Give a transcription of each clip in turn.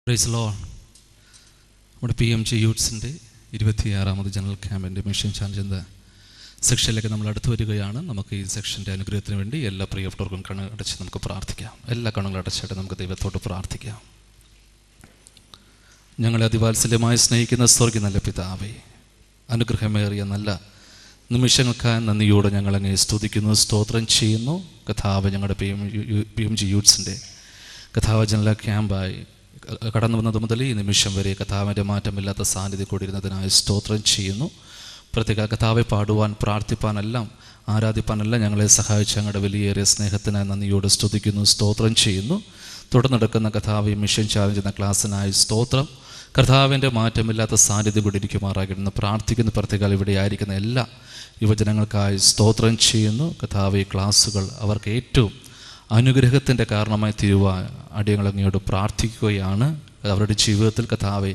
Price Lord. നമ്മുടെ PMG യൂത്ത്സിൻ്റെ 26ാമത് ജനറൽ ക്യാമ്പിൻ്റെ മിഷൻ ചാലഞ്ച് എന്ന സെക്ഷനിലേക്ക് നമ്മൾ അടുത്ത് വരികയാണ്. നമുക്ക് ഈ സെക്ഷൻ്റെ അനുഗ്രഹത്തിന് വേണ്ടി എല്ലാ പ്രിയപ്പെട്ടവർക്കും കണ്ണടച്ച് നമുക്ക് പ്രാർത്ഥിക്കാം. എല്ലാ കണ്ണുകളും അടച്ചിട്ട് നമുക്ക് ദൈവത്തോട് പ്രാർത്ഥിക്കാം. ഞങ്ങളെ അതിവാത്സല്യമായി സ്നേഹിക്കുന്ന സ്വർഗ്ഗീയ നല്ല പിതാവേ, അനുഗ്രഹമേറിയ നല്ല നിമിഷങ്ങൾക്കായി നന്ദിയോടെ ഞങ്ങളങ്ങേ സ്തുതിക്കുന്നു, സ്തോത്രം ചെയ്യുന്നു. കഥാവ് ഞങ്ങളുടെ PMG യൂത്ത്സിൻ്റെ കഥാവ് ജനറൽ ക്യാമ്പായി കടന്നു വന്നത് മുതൽ ഈ നിമിഷം വരെ കഥാവിൻ്റെ മാറ്റമില്ലാത്ത സാന്നിധ്യം കൂടിയിരുന്നതിനായി സ്തോത്രം ചെയ്യുന്നു. പ്രത്യേക കഥാവെ പാടുവാൻ, പ്രാർത്ഥിപ്പാനെല്ലാം, ആരാധിപ്പാനെല്ലാം ഞങ്ങളെ സഹായിച്ച ഞങ്ങളുടെ വലിയേറിയ സ്നേഹത്തിനായി നന്ദിയോട് സ്തുതിക്കുന്നു, സ്തോത്രം ചെയ്യുന്നു. തുടർന്നെടുക്കുന്ന കഥാവ് മിഷൻ ചാലഞ്ച് എന്ന ക്ലാസ്സിനായി സ്തോത്രം. കർത്താവിൻ്റെ മാറ്റമില്ലാത്ത സാന്നിധ്യം കൂടി ഇരിക്കുമാറാകണമെന്ന് പ്രാർത്ഥിക്കുന്നു. പ്രത്യേക ഇവിടെ ആയിരിക്കുന്ന എല്ലാ യുവജനങ്ങൾക്കായി സ്തോത്രം ചെയ്യുന്നു. കർത്താവ് ക്ലാസ്സുകൾ അവർക്ക് ഏറ്റവും അനുഗ്രഹത്തിൻ്റെ കാരണമായി തീരുവാൻ അടിയങ്ങളങ്ങയോട് പ്രാർത്ഥിക്കുകയാണ്. അവരുടെ ജീവിതത്തിൽ കർത്താവെ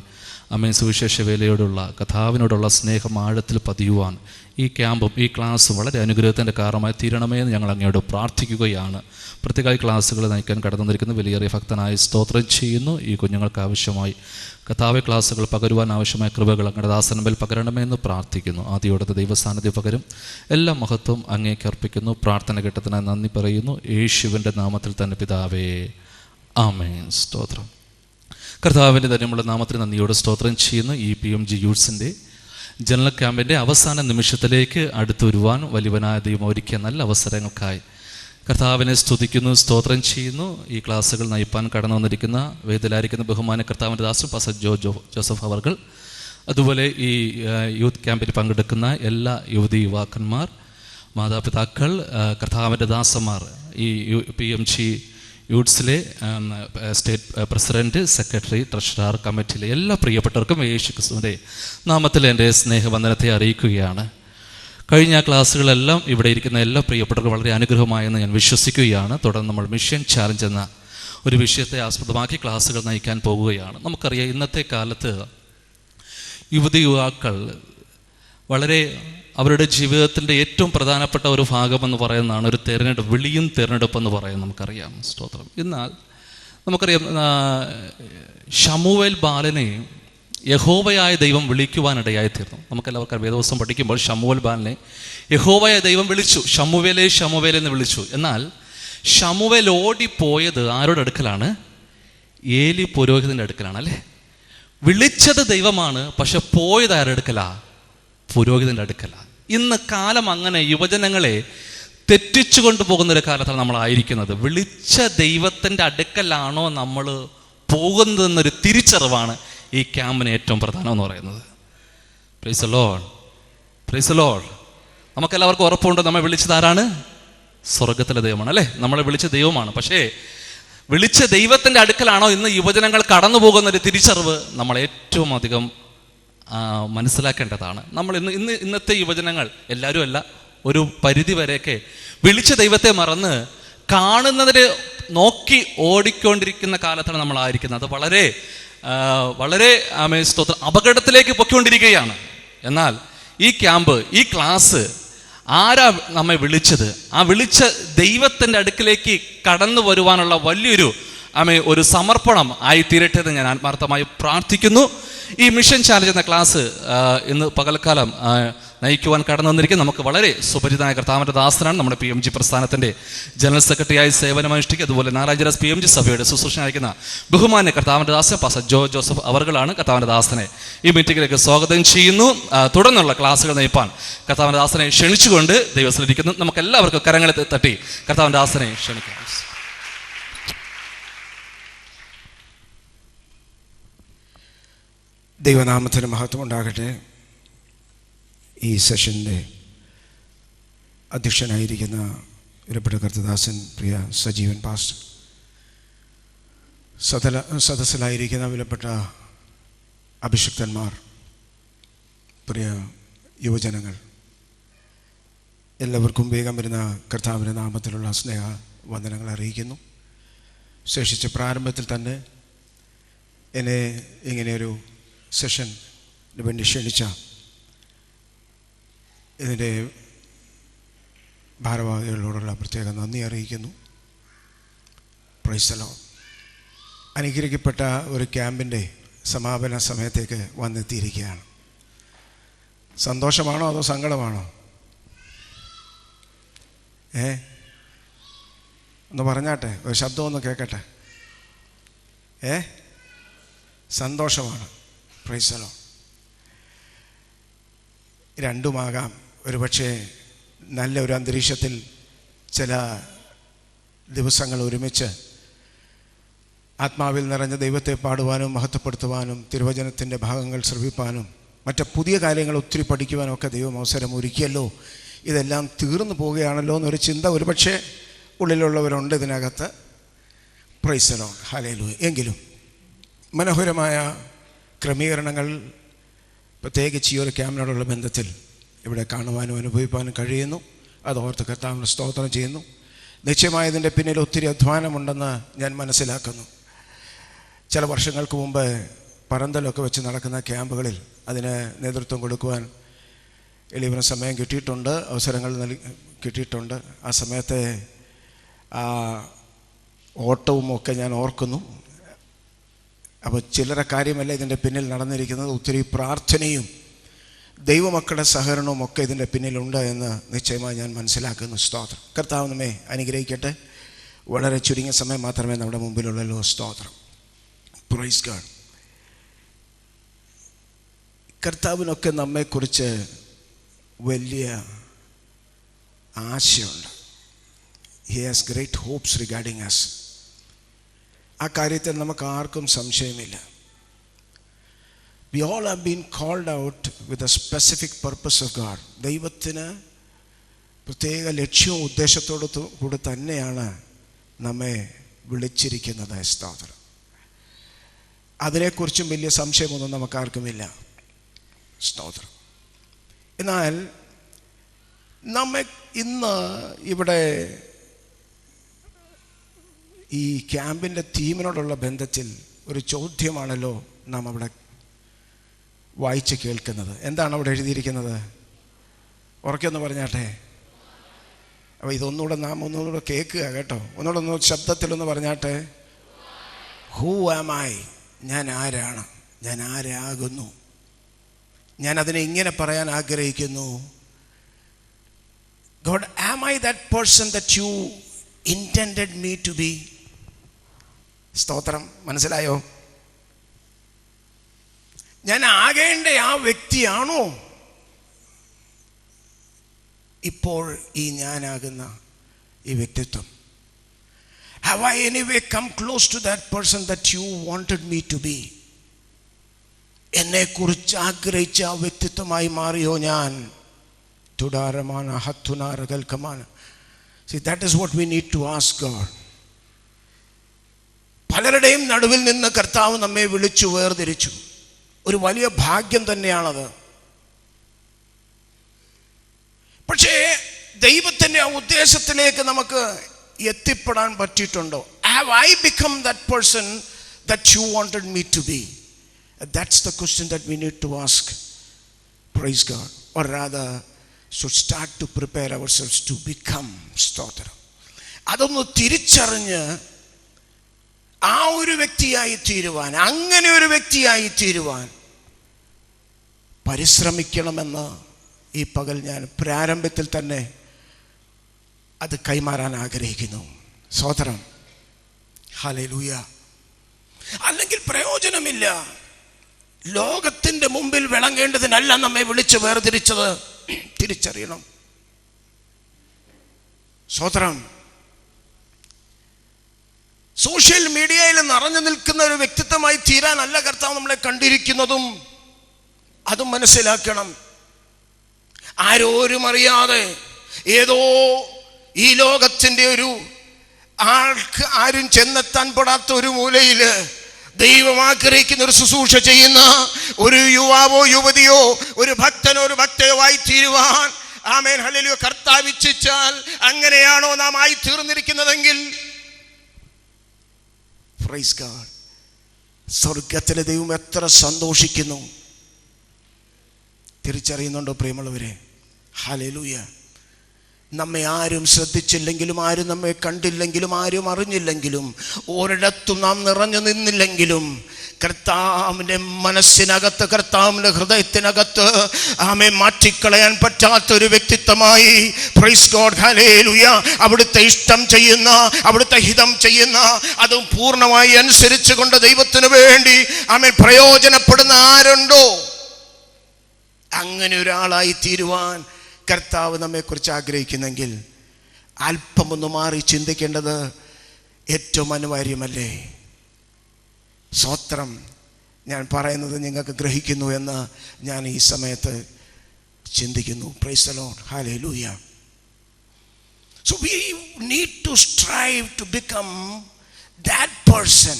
അമ്മേ സുവിശേഷ വേലയോടുള്ള കർത്താവിനോടുള്ള സ്നേഹം ആഴത്തിൽ പതിയുവാൻ ഈ ക്യാമ്പും ഈ ക്ലാസ്സും വളരെ അനുഗ്രഹത്തിൻ്റെ കാരണമായി തീരണമേ എന്ന് ഞങ്ങൾ അങ്ങയോട് പ്രാർത്ഥിക്കുകയാണ്. പ്രത്യേക ക്ലാസ്സുകൾ നയിക്കാൻ കടന്നു വന്നിരിക്കുന്ന വലിയേറിയ ഭക്തനായി സ്തോത്രം ചെയ്യുന്നു. ഈ കുഞ്ഞുങ്ങൾക്ക് ആവശ്യമായി കർത്താവെ ക്ലാസ്സുകൾ പകരുവാൻ ആവശ്യമായ കൃപകൾ അങ്ങയുടെ ദാസനമേൽ പകരണമെന്ന് പ്രാർത്ഥിക്കുന്നു. ആദ്യോടത്തെ ദൈവസാന്നിധ്യം പകരും. എല്ലാ മഹത്വം അങ്ങേക്ക് അർപ്പിക്കുന്നു. പ്രാർത്ഥന കേട്ടതിനായി നന്ദി പറയുന്നു. യേശുവിൻ്റെ നാമത്തിൽ തന്നെ പിതാവേ, ആമേൻ. സ്തോത്രം. കർത്താവിൻ്റെ ധന്യമുള്ള നാമത്തിൽ നന്ദിയോട് സ്തോത്രം ചെയ്യുന്നു. ഈ PMG യൂത്ത്സിൻ്റെ ജനറൽ ക്യാമ്പിൻ്റെ അവസാന നിമിഷത്തിലേക്ക് അടുത്തു വരുവാൻ വലിയവനായ ദൈവം ഒരുക്കിയ നല്ല അവസരങ്ങൾക്കായി കർത്താവിനെ സ്തുതിക്കുന്നു, സ്തോത്രം ചെയ്യുന്നു. ഈ ക്ലാസ്സുകൾ നയിപ്പാൻ കടന്നു വന്നിരിക്കുന്ന വേദിയിലായിരിക്കുന്ന ബഹുമാന കർത്താവിൻ്റെ ദാസൻ പാസ്റ്റർ ജോസഫ് അവർകൾ, അതുപോലെ ഈ യൂത്ത് ക്യാമ്പിൽ പങ്കെടുക്കുന്ന എല്ലാ യുവതി യുവാക്കന്മാർ, മാതാപിതാക്കൾ, കർത്താവിൻ്റെ ദാസന്മാർ, ഈ PMG യൂത്ത്സിലെ സ്റ്റേറ്റ് പ്രസിഡൻറ്റ്, സെക്രട്ടറി, ട്രഷറർ, കമ്മിറ്റിയിലെ എല്ലാ പ്രിയപ്പെട്ടവർക്കും യേശു ക്രിസ്തുവിൻ്റെ നാമത്തിൽ എൻ്റെ സ്നേഹവന്ദനത്തെ അറിയിക്കുകയാണ്. കഴിഞ്ഞ ക്ലാസ്സുകളെല്ലാം ഇവിടെ ഇരിക്കുന്ന എല്ലാ പ്രിയപ്പെട്ടവർക്കും വളരെ അനുഗ്രഹമായെന്ന് ഞാൻ വിശ്വസിക്കുകയാണ്. തുടർന്ന് നമ്മൾ മിഷൻ ചാലഞ്ച് എന്ന ഒരു വിഷയത്തെ ആസ്പദമാക്കി ക്ലാസ്സുകൾ നയിക്കാൻ പോകുകയാണ്. നമുക്കറിയാം, ഇന്നത്തെ കാലത്ത് യുവതി യുവാക്കൾ വളരെ അവരുടെ ജീവിതത്തിൻ്റെ ഏറ്റവും പ്രധാനപ്പെട്ട ഒരു ഭാഗമെന്ന് പറയുന്നതാണ് ഒരു തിരഞ്ഞെടുപ്പ്, വിളിയും തിരഞ്ഞെടുപ്പ് എന്ന് പറയുന്നത് നമുക്കറിയാം. സ്തോത്രം. എന്നാൽ നമുക്കറിയാം, ശമൂവേൽ ബാലനെ യഹോവയായ ദൈവം വിളിക്കുവാനിടയായി തീർന്നു. നമുക്കെല്ലാവർക്കും വേദവസ്തം പഠിക്കുമ്പോൾ ശമൂവേൽ ബാലനെ യഹോവയായ ദൈവം വിളിച്ചു, ശമൂവേലേ ശമൂവേലേ എന്ന് വിളിച്ചു. എന്നാൽ ശമൂവേൽ ഓടിപ്പോയത് ആരുടെ അടുക്കലാണ്? ഏലി പുരോഹിതൻ്റെ അടുക്കലാണ്, അല്ലേ? വിളിച്ചത് ദൈവമാണ്, പക്ഷെ പോയത് ആരുടെ അടുക്കലാ? പുരോഹിതൻ്റെ അടുക്കല. ഇന്ന് കാലം അങ്ങനെ യുവജനങ്ങളെ തെറ്റിച്ചു കൊണ്ടുപോകുന്നൊരു കാലത്താണ് നമ്മളായിരിക്കുന്നത്. വിളിച്ച ദൈവത്തിൻ്റെ അടുക്കലാണോ നമ്മൾ പോകുന്നതെന്നൊരു തിരിച്ചറിവാണ് ഈ ക്യാമ്പിന് ഏറ്റവും പ്രധാനം എന്ന് പറയുന്നത്. Price the Lord, praise the Lord. നമുക്കെല്ലാവർക്കും ഉറപ്പുണ്ട്, നമ്മെ വിളിച്ചത് ആരാണ്? സ്വർഗത്തിലെ ദൈവമാണ്, അല്ലേ? നമ്മളെ വിളിച്ച ദൈവമാണ്. പക്ഷേ വിളിച്ച ദൈവത്തിൻ്റെ അടുക്കലാണോ ഇന്ന് യുവജനങ്ങൾ കടന്നു പോകുന്നൊരു തിരിച്ചറിവ് നമ്മൾ ഏറ്റവും അധികം മനസ്സിലാക്കേണ്ടതാണ്. നമ്മൾ ഇന്നത്തെ യുവജനങ്ങൾ, എല്ലാവരും അല്ല, ഒരു പരിധി വരെയൊക്കെ വിളിച്ച ദൈവത്തെ മറന്ന് കാണുന്നതിന് നോക്കി ഓടിക്കൊണ്ടിരിക്കുന്ന കാലത്താണ് നമ്മളായിരിക്കുന്നത്. അത് വളരെ വളരെ സ്തോത്രം അപകടത്തിലേക്ക് പൊയ്ക്കൊണ്ടിരിക്കുകയാണ്. എന്നാൽ ഈ ക്യാമ്പ്, ഈ ക്ലാസ് ആരാ നമ്മെ വിളിച്ചത്? ആ വിളിച്ച ദൈവത്തിൻ്റെ അടുക്കിലേക്ക് കടന്നു വരുവാനുള്ള വലിയൊരു ഒരു സമർപ്പണം ആയിത്തീരട്ടെ എന്ന് ഞാൻ ആത്മാർത്ഥമായി പ്രാർത്ഥിക്കുന്നു. ഈ മിഷൻ ചാലഞ്ച് എന്ന ക്ലാസ് ഇന്ന് പകൽക്കാലം നയിക്കുവാൻ കടന്നു വന്നിരിക്കും. നമുക്ക് വളരെ സുപരിചിതനായ കർത്താവിൻ്റെ ദാസനാണ്, നമ്മുടെ PMG പ്രസ്ഥാനത്തിൻ്റെ ജനറൽ സെക്രട്ടറിയായി സേവനമനുഷ്ഠിക്കുക, അതുപോലെ നാരായണ PMG സഭയുടെ ശുശ്രൂഷ നയിക്കുന്ന ബഹുമാന്യ കർത്താവിൻ്റെ ദാസൻ പാസ്റ്റർ ജോസഫ് അവർകളാണ്. കർത്താവിൻ്റെ ദാസനെ ഈ മീറ്റിംഗിലേക്ക് സ്വാഗതം ചെയ്യുന്നു. തുടർന്നുള്ള ക്ലാസ്സുകൾ നയിപ്പാൻ കർത്താവിൻ്റെ ദാസനെ ക്ഷണിച്ചുകൊണ്ട് ദൈവത്തിലിരിക്കുന്നു. നമുക്ക് എല്ലാവർക്കും കരങ്ങളെ തട്ടി കർത്താവിൻ്റെ ദാസനെ ക്ഷണിക്കാം. ദൈവനാമത്തിന് മഹത്വം ഉണ്ടാകട്ടെ. ഈ സെഷൻ്റെ അധ്യക്ഷനായിരിക്കുന്ന വിലപ്പെട്ട കർത്തദാസൻ പ്രിയ സജീവൻ പാസ്റ്റർ, സദസ്സിലായിരിക്കുന്ന വിലപ്പെട്ട അഭിഷിക്തന്മാർ, പ്രിയ യുവജനങ്ങൾ, എല്ലാവർക്കും വേഗം വരുന്ന കർത്താവിൻ്റെ നാമത്തിലുള്ള സ്നേഹ വന്ദനങ്ങൾ അറിയിക്കുന്നു. ശേഷിച്ച പ്രാരംഭത്തിൽ തന്നെ എന്നെ ഇങ്ങനെയൊരു സെഷന് വേണ്ടി ക്ഷണിച്ച ഇതിൻ്റെ ഭാരവാഹികളോടുള്ള പ്രത്യേക നന്ദി അറിയിക്കുന്നു. Price the Lord. അനുഗ്രഹിക്കപ്പെട്ട ഒരു ക്യാമ്പിൻ്റെ സമാപന സമയത്തേക്ക് വന്നെത്തിയിരിക്കുകയാണ്. സന്തോഷമാണോ അതോ സങ്കടമാണോ? ഒന്ന് പറഞ്ഞാട്ടെ, ഒരു ശബ്ദം ഒന്ന് കേൾക്കട്ടെ. സന്തോഷമാണ്. Praise the lord. രണ്ടുമാകാം. ഒരുപക്ഷെ നല്ല ഒരു അന്തരീക്ഷത്തിൽ ചില ദിവസങ്ങൾ ഒരുമിച്ച് ആത്മാവിൽ നിറഞ്ഞ ദൈവത്തെ പാടുവാനും മഹത്വപ്പെടുത്തുവാനും തിരുവചനത്തിൻ്റെ ഭാഗങ്ങൾ ശ്രവിപ്പാനും മറ്റ് പുതിയ കാര്യങ്ങൾ ഒത്തിരി പഠിക്കുവാനും ഒക്കെ ദൈവം അവസരം ഒരുക്കിയല്ലോ. ഇതെല്ലാം തീർന്നു പോവുകയാണല്ലോ എന്നൊരു ചിന്ത ഒരുപക്ഷെ ഉള്ളിലുള്ളവരുണ്ട് ഇതിനകത്ത്. Price the Lord. ഹല്ലേലൂയ. എങ്കിലും മനോഹരമായ ക്രമീകരണങ്ങൾ പ്രത്യേകിച്ച് ഈ ഒരു ക്യാമ്പിനോടുള്ള ബന്ധത്തിൽ ഇവിടെ കാണുവാനും അനുഭവിക്കാനും കഴിയുന്നു. അതോർത്ത് കർത്താവിന് സ്തോത്രം ചെയ്യുന്നു. നിശ്ചയമായി ഇതിൻ്റെ പിന്നിൽ ഒത്തിരി അധ്വാനമുണ്ടെന്ന് ഞാൻ മനസ്സിലാക്കുന്നു. ചില വർഷങ്ങൾക്ക് മുമ്പ് പറന്തലൊക്കെ വെച്ച് നടക്കുന്ന ക്യാമ്പുകളിൽ അതിന് നേതൃത്വം കൊടുക്കുവാൻ എളിയവന് സമയം കിട്ടിയിട്ടുണ്ട്, അവസരങ്ങൾ കിട്ടിയിട്ടുണ്ട്. ആ സമയത്തെ ആ ഓട്ടവും ഒക്കെ ഞാൻ ഓർക്കുന്നു. അപ്പോൾ ചില്ലറ കാര്യമല്ല ഇതിൻ്റെ പിന്നിൽ നടന്നിരിക്കുന്നത്. ഒത്തിരി പ്രാർത്ഥനയും ദൈവമക്കളുടെ സഹകരണവും ഒക്കെ ഇതിൻ്റെ പിന്നിലുണ്ട് എന്ന് നിശ്ചയമായി ഞാൻ മനസ്സിലാക്കുന്നു. സ്തോത്രം. കർത്താവ് നമ്മെ അനുഗ്രഹിക്കട്ടെ. വളരെ ചുരുങ്ങിയ സമയം മാത്രമേ നമ്മുടെ മുമ്പിലുള്ളല്ലോ. സ്തോത്രം. Praise God. കർത്താവിനൊക്കെ നമ്മെക്കുറിച്ച് വലിയ ആശയുണ്ട്. He has great hopes regarding us. ആ കാര്യത്തിൽ നമുക്ക് ആർക്കും സംശയമില്ല. We all have been called out with a specific purpose of God. ദൈവത്തിന് പ്രത്യേക ലക്ഷ്യവും ഉദ്ദേശത്തോടു കൂടി തന്നെയാണ് നമ്മെ വിളിച്ചിരിക്കുന്നത്. സ്തോത്രം. അതിനെക്കുറിച്ചും വലിയ സംശയമൊന്നും നമുക്കാർക്കുമില്ല. സ്തോത്രം. എന്നാൽ നമ്മെ ഇന്ന് ഇവിടെ ഈ ക്യാമ്പിൻ്റെ തീമിനോടുള്ള ബന്ധത്തിൽ ഒരു ചോദ്യമാണല്ലോ നാം അവിടെ വായിച്ച് കേൾക്കുന്നത്. എന്താണ് അവിടെ എഴുതിയിരിക്കുന്നത്? ഉറക്കൊന്ന് പറഞ്ഞാട്ടെ. അപ്പോൾ ഇതൊന്നുകൂടെ നാം ഒന്നുകൂടെ കേൾക്കുക കേട്ടോ. ഒന്നുകൂടെ ശബ്ദത്തിലൊന്ന് പറഞ്ഞാട്ടെ. Who am I? ഞാൻ ആരാണ്? ഞാൻ ആരാകുന്നു? ഞാൻ അതിനെ ഇങ്ങനെ പറയാൻ ആഗ്രഹിക്കുന്നു. God, am I that person that you intended me to be? സ്തോത്രം. മനസ്സിലായോ? ഞാൻ ആകേണ്ട ആ വ്യക്തിയാണോ ഇപ്പോൾ ഈ ഞാനാകുന്ന ഈ വ്യക്തിത്വം? Have I anyway come close to that person that you wanted me to be? എന്നെക്കുറിച്ച് ആഗ്രഹിച്ച ആ വ്യക്തിത്വമായി മാറിയോ ഞാൻ? തുടാരമാണ് ഹത്തുനാരകൽക്കമാണ്. See, that is what we need to ask God. പലരുടെയും നടുവിൽ നിന്ന് കർത്താവ് നമ്മെ വിളിച്ചു വേർതിരിച്ചു. ഒരു വലിയ ഭാഗ്യം തന്നെയാണത്. പക്ഷേ ദൈവത്തിൻ്റെ ആ ഉദ്ദേശത്തിലേക്ക് നമുക്ക് എത്തിപ്പെടാൻ പറ്റിയിട്ടുണ്ടോ? Have I become that person that you wanted me to be? That's the question that we need to ask. Praise God. Or rather should start to prepare ourselves to become. സ്തോത്രം. അതൊന്ന് തിരിച്ചറിഞ്ഞ് ആ ഒരു വ്യക്തിയായി തീരുവാൻ, അങ്ങനെ ഒരു വ്യക്തിയായി തീരുവാൻ പരിശ്രമിക്കണമെന്ന് ഈ പകൽ ഞാൻ പ്രാരംഭത്തിൽ തന്നെ അത് കൈമാറാൻ ആഗ്രഹിക്കുന്നു. സ്തോത്രം. ഹല്ലേലൂയ. അല്ലെങ്കിൽ പ്രയോജനമില്ല. ലോകത്തിൻ്റെ മുമ്പിൽ വിളങ്ങേണ്ടതിനല്ല നമ്മെ വിളിച്ച് വേർതിരിച്ചത്. തിരിച്ചറിയണം. സ്തോത്രം. സോഷ്യൽ മീഡിയയിൽ നിറഞ്ഞു നിൽക്കുന്ന ഒരു വ്യക്തിത്വമായി തീരാനല്ല കർത്താവ് നമ്മളെ കണ്ടിരിക്കുന്നതും. അതും മനസ്സിലാക്കണം. ആരോരും അറിയാതെ ഏതോ ഈ ലോകത്തിൻ്റെ ഒരു ആൾക്ക് ആരും ചെന്നെത്താൻ പെടാത്ത ഒരു മൂലയിൽ ദൈവം ആഗ്രഹിക്കുന്ന ഒരു ശുശ്രൂഷ ചെയ്യുന്ന ഒരു യുവാവോ യുവതിയോ ഒരു ഭക്തനോ ഒരു ഭക്തയോ ആയി തീരുവാൻ, ആമേൻ ഹല്ലേലൂയ, കർത്താവ് ഇച്ഛിച്ചാൽ അങ്ങനെയാണോ നാം ആയി തീർന്നിരിക്കുന്നതെങ്കിൽ പ്രൈസ് ഗോഡ്, സ്വർഗത്തിലെ ദൈവം എത്ര സന്തോഷിക്കുന്നു. തിരിച്ചറിയുന്നുണ്ടോ പ്രിയമുള്ളവരെ? ഹല്ലേലൂയ. നമ്മെ ആരും ശ്രദ്ധിച്ചില്ലെങ്കിലും, ആരും നമ്മെ കണ്ടില്ലെങ്കിലും, ആരും അറിഞ്ഞില്ലെങ്കിലും, ഒരിടത്തും നാം നിറഞ്ഞു നിന്നില്ലെങ്കിലും, കർത്താവിൻ്റെ മനസ്സിനകത്ത്, കർത്താവിൻ്റെ ഹൃദയത്തിനകത്ത് ആമേ മാറ്റിക്കളയാൻ പറ്റാത്തൊരു വ്യക്തിത്വമായി, പ്രൈസ് ഗോഡ്, ഹല്ലേലൂയ, അവിടുത്തെ ഇഷ്ടം ചെയ്യുന്ന, അവിടുത്തെ ഹിതം ചെയ്യുന്ന, അതും പൂർണ്ണമായി അനുസരിച്ച് കൊണ്ട് ദൈവത്തിന് വേണ്ടി ആമേ പ്രയോജനപ്പെടുന്ന ആരുണ്ടോ, അങ്ങനെ ഒരാളായി തീരുവാൻ കർത്താവ് നമ്മെക്കുറിച്ച് ആഗ്രഹിക്കുന്നെങ്കിൽ അല്പമൊന്ന് മാറി ചിന്തിക്കേണ്ടത് ഏറ്റവും അനിവാര്യമല്ലേ? സ്തോത്രം. ഞാൻ പറയുന്നത് നിങ്ങൾക്ക് ഗ്രഹിക്കുന്നു എന്ന് ഞാൻ ഈ സമയത്ത് ചിന്തിക്കുന്നു. Price the Lord, hallelujah. So we need to strive to become that person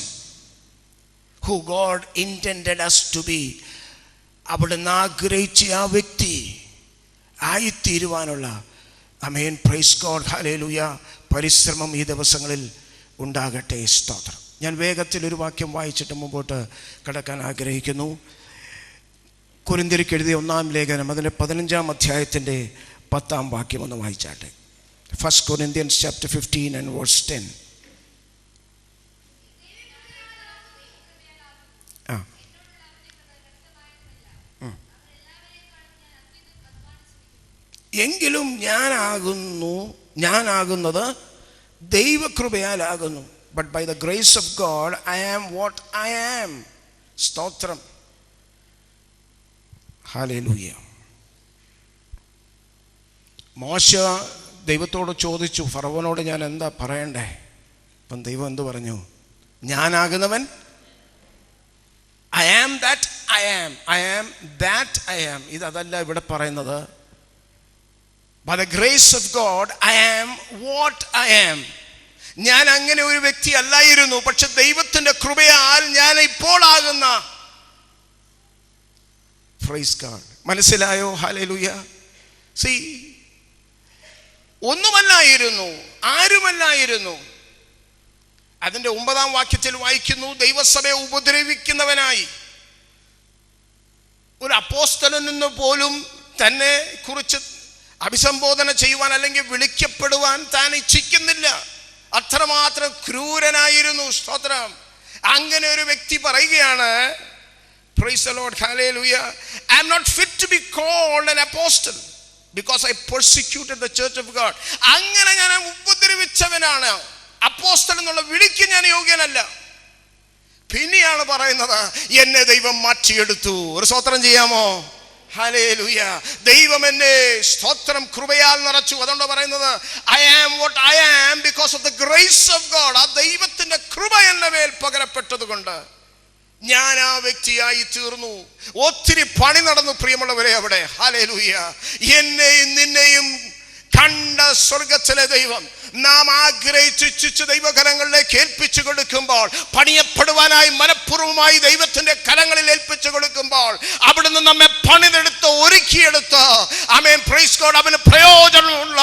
who God intended us to be. അവിടുന്ന് ആഗ്രഹിച്ച ആ വ്യക്തി ആയിത്തീരുവാനുള്ള ആമേൻ, പ്രൈസ് ഗോഡ്, ഹല്ലേലൂയ, പരിശ്രമം ഈ ദിവസങ്ങളിൽ ഉണ്ടാകട്ടെ. സ്തോത്രം. ഞാൻ വേഗത്തിൽ ഒരു വാക്യം വായിച്ചിട്ട് മുമ്പോട്ട് കടക്കാൻ ആഗ്രഹിക്കുന്നു. കൊരിന്ത്യർക്ക് എഴുതിയ 1-ാം ലേഖനം അതിൻ്റെ 15-ാം അധ്യായത്തിൻ്റെ 10-ാം വാക്യം ഒന്ന് വായിച്ചാട്ടെ. 1 Corinthians chapter 15 and verse 10. എങ്കിലും ഞാനാകുന്നത് ദൈവകൃപയാലാകുന്നു. But by the grace of God I am what I am. സ്തോത്രം. ഹല്ലേലൂയ. മോശ ദൈവത്തോട് ചോദിച്ചു, ഫറവോനോട് ഞാൻ എന്താ പറയണ്ടേ? അപ്പം ദൈവം എന്ത് പറഞ്ഞു? ഞാനാകുന്നവൻ, I am that I am. I am that I am. ഇതല്ല ഇവിടെ പറയുന്നത്. By the grace of God I am what I am. ഞാൻ അങ്ങനെ ഒരു വ്യക്തി അല്ലായിരുന്നു, പക്ഷെ ദൈവത്തിന്റെ കൃപയാൽ ഞാൻ ഇപ്പോൾ ആകുന്ന. Praise God. മനസ്സിലായോ? ഹല്ലേലൂയ. See, ഒന്നുമല്ലായിരുന്നു, ആരുമല്ലായിരുന്നു. അതിന്റെ 9-ാം വാക്യത്തിൽ വായിക്കുന്നു, ദൈവസഭയെ ഉപദ്രവിക്കുന്നവനായി, ഒരു അപ്പോസ്തലൻ നിന്ന് പോലും തന്നെ കുറിച്ച് അഭിസംബോധന ചെയ്യുവാൻ അല്ലെങ്കിൽ വിളിക്കപ്പെടുവാൻ താൻ ഇച്ഛിക്കുന്നില്ല. അത്രമാത്രം ക്രൂരനായിരുന്നു. സ്തോത്രം. അങ്ങനെ ഒരു വ്യക്തി പറയുകയാണ്, price the Lord, hallelujah, I am not fit to be called an apostle because I persecuted the church of God. അങ്ങനെ ഞാൻ ഉപദ്രവിച്ചവനാണ്, അപ്പോസ്തലൻ എന്നുള്ള വിളിക്ക് ഞാൻ യോഗ്യനല്ല. പിന്നെയാണ് പറയുന്നത്, എന്നെ ദൈവം മാറ്റിയെടുത്തു. ഒരു സ്തോത്രം ചെയ്യാമോ? ഹല്ലേലൂയ. ദൈവം എന്നെ, സ്തോത്രം, കൃപയാൽ നിറച്ചു. അതുകൊണ്ട് പറയുന്നത് I am what I am because of the grace of God. ആ ദൈവത്തിന്റെ കൃപ എന്റെ മേൽ പകരപ്പെട്ടത് കൊണ്ട് ഞാൻ ആ വ്യക്തിയായി തീർന്നു. ഒത്തിരി പണി നടന്നു പ്രിയമുള്ളവരെ അവിടെ. ഹല്ലേലൂയ. എന്നെയും നിന്നെയും കണ്ട സ്വർഗത്തിലെ ദൈവം നാം ആഗ്രഹിച്ചു ദൈവകരങ്ങളിലേക്ക് ഏൽപ്പിച്ചു കൊടുക്കുമ്പോൾ, പണിയപ്പെടുവാനായി മനഃപൂർവ്വമായി ദൈവത്തിന്റെ കരങ്ങളിൽ ഏൽപ്പിച്ചു കൊടുക്കുമ്പോൾ, അവിടുന്ന് നമ്മെ പണിതെടുത്ത് ഒരുക്കിയെടുത്ത് ആമേൻ, പ്രൈസ് ഗോഡ്, അവന് പ്രയോജനമുള്ള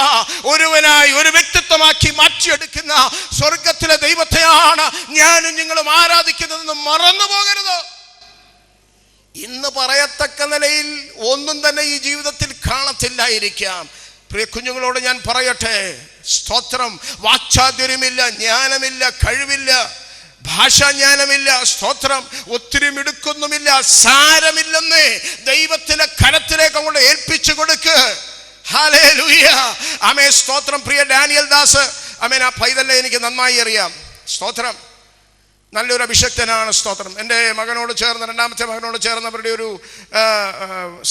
ഒരുവനായി, ഒരു വ്യക്തിത്വമാക്കി മാറ്റിയെടുക്കുന്ന സ്വർഗത്തിലെ ദൈവത്തെയാണ് ഞാനും നിങ്ങളും ആരാധിക്കുന്നതെന്ന് മറന്നു പോകരുത്. ഇന്ന് പറയത്തക്ക നിലയിൽ ഒന്നും തന്നെ ഈ ജീവിതത്തിൽ കാണത്തില്ലായിരിക്കാം. പ്രിയ കുഞ്ഞുങ്ങളോട് ഞാൻ പറയട്ടെ, സ്തോത്രം, വാക്ചാതുര്യമില്ല, ജ്ഞാനമില്ല, കഴിവില്ല, ഭാഷാജ്ഞാനമില്ല, സ്തോത്രം, ഒത്തിരി മിടുക്കൊന്നുമില്ല, സാരമില്ലെന്നേ ദൈവത്തിന്റെ കരത്തിലേക്ക് അങ്ങോട്ട് ഏൽപ്പിച്ചു കൊടുക്ക്. ഹല്ലേലൂയ. ആമേൻ, സ്തോത്രം. പ്രിയ ഡാനിയൽ ദാസ്, ആമേൻ, ആ പൈതലിനെ എനിക്ക് നന്നായി അറിയാം. സ്തോത്രം. നല്ലൊരു അഭിഷക്തനാണ്. സ്തോത്രം. എൻ്റെ മകനോട് ചേർന്ന്, രണ്ടാമത്തെ മകനോട് ചേർന്ന് അവരുടെ ഒരു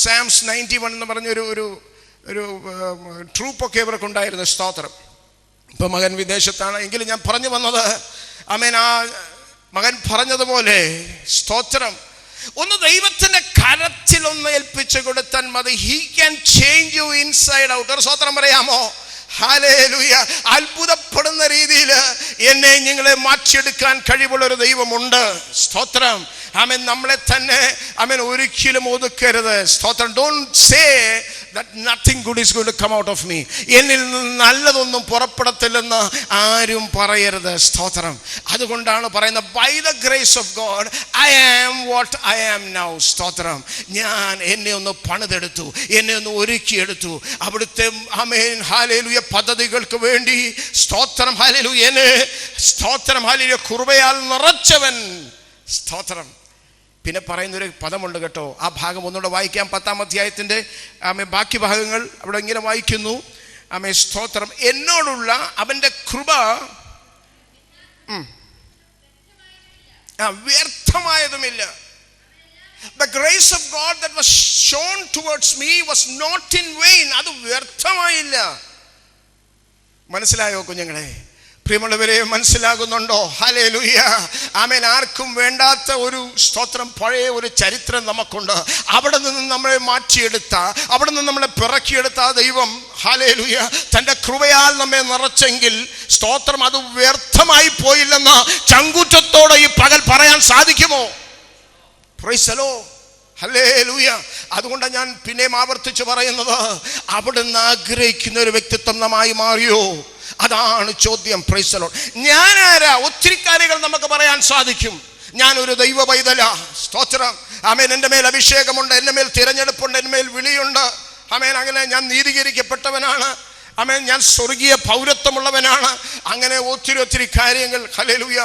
സാംസ് 91 എന്ന് പറഞ്ഞൊരു ഒരു ട്രൂപ്പൊക്കെ ഇവർക്ക് ഉണ്ടായിരുന്നു. സ്തോത്രം. ഇപ്പം മകൻ വിദേശത്താണ്. എങ്കിലും ഞാൻ പറഞ്ഞു വന്നത്, ആമേൻ, ആ മകൻ പറഞ്ഞതുപോലെ, സ്തോത്രം, ഒന്ന് ദൈവത്തിന്റെ കരത്തിൽ ഒന്ന് ഏൽപ്പിച്ചു കൊടുത്താൽ മതി. He can change you inside out. ഒരു സ്തോത്രം പറയാമോ? ഹല്ലേലൂയ. അത്ഭുതപ്പെടുന്ന രീതിയിൽ എന്നെ നിങ്ങളെ മാറ്റിയെടുക്കാൻ കഴിവുള്ള ഒരു ദൈവമുണ്ട്. സ്തോത്രം. ആമേൻ. നമ്മളെ തന്നെ ആമേൻ ഒരിക്കലും ഒതുക്കരുത്. സ്തോത്രം. Don't say that nothing good is going to come out of me. എന്നിൽ നിന്ന് നല്ലതൊന്നും പുറപ്പെടത്തില്ലെന്ന് ആരും പറയരുത്. സ്തോത്രം. അതുകൊണ്ടാണ് പറയുന്നത്, by the grace of God I am what I am now. സ്തോത്രം. ഞാൻ എന്നെ ഒന്ന് പണിതെടുത്തു, എന്നെ ഒന്ന് ഒരുക്കിയെടുത്തു അവിടുത്തെ ആമേൻ ഹല്ലേലൂയ പദ്ധതികൾക്ക് വേണ്ടി. സ്തോത്രം. ഹല്ലേലൂയ. എന്നെ സ്തോത്രം ഹല്ലേലൂയ കൃപയാൽ നിറച്ചവൻ. സ്തോത്രം. പിന്നെ പറയുന്നൊരു പദമുണ്ട് കേട്ടോ. ആ ഭാഗം ഒന്നുകൂടെ വായിക്കാം. 10-ാം അധ്യായത്തിൻ്റെ ബാക്കി ഭാഗങ്ങൾ അവിടെ ഇങ്ങനെ വായിക്കുന്നു. ആമേ സ്തോത്രം. എന്നോടുള്ള അവൻ്റെ കൃപ വ്യർത്ഥമായതുമില്ല. The grace of God that was shown towards me was not in vain. അത് വ്യർത്ഥമായില്ല. മനസ്സിലായോ കുഞ്ഞുങ്ങളെ? പ്രിയമുള്ളവരെ, മനസ്സിലാകുന്നുണ്ടോ? ഹല്ലേലൂയ. ആമേൻ. ആർക്കും വേണ്ടാത്ത ഒരു സ്തോത്രം പഴയ ഒരു ചരിത്രം നമുക്കുണ്ട്. അവിടെ നിന്ന് നമ്മളെ മാറ്റിയെടുത്ത, അവിടെ നിന്ന് നമ്മളെ പിറക്കിയെടുത്ത ദൈവം ഹല്ലേലൂയ തൻ്റെ കൃപയാൽ നമ്മെ നിറച്ചെങ്കിൽ സ്തോത്രം അത് വ്യർത്ഥമായി പോയില്ലെന്ന് ചങ്കൂറ്റത്തോടെ ഈ പകൽ പറയാൻ സാധിക്കുമോ? Price the Lord. ഹല്ലേലൂയ. അതുകൊണ്ടാണ് ഞാൻ പിന്നെയും ആവർത്തിച്ച് പറയുന്നത്, അവിടുന്ന് ആഗ്രഹിക്കുന്ന ഒരു വ്യക്തിത്വം നന്നായി മാറിയോ? അതാണ് ചോദ്യം. Price the lord. ഞാൻ ആരാ? ഒത്തിരി കാര്യങ്ങൾ നമുക്ക് പറയാൻ സാധിക്കും. ഞാനൊരു ദൈവ പൈതലാ. സ്തോത്രം. ആമേൻ. എൻ്റെ മേൽ അഭിഷേകമുണ്ട്, എൻ്റെ മേൽ തിരഞ്ഞെടുപ്പുണ്ട്, എൻ്റെ മേൽ വിളിയുണ്ട്. ആമേൻ. അങ്ങനെ ഞാൻ നീതീകരിക്കപ്പെട്ടവനാണ്. ആമേൻ. ഞാൻ സ്വർഗീയ പൗരത്വമുള്ളവനാണ്. അങ്ങനെ ഒത്തിരി കാര്യങ്ങൾ ഹല്ലേലൂയ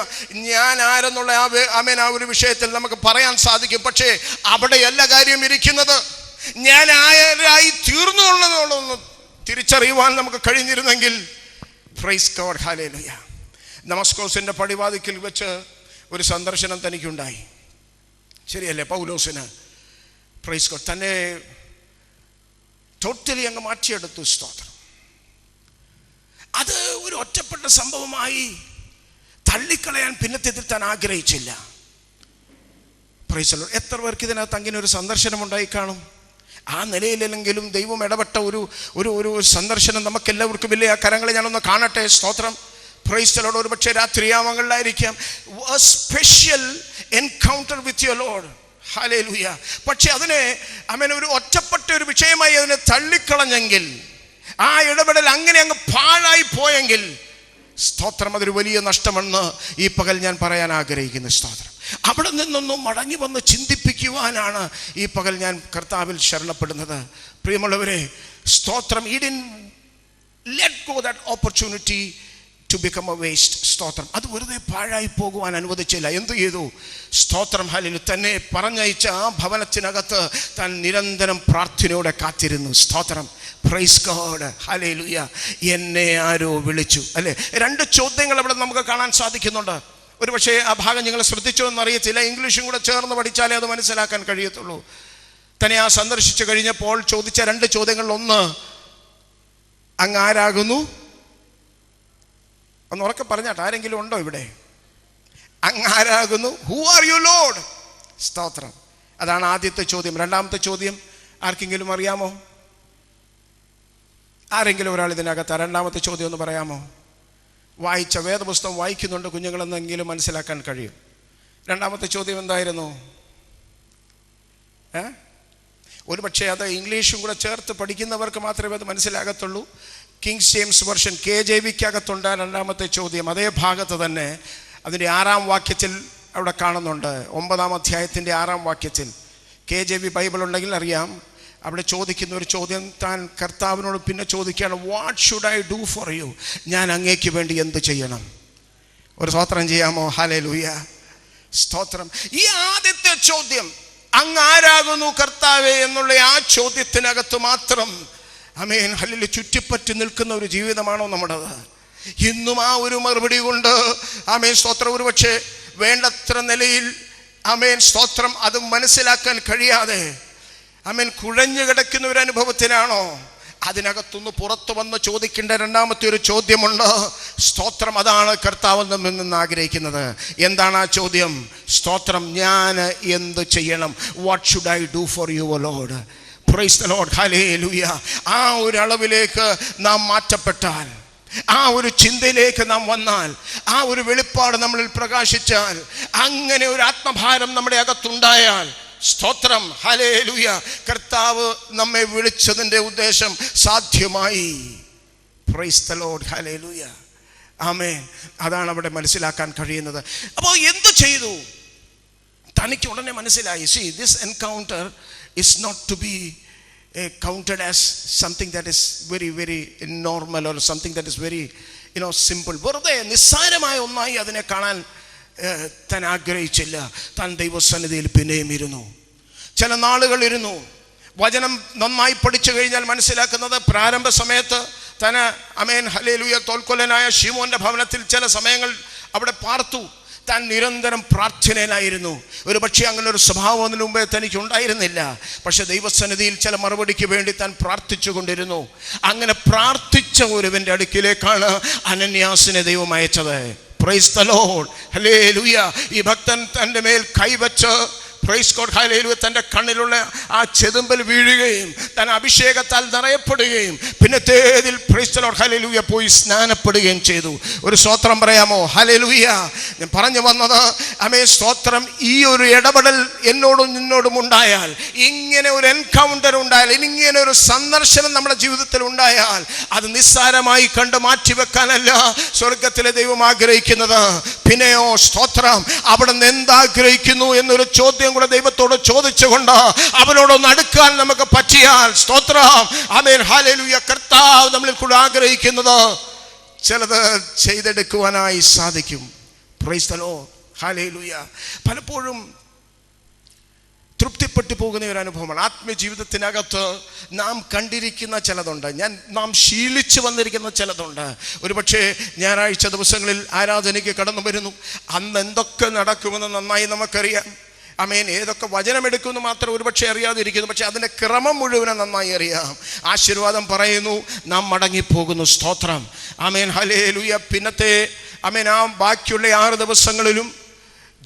ഞാൻ ആരെന്നുള്ള ആമേൻ ആ ഒരു വിഷയത്തിൽ നമുക്ക് പറയാൻ സാധിക്കും. പക്ഷേ അവിടെയല്ല കാര്യം ഇരിക്കുന്നത്. ഞാൻ ആരായി തീർന്നു എന്നുള്ളതൊന്ന് തിരിച്ചറിയുവാൻ നമുക്ക് കഴിഞ്ഞിരുന്നെങ്കിൽ. Praise god. ഹല്ലേലൂയ. ദമസ്കോസിൻ്റെ പടിവാതിക്കൽ വെച്ച് ഒരു സന്ദർശനം തനിക്കുണ്ടായി. ശരിയല്ലേ? പൗലോസിന് പ്രൈസ് ഗോഡ് തന്നെ ടോട്ടലി അങ്ങ് മാറ്റിയെടുത്തു. സ്തോത്രം. അത് ഒരു ഒറ്റപ്പെട്ട സംഭവമായി തള്ളിക്കളയാൻ പിന്നത്തെ താൻ ആഗ്രഹിച്ചില്ല. Price the Lord. എത്ര പേർക്ക് ഇതിനകത്ത് അങ്ങനെ ഒരു സന്ദർശനം ഉണ്ടായി കാണും? ആ നിലയിലെങ്കിലും ദൈവം ഇടപെട്ട ഒരു സന്ദർശനം നമുക്കെല്ലാവർക്കും ഇല്ലേ? ആ കരങ്ങളെ ഞാനൊന്ന് കാണട്ടെ. സ്തോത്രം. Price the Lord. ഒരു പക്ഷേ രാത്രിയാമങ്ങളിലായിരിക്കാം. a special encounter with your Lord. Hallelujah. പക്ഷെ അതിനെ അവൻ ഒരു ഒറ്റപ്പെട്ട ഒരു വിഷയമായി അതിനെ തള്ളിക്കളഞ്ഞെങ്കിൽ, ആ ഇടപെടൽ അങ്ങനെ അങ്ങ് പാഴായി പോയെങ്കിൽ സ്തോത്രം അതൊരു വലിയ നഷ്ടമെന്ന് ഈ പകൽ ഞാൻ പറയാൻ ആഗ്രഹിക്കുന്നു. സ്തോത്രം. അവിടെ നിന്നൊന്നും മടങ്ങി വന്ന് ചിന്തിപ്പിക്കുവാനാണ് ഈ പകൽ ഞാൻ കർത്താവിൽ ശരണപ്പെടുന്നത്. പ്രിയമുള്ളവരെ, സ്തോത്രം. he didn't let go that opportunity to become a waste. സ്തോത്രം. അത് വെറുതെ പാഴായി പോകുവാൻ അനുവദിച്ചില്ല. എന്തു ചെയ്തു? സ്തോത്രം. ഹല്ലേലൂയ. തന്നെ പറഞ്ഞയച്ച ആ ഭവനത്തിനകത്ത് താൻ നിരന്തരം പ്രാർത്ഥനയോടെ കാത്തിരുന്നു. സ്തോത്രം. Price god. ഹല്ലേലൂയ. എന്നെ ആരോ വിളിച്ചു. അല്ലേ? 2 ചോദ്യങ്ങൾ അവിടെ നമുക്ക് കാണാൻ സാധിക്കുന്നുണ്ട്. ഒരു പക്ഷേ ആ ഭാഗം നിങ്ങൾ ശ്രദ്ധിച്ചോ എന്നറിയത്തില്ല. ഇംഗ്ലീഷും കൂടെ ചേർന്ന് പഠിച്ചാലേ അത് മനസ്സിലാക്കാൻ കഴിയത്തുള്ളൂ. തന്നെ ആ സന്ദർശിച്ചു കഴിഞ്ഞപ്പോൾ ചോദിച്ച 2 ചോദ്യങ്ങളിൽ ഒന്ന്, അങ്ങ് ആരാകുന്നു? ഒന്ന് ഉറക്കെ പറഞ്ഞാട്ട്. ആരെങ്കിലും ഉണ്ടോ ഇവിടെ? അങ്ങ് ആരാകുന്നു? Who are you lord? സ്തോത്രം. അതാണ് ആദ്യത്തെ ചോദ്യം. രണ്ടാമത്തെ ചോദ്യം ആർക്കെങ്കിലും അറിയാമോ? ആരെങ്കിലും ഒരാൾ ഇതിനകത്ത് രണ്ടാമത്തെ ചോദ്യം ഒന്ന് പറയാമോ? വായിച്ച വേദപുസ്തകം വായിക്കുന്നുണ്ട് കുഞ്ഞുങ്ങളെന്നെങ്കിലും മനസ്സിലാക്കാൻ കഴിയും. രണ്ടാമത്തെ ചോദ്യം എന്തായിരുന്നു? ഒരു പക്ഷേ അത് ഇംഗ്ലീഷും കൂടെ ചേർത്ത് പഠിക്കുന്നവർക്ക് മാത്രമേ അത് മനസ്സിലാകത്തുള്ളൂ. കിങ്സ് ജെയിംസ് വെർഷൻ KJVക്കകത്തുണ്ട് രണ്ടാമത്തെ ചോദ്യം. അതേ ഭാഗത്ത് തന്നെ അതിൻ്റെ 6-ാം വാക്യത്തിൽ അവിടെ കാണുന്നുണ്ട്. 9-ാം അധ്യായത്തിൻ്റെ 6-ാം വാക്യത്തിൽ. KJV ബൈബിൾ ഉണ്ടെങ്കിൽ അറിയാം. അവിടെ ചോദിക്കുന്ന ഒരു ചോദ്യം താൻ കർത്താവിനോട് പിന്നെ ചോദിക്കുകയാണ്, what should I do for U? ഞാൻ അങ്ങേക്ക് വേണ്ടി എന്ത് ചെയ്യണം? ഒരു സ്തോത്രം ചെയ്യാമോ? ഹല്ലേലൂയ. സ്തോത്രം. ഈ ആദ്യത്തെ ചോദ്യം, അങ്ങ് ആരാകുന്നു കർത്താവേ എന്നുള്ള ആ ചോദ്യത്തിനകത്ത് മാത്രം ആമേൻ ഹല്ലേലൂയ ചുറ്റിപ്പറ്റി നിൽക്കുന്ന ഒരു ജീവിതമാണോ നമ്മുടേത്? ഇന്നും ആ ഒരു മറുപടി കൊണ്ട് ആമേൻ സ്തോത്രം ഒരു പക്ഷേ വേണ്ടത്ര നിലയിൽ ആമേൻ സ്തോത്രം അത് മനസ്സിലാക്കാൻ കഴിയാതെ ആമേൻ കുഴഞ്ഞു കിടക്കുന്ന ഒരു അനുഭവത്തിലാണോ? അതിനകത്തുനിന്ന് പുറത്തു വന്ന് ചോദിക്കേണ്ട രണ്ടാമത്തെ ഒരു ചോദ്യമുണ്ട്. സ്തോത്രം. അതാണ് കർത്താവ് നമ്മിൽ നിന്ന് ആഗ്രഹിക്കുന്നത്. എന്താണ് ആ ചോദ്യം? സ്തോത്രം. ഞാൻ എന്ത് ചെയ്യണം? What should I do for you O Lord? Praise the Lord. Hallelujah. ആ ഒരു അളവിലേക്ക് നാം മാറ്റപ്പെട്ടാൽ, ആ ഒരു ചിന്തയിലേക്ക് നാം വന്നാൽ, ആ ഒരു വെളിപ്പാട് നമ്മളിൽ പ്രകാശിച്ചാൽ, അങ്ങനെ ഒരു ആത്മഭാരം നമ്മുടെ അകത്തുണ്ടായാൽ സ്തോത്രം. ഹല്ലേലൂയ. കർത്താവ് നമ്മെ വിളിച്ചതിൻ്റെ ഉദ്ദേശം സാധ്യമായി. Praise the Lord. Hallelujah. Amen. അതാണ് അവിടെ മനസ്സിലാക്കാൻ കഴിയുന്നത്. അപ്പോൾ എന്തു ചെയ്തു? തനിക്ക് ഉടനെ മനസ്സിലായി. See, this encounter is not to be counted as something that is very very normal or something that is very simple. വെറുതെ നിസ്സാരമായ ഒന്നായി അതിനെ കാണാൻ താൻ ആഗ്രഹിച്ചില്ല. താൻ ദൈവസന്നിധിയിൽ പിന്നെയും ഇരുന്നു. ചില നാളുകൾ ഇരുന്നു. വചനം നന്നായി പഠിച്ചു കഴിഞ്ഞാൽ മനസ്സിലാക്കുന്നത് പ്രാരംഭ സമയത്ത് താൻ ഹല്ലേലൂയ തോൽക്കൊല്ലനായ ശിമോന്റെ ഭവനത്തിൽ ചില സമയങ്ങൾ അവിടെ പാർത്തു. താൻ നിരന്തരം പ്രാർത്ഥനയിലായിരുന്നു. ഒരു പക്ഷേ അങ്ങനെ ഒരു സ്വഭാവം അതിനു മുമ്പേ തനിക്ക് ഉണ്ടായിരുന്നില്ല. പക്ഷെ ദൈവസന്നിധിയിൽ ചില മറുപടിക്ക് വേണ്ടി താൻ പ്രാർത്ഥിച്ചു കൊണ്ടിരുന്നു. അങ്ങനെ പ്രാർത്ഥിച്ച ഒരുവന്റെ അടുക്കിലേക്കാണ് അനന്യാസിനെ ദൈവം അയച്ചത്. Price the Lord. ഹല്ലേലൂയ. ഈ ഭക്തൻ തൻ്റെ മേൽ കൈവച്ച് പ്രൈസ് ഗോഡ് ഹല്ലേലൂയ തൻ്റെ കണ്ണിലുള്ള ആ ചെതുമ്പൽ വീഴുകയും താൻ അഭിഷേകത്താൽ നിറയപ്പെടുകയും പിന്നത്തേതിൽ പ്രൈസ് ദി ലോർഡ് ഹല്ലേലൂയ പോയി സ്നാനപ്പെടുകയും ചെയ്തു. ഒരു സ്തോത്രം പറയാമോ? ഹല്ലേലൂയ. ഞാൻ പറഞ്ഞു വന്നത് സ്തോത്രം. ഈ ഒരു ഇടപെടൽ എന്നോടും നിന്നോടും ഉണ്ടായാൽ, ഇങ്ങനെ ഒരു എൻകൗണ്ടർ ഉണ്ടായാൽ, ഇങ്ങനെ ഒരു സന്ദർശനം നമ്മുടെ ജീവിതത്തിൽ ഉണ്ടായാൽ, അത് നിസ്സാരമായി കണ്ട് മാറ്റിവെക്കാനല്ല സ്വർഗത്തിലെ ദൈവം ആഗ്രഹിക്കുന്നത്. പിന്നെയോ സ്തോത്രം, അവിടെ നിന്ന് എന്താഗ്രഹിക്കുന്നു എന്നൊരു ചോദ്യം കൂടെ ദൈവത്തോട് ചോദിച്ചുകൊണ്ട് അവനോടൊന്ന് അടുക്കാൻ നമുക്ക് പറ്റിയാൽ, സ്തോത്രം, ആമേൻ, ഹല്ലേലൂയ, കർത്താവ് നമ്മളിൽ കൂടെ ആഗ്രഹിക്കുന്നത് ചിലത് ചെയ്തെടുക്കുവാനായി സാധിക്കും. Price the Lord. ഹല്ലേലൂയ. പലപ്പോഴും തൃപ്തിപ്പെട്ടു പോകുന്ന ഒരു അനുഭവമാണ്. ആത്മീയ ജീവിതത്തിനകത്ത് നാം കണ്ടിരിക്കുന്ന ചിലതുണ്ട്, നാം ശീലിച്ചു വന്നിരിക്കുന്ന ചിലതുണ്ട്. ഒരുപക്ഷെ ഞായറാഴ്ച ദിവസങ്ങളിൽ ആരാധനയ്ക്ക് കടന്നു വരുന്നു. അന്ന് എന്തൊക്കെ നടക്കുമെന്ന് നന്നായി നമുക്കറിയാം. ആമേൻ. ഏതൊക്കെ വചനമെടുക്കുമെന്ന് മാത്രം ഒരുപക്ഷെ അറിയാതിരിക്കുന്നു. പക്ഷെ അതിൻ്റെ ക്രമം മുഴുവനും നന്നായി അറിയാം. ആശീർവാദം പറയുന്നു, നാം മടങ്ങിപ്പോകുന്നു. സ്തോത്രം. ആമേൻ, ഹല്ലേലൂയ. പിന്നത്തെ ആമേൻ ആ ബാക്കിയുള്ള 6 ദിവസങ്ങളിലും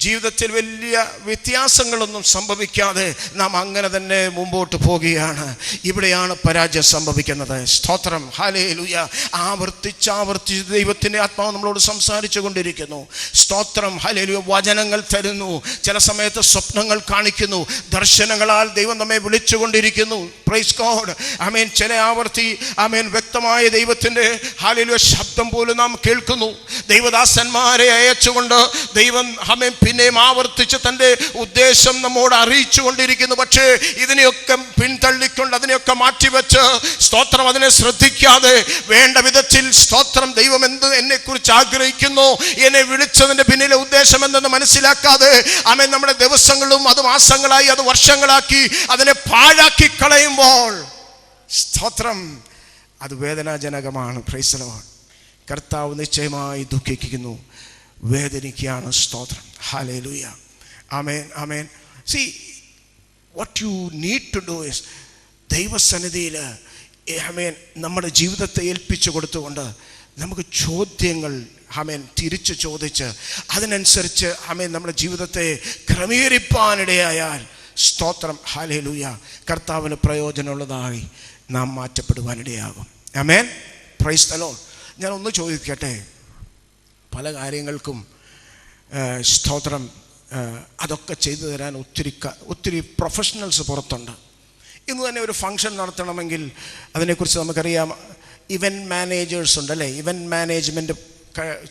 ജീവിതത്തിൽ വലിയ വ്യത്യാസങ്ങളൊന്നും സംഭവിക്കാതെ നാം അങ്ങനെ തന്നെ മുമ്പോട്ട് പോകുകയാണ്. ഇവിടെയാണ് പരാജയം സംഭവിക്കുന്നത്. സ്തോത്രം. ഹല്ലേലൂയ. ആവർത്തിച്ച് ദൈവത്തിൻ്റെ ആത്മാവ് നമ്മളോട് സംസാരിച്ചു കൊണ്ടിരിക്കുന്നു. സ്തോത്രം. ഹല്ലേലൂയ. വചനങ്ങൾ തരുന്നു. ചില സമയത്ത് സ്വപ്നങ്ങൾ കാണിക്കുന്നു. ദർശനങ്ങളാൽ ദൈവം നമ്മെ വിളിച്ചുകൊണ്ടിരിക്കുന്നു. Praise God. ആമേൻ. ചില ആവർത്തി ആമേൻ വ്യക്തമായ ദൈവത്തിൻ്റെ ഹല്ലേലൂയ ശബ്ദം പോലും നാം കേൾക്കുന്നു. ദൈവദാസന്മാരെ അയച്ചുകൊണ്ട് ദൈവം ആമേൻ പിന്നെയും ആവർത്തിച്ച് തൻ്റെ ഉദ്ദേശം നമ്മോട് അറിയിച്ചു കൊണ്ടിരിക്കുന്നു. പക്ഷേ ഇതിനെയൊക്കെ പിന്തള്ളിക്കൊണ്ട് അതിനെയൊക്കെ മാറ്റിവെച്ച് സ്തോത്രം അതിനെ ശ്രദ്ധിക്കാതെ വേണ്ട വിധത്തിൽ സ്തോത്രം ദൈവം എന്നെക്കുറിച്ച് ആഗ്രഹിക്കുന്നു, എന്നെ വിളിച്ചതിൻ്റെ പിന്നിലെ ഉദ്ദേശം എന്തെന്ന് മനസ്സിലാക്കാതെ ആമേൻ നമ്മുടെ ദിവസങ്ങളും അത് മാസങ്ങളായി അത് വർഷങ്ങളാക്കി അതിനെ പാഴാക്കി കളയുമ്പോൾ സ്തോത്രം അത് വേദനാജനകമാണ്. Price the Lord. കർത്താവ് നിശ്ചയമായി ദുഃഖിക്കുന്നു, വേദനിക്കുകയാണ്. സ്തോത്രം. Hallelujah. Amen, amen. See, what you need to do is ദൈവസന്നിധിയിൽ ആമേൻ നമ്മുടെ ജീവിതത്തെ ഏൽപ്പിച്ചു കൊടുത്തുകൊണ്ട് നമുക്ക് ചോദ്യങ്ങൾ ആമേൻ തിരിച്ചു ചോദിച്ച് അതിനനുസരിച്ച് ആമേൻ നമ്മുടെ ജീവിതത്തെ ക്രമീകരിപ്പാനിടയായാൽ സ്തോത്രം ഹല്ലേലൂയ കർത്താവിന് പ്രയോജനമുള്ളതായി നാം മാറ്റപ്പെടുവാനിടയാകും. ആമേൻ. Praise the lord. ഞാൻ ഒന്ന് ചോദിക്കട്ടെ, പല കാര്യങ്ങൾക്കും സ്തോത്രം അതൊക്കെ ചെയ്തു തരാൻ ഒത്തിരി പ്രൊഫഷണൽസ് പുറത്തുണ്ട്. ഇന്ന് തന്നെ ഒരു ഫംഗ്ഷൻ നടത്തണമെങ്കിൽ അതിനെക്കുറിച്ച് നമുക്കറിയാം. ഇവൻറ്റ് മാനേജേഴ്സ് ഉണ്ട് അല്ലേ? ഇവൻറ്റ് മാനേജ്മെൻറ്റ്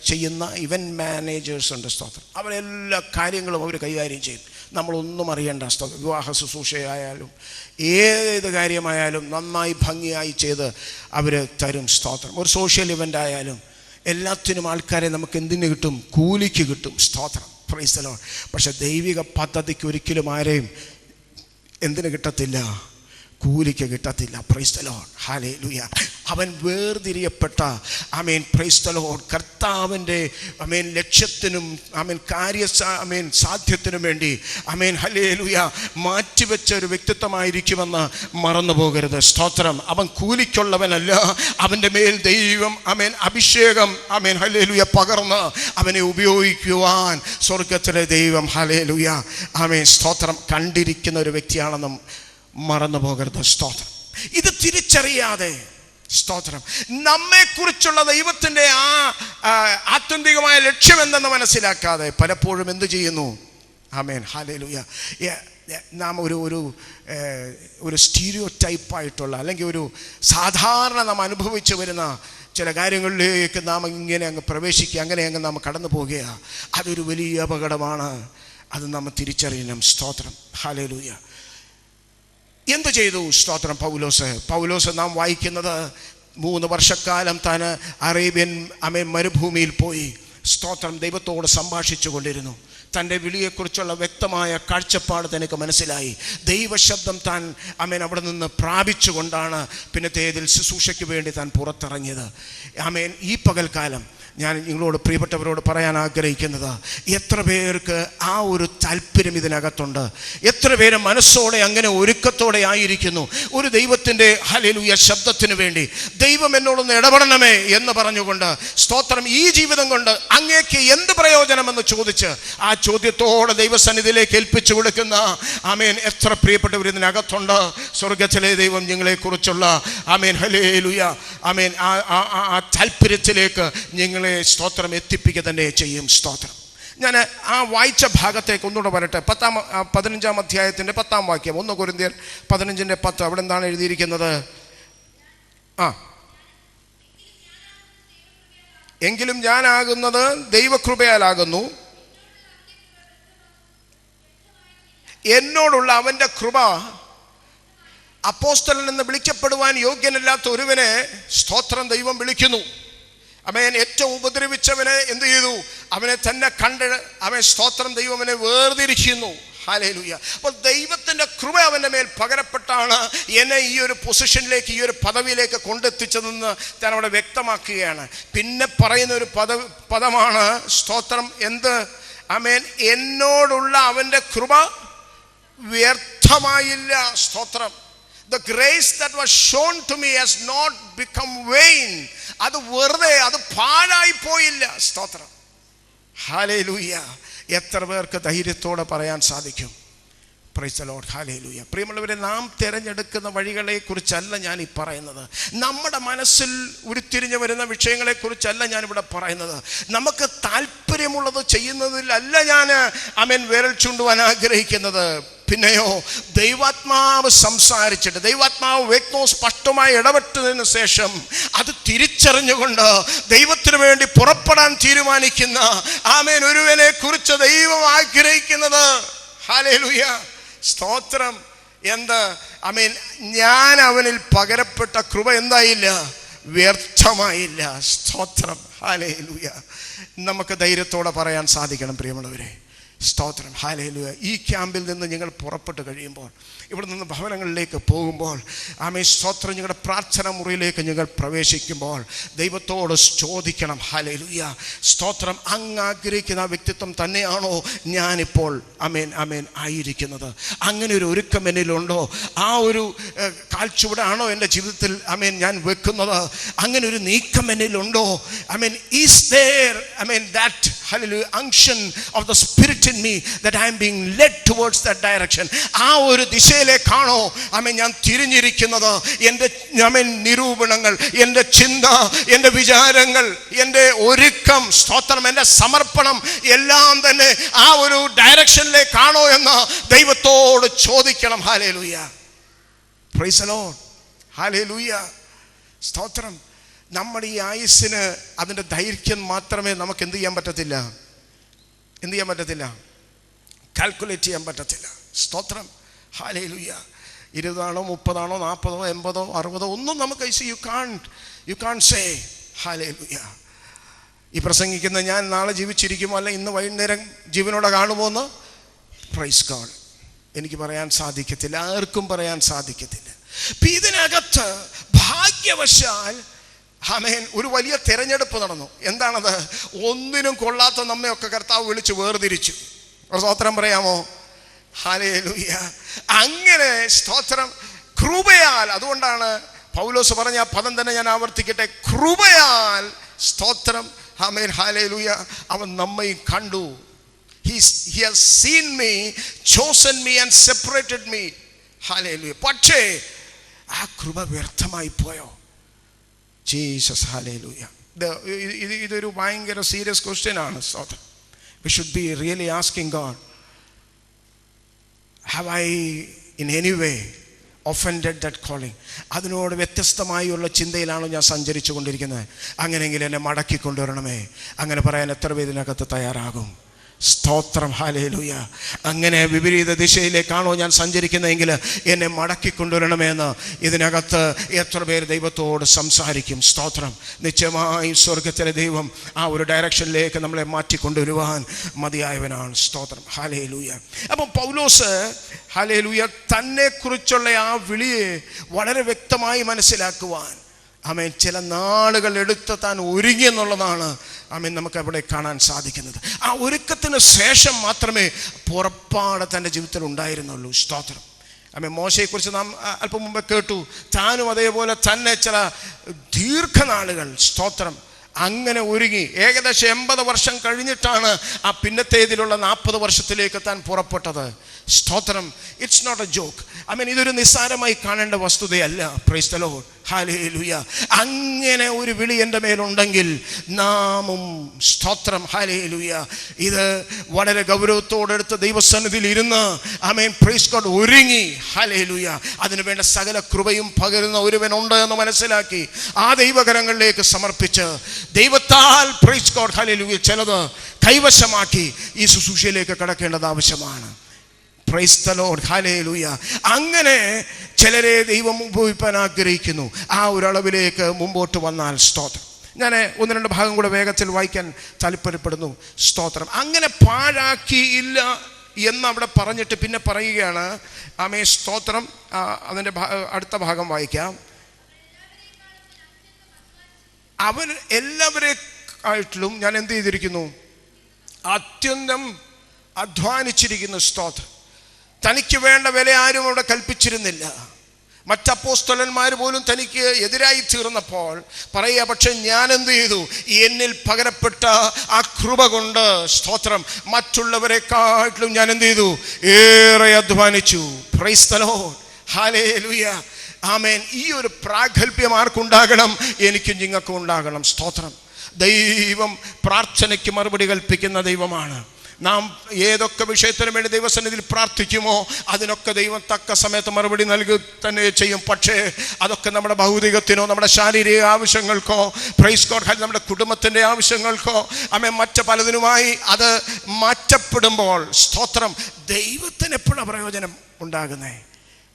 ചെയ്യുന്ന ഇവൻറ്റ് മാനേജേഴ്സ് ഉണ്ട്. സ്തോത്രം. അവരെല്ലാ കാര്യങ്ങളും അവർ കൈകാര്യം ചെയ്യും. നമ്മളൊന്നും അറിയേണ്ട. സ്തോത്രം. വിവാഹ ശുശ്രൂഷയായാലും ഏത് കാര്യമായാലും നന്നായി ഭംഗിയായി ചെയ്ത് അവർ തരും. സ്തോത്രം. ഒരു സോഷ്യൽ ഇവൻ്റ് ആയാലും എല്ലാത്തിനും ആൾക്കാരെ നമുക്ക് എന്തിനു കിട്ടും? കൂലിക്ക് കിട്ടും. സ്തോത്രം. Price the Lord. പക്ഷെ ദൈവിക പദ്ധതിക്ക് ഒരിക്കലും ആരെയും എന്തിനു കിട്ടത്തില്ല? കൂലിക്ക് കിട്ടത്തില്ല. Price the Lord. ഹല്ലേലൂയ. അവൻ വേർതിരിയപ്പെട്ട ആമേൻ പ്രൈസ് ദി ലോർഡ് കർത്താവിൻ്റെ ആമേൻ ലക്ഷ്യത്തിനും ആമേൻ ആമേൻ സാധ്യത്തിനും വേണ്ടി ആമേൻ ഹല്ലേലൂയ മാറ്റിവെച്ച ഒരു വ്യക്തിത്വമായിരിക്കുമെന്ന് മറന്നു പോകരുത്. സ്തോത്രം. അവൻ കൂലിക്കുള്ളവനല്ല. അവൻ്റെ മേൽ ദൈവം ആമേൻ അഭിഷേകം ആമേൻ ഹല്ലേലൂയ പകർന്ന് അവനെ ഉപയോഗിക്കുവാൻ സ്വർഗത്തിലെ ദൈവം ഹല്ലേലൂയ ആമേൻ സ്തോത്രം കണ്ടിരിക്കുന്ന ഒരു വ്യക്തിയാണെന്നും മറന്നു പോകരുത്. സ്തോത്രം. ഇത് തിരിച്ചറിയാതെ സ്തോത്രം നമ്മെക്കുറിച്ചുള്ള ദൈവത്തിൻ്റെ ആത്യന്തികമായ ലക്ഷ്യം എന്തെന്ന് മനസ്സിലാക്കാതെ പലപ്പോഴും എന്തു ചെയ്യുന്നു? Amen hallelujah. നാം ഒരു സ്റ്റീരിയോ ടൈപ്പായിട്ടുള്ള അല്ലെങ്കിൽ ഒരു സാധാരണ നാം അനുഭവിച്ചു വരുന്ന ചില കാര്യങ്ങളിലേക്ക് നാം ഇങ്ങനെ അങ്ങ് പ്രവേശിക്കുക, അങ്ങനെ അങ്ങ് നാം കടന്നു പോകുക. അതൊരു വലിയ അപകടമാണ്. അത് നാം തിരിച്ചറിയണം. സ്തോത്രം, ഹല്ലേലൂയ. എന്തു ചെയ്തു സ്തോത്രം പൗലോസ് നാം വായിക്കുന്നത് 3 വർഷക്കാലം താൻ അറേബ്യൻ മരുഭൂമിയിൽ പോയി സ്തോത്രം ദൈവത്തോട് സംഭാഷിച്ചു കൊണ്ടിരുന്നു. തൻ്റെ വിളിയെക്കുറിച്ചുള്ള വ്യക്തമായ കാഴ്ചപ്പാട് തനിക്ക് മനസ്സിലായി. ദൈവശബ്ദം താൻ അവിടെ നിന്ന് പ്രാപിച്ചുകൊണ്ടാണ് പിന്നത്തേതിൽ ശുശ്രൂഷയ്ക്ക് വേണ്ടി താൻ പുറത്തിറങ്ങിയത്. ഈ പകൽക്കാലം ഞാൻ നിങ്ങളോട് പ്രിയപ്പെട്ടവരോട് പറയാൻ ആഗ്രഹിക്കുന്നത്, എത്ര പേർക്ക് ആ ഒരു താല്പര്യം ഇതിനകത്തുണ്ട്? എത്ര പേര് മനസ്സോടെ അങ്ങനെ ഒരുക്കത്തോടെ ആയിരിക്കുന്നു ഒരു ദൈവത്തിൻ്റെ ഹല്ലേലൂയ ശബ്ദത്തിന് വേണ്ടി? ദൈവം എന്നോടൊന്ന് ഇടപെടണമേ എന്ന് പറഞ്ഞുകൊണ്ട് സ്തോത്രം ഈ ജീവിതം കൊണ്ട് അങ്ങേക്ക് എന്ത് പ്രയോജനമെന്ന് ചോദിച്ച് ആ ചോദ്യത്തോടെ ദൈവസന്നിധിയിലേക്ക് ഏൽപ്പിച്ചു കൊടുക്കുന്ന എത്ര പ്രിയപ്പെട്ടവർ ഇതിനകത്തുണ്ട്. സ്വർഗ്ഗത്തിലെ ദൈവം നിങ്ങളെക്കുറിച്ചുള്ള ഹല്ലേലൂയ ആ താല്പര്യത്തിലേക്ക് നിങ്ങളെ സ്തോത്രം എത്തിപ്പിക്കുക തന്നെ ചെയ്യും. സ്തോത്രം. ഞാൻ ആ വായിച്ച ഭാഗത്തേക്ക് ഒന്നുകൂടെ വരട്ടെ. 15-ാം അധ്യായത്തിൻ്റെ 10-ാം വാക്യം, 1 കൊരിന്ത്യർ 15:10. അവിടെ എന്താണ് എഴുതിയിരിക്കുന്നത്? എങ്കിലും ഞാനാകുന്നത് ദൈവകൃപയാലാകുന്നു, എന്നോടുള്ള അവൻ്റെ കൃപ അപ്പോസ്തലൻ എന്ന് വിളിക്കപ്പെടുവാൻ യോഗ്യനല്ലാത്ത ഒരുവനെ സ്തോത്രം ദൈവം വിളിക്കുന്നു. ഏറ്റവും ഉപദ്രവിച്ചവനെ എന്ത് ചെയ്തു? അവനെ തന്നെ കണ്ട് സ്തോത്രം ദൈവം അവനെ വേർതിരിക്കുന്നു. ഹല്ലേലൂയ. അപ്പോൾ ദൈവത്തിൻ്റെ കൃപ അവൻ്റെ മേൽ പകരപ്പെട്ടാണ് എന്നെ ഈ ഒരു പൊസിഷനിലേക്ക്, ഈ ഒരു പദവിയിലേക്ക് കൊണ്ടെത്തിച്ചതെന്ന് ഞാൻ അവിടെ വ്യക്തമാക്കുകയാണ്. പിന്നെ പറയുന്ന ഒരു പദമാണ് സ്തോത്രം എന്ത്? എന്നോടുള്ള അവൻ്റെ കൃപ വ്യർത്ഥമായില്ല. സ്തോത്രം. The grace that was shown to me has not become vain. അത് വെറുതെ, അത് പാഴായി പോയില്ല. സ്തോത്രം, ഹല്ലേലൂയ. എത്ര പേർക്ക് ധൈര്യത്തോടെ പറയാൻ സാധിക്കും? Price the Lord, hallelujah. പ്രിയമുള്ളവരെ, നാം തിരഞ്ഞെടുക്കുന്ന വഴികളെ കുറിച്ചല്ല ഞാൻ ഈ പറയുന്നത്. നമ്മുടെ മനസ്സിൽ ഉരുത്തിരിഞ്ഞു വരുന്ന വിഷയങ്ങളെ കുറിച്ചല്ല ഞാനിവിടെ പറയുന്നത്. നമുക്ക് താല്പര്യമുള്ളത് ചെയ്യുന്നതിലല്ല ഞാൻ വിരൽ ചൂണ്ടുവാൻ ആഗ്രഹിക്കുന്നത്. പിന്നെയോ ദൈവാത്മാവ് സംസാരിച്ചിട്ട്, ദൈവാത്മാവ് വ്യക്തവും സ്പഷ്ടമായി ഇടപെട്ടതിന് ശേഷം അത് തിരിച്ചറിഞ്ഞുകൊണ്ട് ദൈവത്തിന് വേണ്ടി പുറപ്പെടാൻ തീരുമാനിക്കുന്ന ഒരുവനെ കുറിച്ച് ദൈവം ആഗ്രഹിക്കുന്നത്. ഹല്ലേലൂയ, സ്തോത്രം. എന്ത്? ഞാൻ അവനിൽ പകരപ്പെട്ട കൃപ എന്തായില്ല? വ്യർത്ഥമായില്ല. സ്തോത്രം, ഹല്ലേലൂയ. നമുക്ക് ധൈര്യത്തോടെ പറയാൻ സാധിക്കണം പ്രിയമുള്ളവരെ. സ്തോത്രം, ഹല്ലേലൂയ. ഈ ക്യാമ്പിൽ നിന്ന് നിങ്ങൾ പുറപ്പെട്ട് കഴിയുമ്പോൾ, ഇവിടെ നിന്ന് ഭവനങ്ങളിലേക്ക് പോകുമ്പോൾ, സ്തോത്രം, നിങ്ങളുടെ പ്രാർത്ഥന മുറിയിലേക്ക് നിങ്ങൾ പ്രവേശിക്കുമ്പോൾ ദൈവത്തോട് ചോദിക്കണം, ഹല്ലേലൂയ, സ്തോത്രം, അങ്ങ് ആഗ്രഹിക്കുന്ന ആ വ്യക്തിത്വം തന്നെയാണോ ഞാനിപ്പോൾ ആയിരിക്കുന്നത്? അങ്ങനെ ഒരു ഒരുക്കം എന്നിലുണ്ടോ? ആ ഒരു കാഴ്ചപ്പാടാണോ എൻ്റെ ജീവിതത്തിൽ ഞാൻ വെക്കുന്നത്? അങ്ങനെ ഒരു നീക്കം എന്നിലുണ്ടോ? Is there that hallelujah unction of the spirit in me that I am being led towards that direction? ആ ഒരു ദിശയിലേക്കാണോ ഞാൻ തിരിഞ്ഞിരിക്കുന്നത്? എൻ്റെ നിരൂപണങ്ങൾ, എൻ്റെ ചിന്ത, എൻ്റെ വിചാരങ്ങൾ, എൻ്റെ ഒരുക്കം, സ്തോത്രം, എൻ്റെ സമർപ്പണം എല്ലാം തന്നെ ആ ഒരു ഡയറക്ഷനിലേക്കാണോ എന്ന് ദൈവത്തോട് ചോദിക്കണം. Hallelujah, price the Lord, hallelujah, സ്തോത്രം. നമ്മുടെ ഈ ആയുസ്സിന് അതിൻ്റെ ദൈർഘ്യം മാത്രമേ നമുക്ക് എന്ത് ചെയ്യാൻ പറ്റത്തില്ല? കാൽക്കുലേറ്റ് ചെയ്യാൻ പറ്റത്തില്ല. സ്തോത്രം, ഹല്ലേലൂയ. 20 ആണോ 30 ആണോ 40 80 60 ഒന്നും നമുക്ക് യു കാൺ സേ. ഹല്ലേലൂയ. ഈ പ്രസംഗിക്കുന്ന ഞാൻ നാളെ ജീവിച്ചിരിക്കുമോ അല്ല ഇന്ന് വൈകുന്നേരം ജീവനോടെ കാണുമോ എന്ന് പ്രൈസ് ഗോഡ് എനിക്ക് പറയാൻ സാധിക്കത്തില്ല. ആർക്കും പറയാൻ സാധിക്കത്തില്ല. ഇതിനകത്ത് ഭാഗ്യവശാൽ ഒരു വലിയ തെരഞ്ഞെടുപ്പ് നടന്നു. എന്താണത്? ഒന്നിനും കൊള്ളാത്ത നമ്മയൊക്കെ കർത്താവ് വിളിച്ച് വേർതിരിച്ചു. സ്തോത്രം പറയാമോ? ഹല്ലേലൂയ. അങ്ങനെ സ്തോത്രം, കൃപയാൽ. അതുകൊണ്ടാണ് പൗലോസ് പറഞ്ഞ ആ പദം തന്നെ ഞാൻ ആവർത്തിക്കട്ടെ, കൃപയാൽ. സ്തോത്രം, ആമേൻ, ഹല്ലേലൂയ. അവൻ നമ്മെ കണ്ടു. He has seen me, chosen me and separated me. Hallelujah. പക്ഷേ ആ കൃപ വ്യർത്ഥമായി പോയോ? Jesus, hallelujah. ഇതൊരു ഭയങ്കര സീരിയസ് ക്വസ്റ്റ്യൻ ആണ്. സ്തോത്രം. We should be really asking God, have I in any way offended that calling? അതിനോട് വ്യത്യസ്തമായുള്ള ചിന്തയിലാണോ ഞാൻ സഞ്ചരിച്ചു കൊണ്ടിരിക്കുന്നത്? അങ്ങനെയെങ്കിൽ എന്നെ മടക്കി കൊണ്ടുവരണമേ. അങ്ങനെ പറയാൻ എത്ര പേരിനകത്ത് തയ്യാറാകും? സ്തോത്രം, ഹല്ലേലൂയ. അങ്ങനെ വിപരീത ദിശയിലേക്കാണോ ഞാൻ സഞ്ചരിക്കുന്നതെങ്കിൽ എന്നെ മടക്കി കൊണ്ടുവരണമെന്ന് ഇതിനകത്ത് എത്ര പേര് ദൈവത്തോട് സംസാരിക്കും? സ്തോത്രം. നിശ്ചയമായും സ്വർഗത്തിലെ ദൈവം ആ ഒരു ഡയറക്ഷനിലേക്ക് നമ്മളെ മാറ്റിക്കൊണ്ടുവരുവാൻ മതിയായവനാണ്. സ്തോത്രം, ഹല്ലേലൂയ. അപ്പം പൗലോസ്, ഹല്ലേലൂയ, തന്നെക്കുറിച്ചുള്ള ആ വിളിയെ വളരെ വ്യക്തമായി മനസ്സിലാക്കുവാൻ ആമേൻ ചില നാളുകൾ എടുത്ത് താൻ ഒരുങ്ങി എന്നുള്ളതാണ് ആമേൻ നമുക്ക് അവിടെ കാണാൻ സാധിക്കുന്നത്. ആ ഒരുക്കത്തിന് ശേഷം മാത്രമേ പുറപ്പാട് തൻ്റെ ജീവിതത്തിൽ ഉണ്ടായിരുന്നുള്ളൂ. സ്തോത്രം. ആമേൻ മോശയെക്കുറിച്ച് നാം അല്പം മുമ്പ് കേട്ടു. താനും അതേപോലെ തന്നെ ചില ദീർഘനാളുകൾ, സ്തോത്രം, അങ്ങനെ ഒരുങ്ങി ഏകദേശം 80 വർഷം കഴിഞ്ഞിട്ടാണ് ആ പിന്നത്തേതിലുള്ള 40 വർഷത്തിലേക്ക് താൻ പുറപ്പെട്ടത്. സ്തോത്രം. It's not a joke. ഇതൊരു നിസ്സാരമായി കാണേണ്ട വസ്തുതയല്ല. Praise the Lord, hallelujah. അങ്ങനെ ഒരു വിളി എൻ്റെ മേലുണ്ടെങ്കിൽ നാമും, സ്തോത്രം, ഹല്ലേലൂയ, ഇത് വളരെ ഗൗരവത്തോടെടുത്ത് ദൈവസന്നിധിയിൽ ഇരുന്ന് പ്രൈസ് ഗോഡ് ഒരുങ്ങി, ഹല്ലേലൂയ, അതിനു വേണ്ട സകല കൃപയും പകരുന്ന ഒരുവനുണ്ട് എന്ന് മനസ്സിലാക്കി ആ ദൈവകരങ്ങളിലേക്ക് സമർപ്പിച്ച് ദൈവത്താൽ, പ്രൈസ് ഗോഡ്, ഹല്ലേലൂയ, ചിലത് കൈവശമാക്കി ഈ ശുശ്രൂഷയിലേക്ക് കടക്കേണ്ടത് ആവശ്യമാണ്. Price the Lord, hallelujah. അങ്ങനെ ചിലരെ ദൈവം ഉപയോഗിക്കാൻ ആഗ്രഹിക്കുന്നു. ആ ഒരളവിലേക്ക് മുമ്പോട്ട് വന്നാൽ, സ്തോത്രം, ഞാൻ 1-2 ഭാഗം കൂടെ വേഗത്തിൽ വായിക്കാൻ താല്പര്യപ്പെടുന്നു. സ്തോത്രം. അങ്ങനെ പാഴാക്കിയില്ല എന്നവിടെ പറഞ്ഞിട്ട് പിന്നെ പറയുകയാണ്. ആമേൻ, സ്തോത്രം. അതിൻ്റെ അടുത്ത ഭാഗം വായിക്കാം. അവർ എല്ലാവരെക്കാട്ടിലും ഞാൻ എന്ത് ചെയ്തിരിക്കുന്നു? അത്യന്തം അധ്വാനിച്ചിരിക്കുന്നു. സ്തോത്രം. തനിക്ക് വേണ്ട വില ആരും അവിടെ കൽപ്പിച്ചിരുന്നില്ല. മറ്റപ്പോസ്തലന്മാർ പോലും തനിക്ക് എതിരായി തീർന്നപ്പോൾ പറയുക, പക്ഷെ ഞാൻ എന്ത് ചെയ്തു? എന്നിൽ പകരപ്പെട്ട ആ കൃപ കൊണ്ട്, സ്തോത്രം, മറ്റുള്ളവരെക്കാട്ടിലും ഞാൻ എന്ത് ചെയ്തു? ഏറെ അധ്വാനിച്ചു. പ്രൈസ് ദി ലോർഡ്, ഹല്ലേലൂയ, ആമേൻ. ഈ ഒരു പ്രാഗൽഭ്യം ആർക്കുണ്ടാകണം? എനിക്കും നിങ്ങൾക്കും ഉണ്ടാകണം. സ്തോത്രം. ദൈവം പ്രാർത്ഥനയ്ക്ക് മറുപടി കൽപ്പിക്കുന്ന ദൈവമാണ്. നാം ഏതൊക്കെ വിഷയത്തിനു വേണ്ടി ദൈവസന്നിധിയിൽ പ്രാർത്ഥിക്കുമോ അതിനൊക്കെ ദൈവം തക്ക സമയത്ത് മറുപടി നൽകി തന്നെ ചെയ്യും. പക്ഷേ അതൊക്കെ നമ്മുടെ ഭൗതികത്തിനോ നമ്മുടെ ശാരീരിക ആവശ്യങ്ങൾക്കോ, പ്രൈസ് ഗോഡ്, നമ്മുടെ കുടുംബത്തിൻ്റെ ആവശ്യങ്ങൾക്കോ, മറ്റ് പലതിനുമായി അത് മാറ്റപ്പെടുമ്പോൾ, സ്തോത്രം, ദൈവത്തിന് എപ്പോഴാണ് പ്രയോജനം ഉണ്ടാകുന്നേ?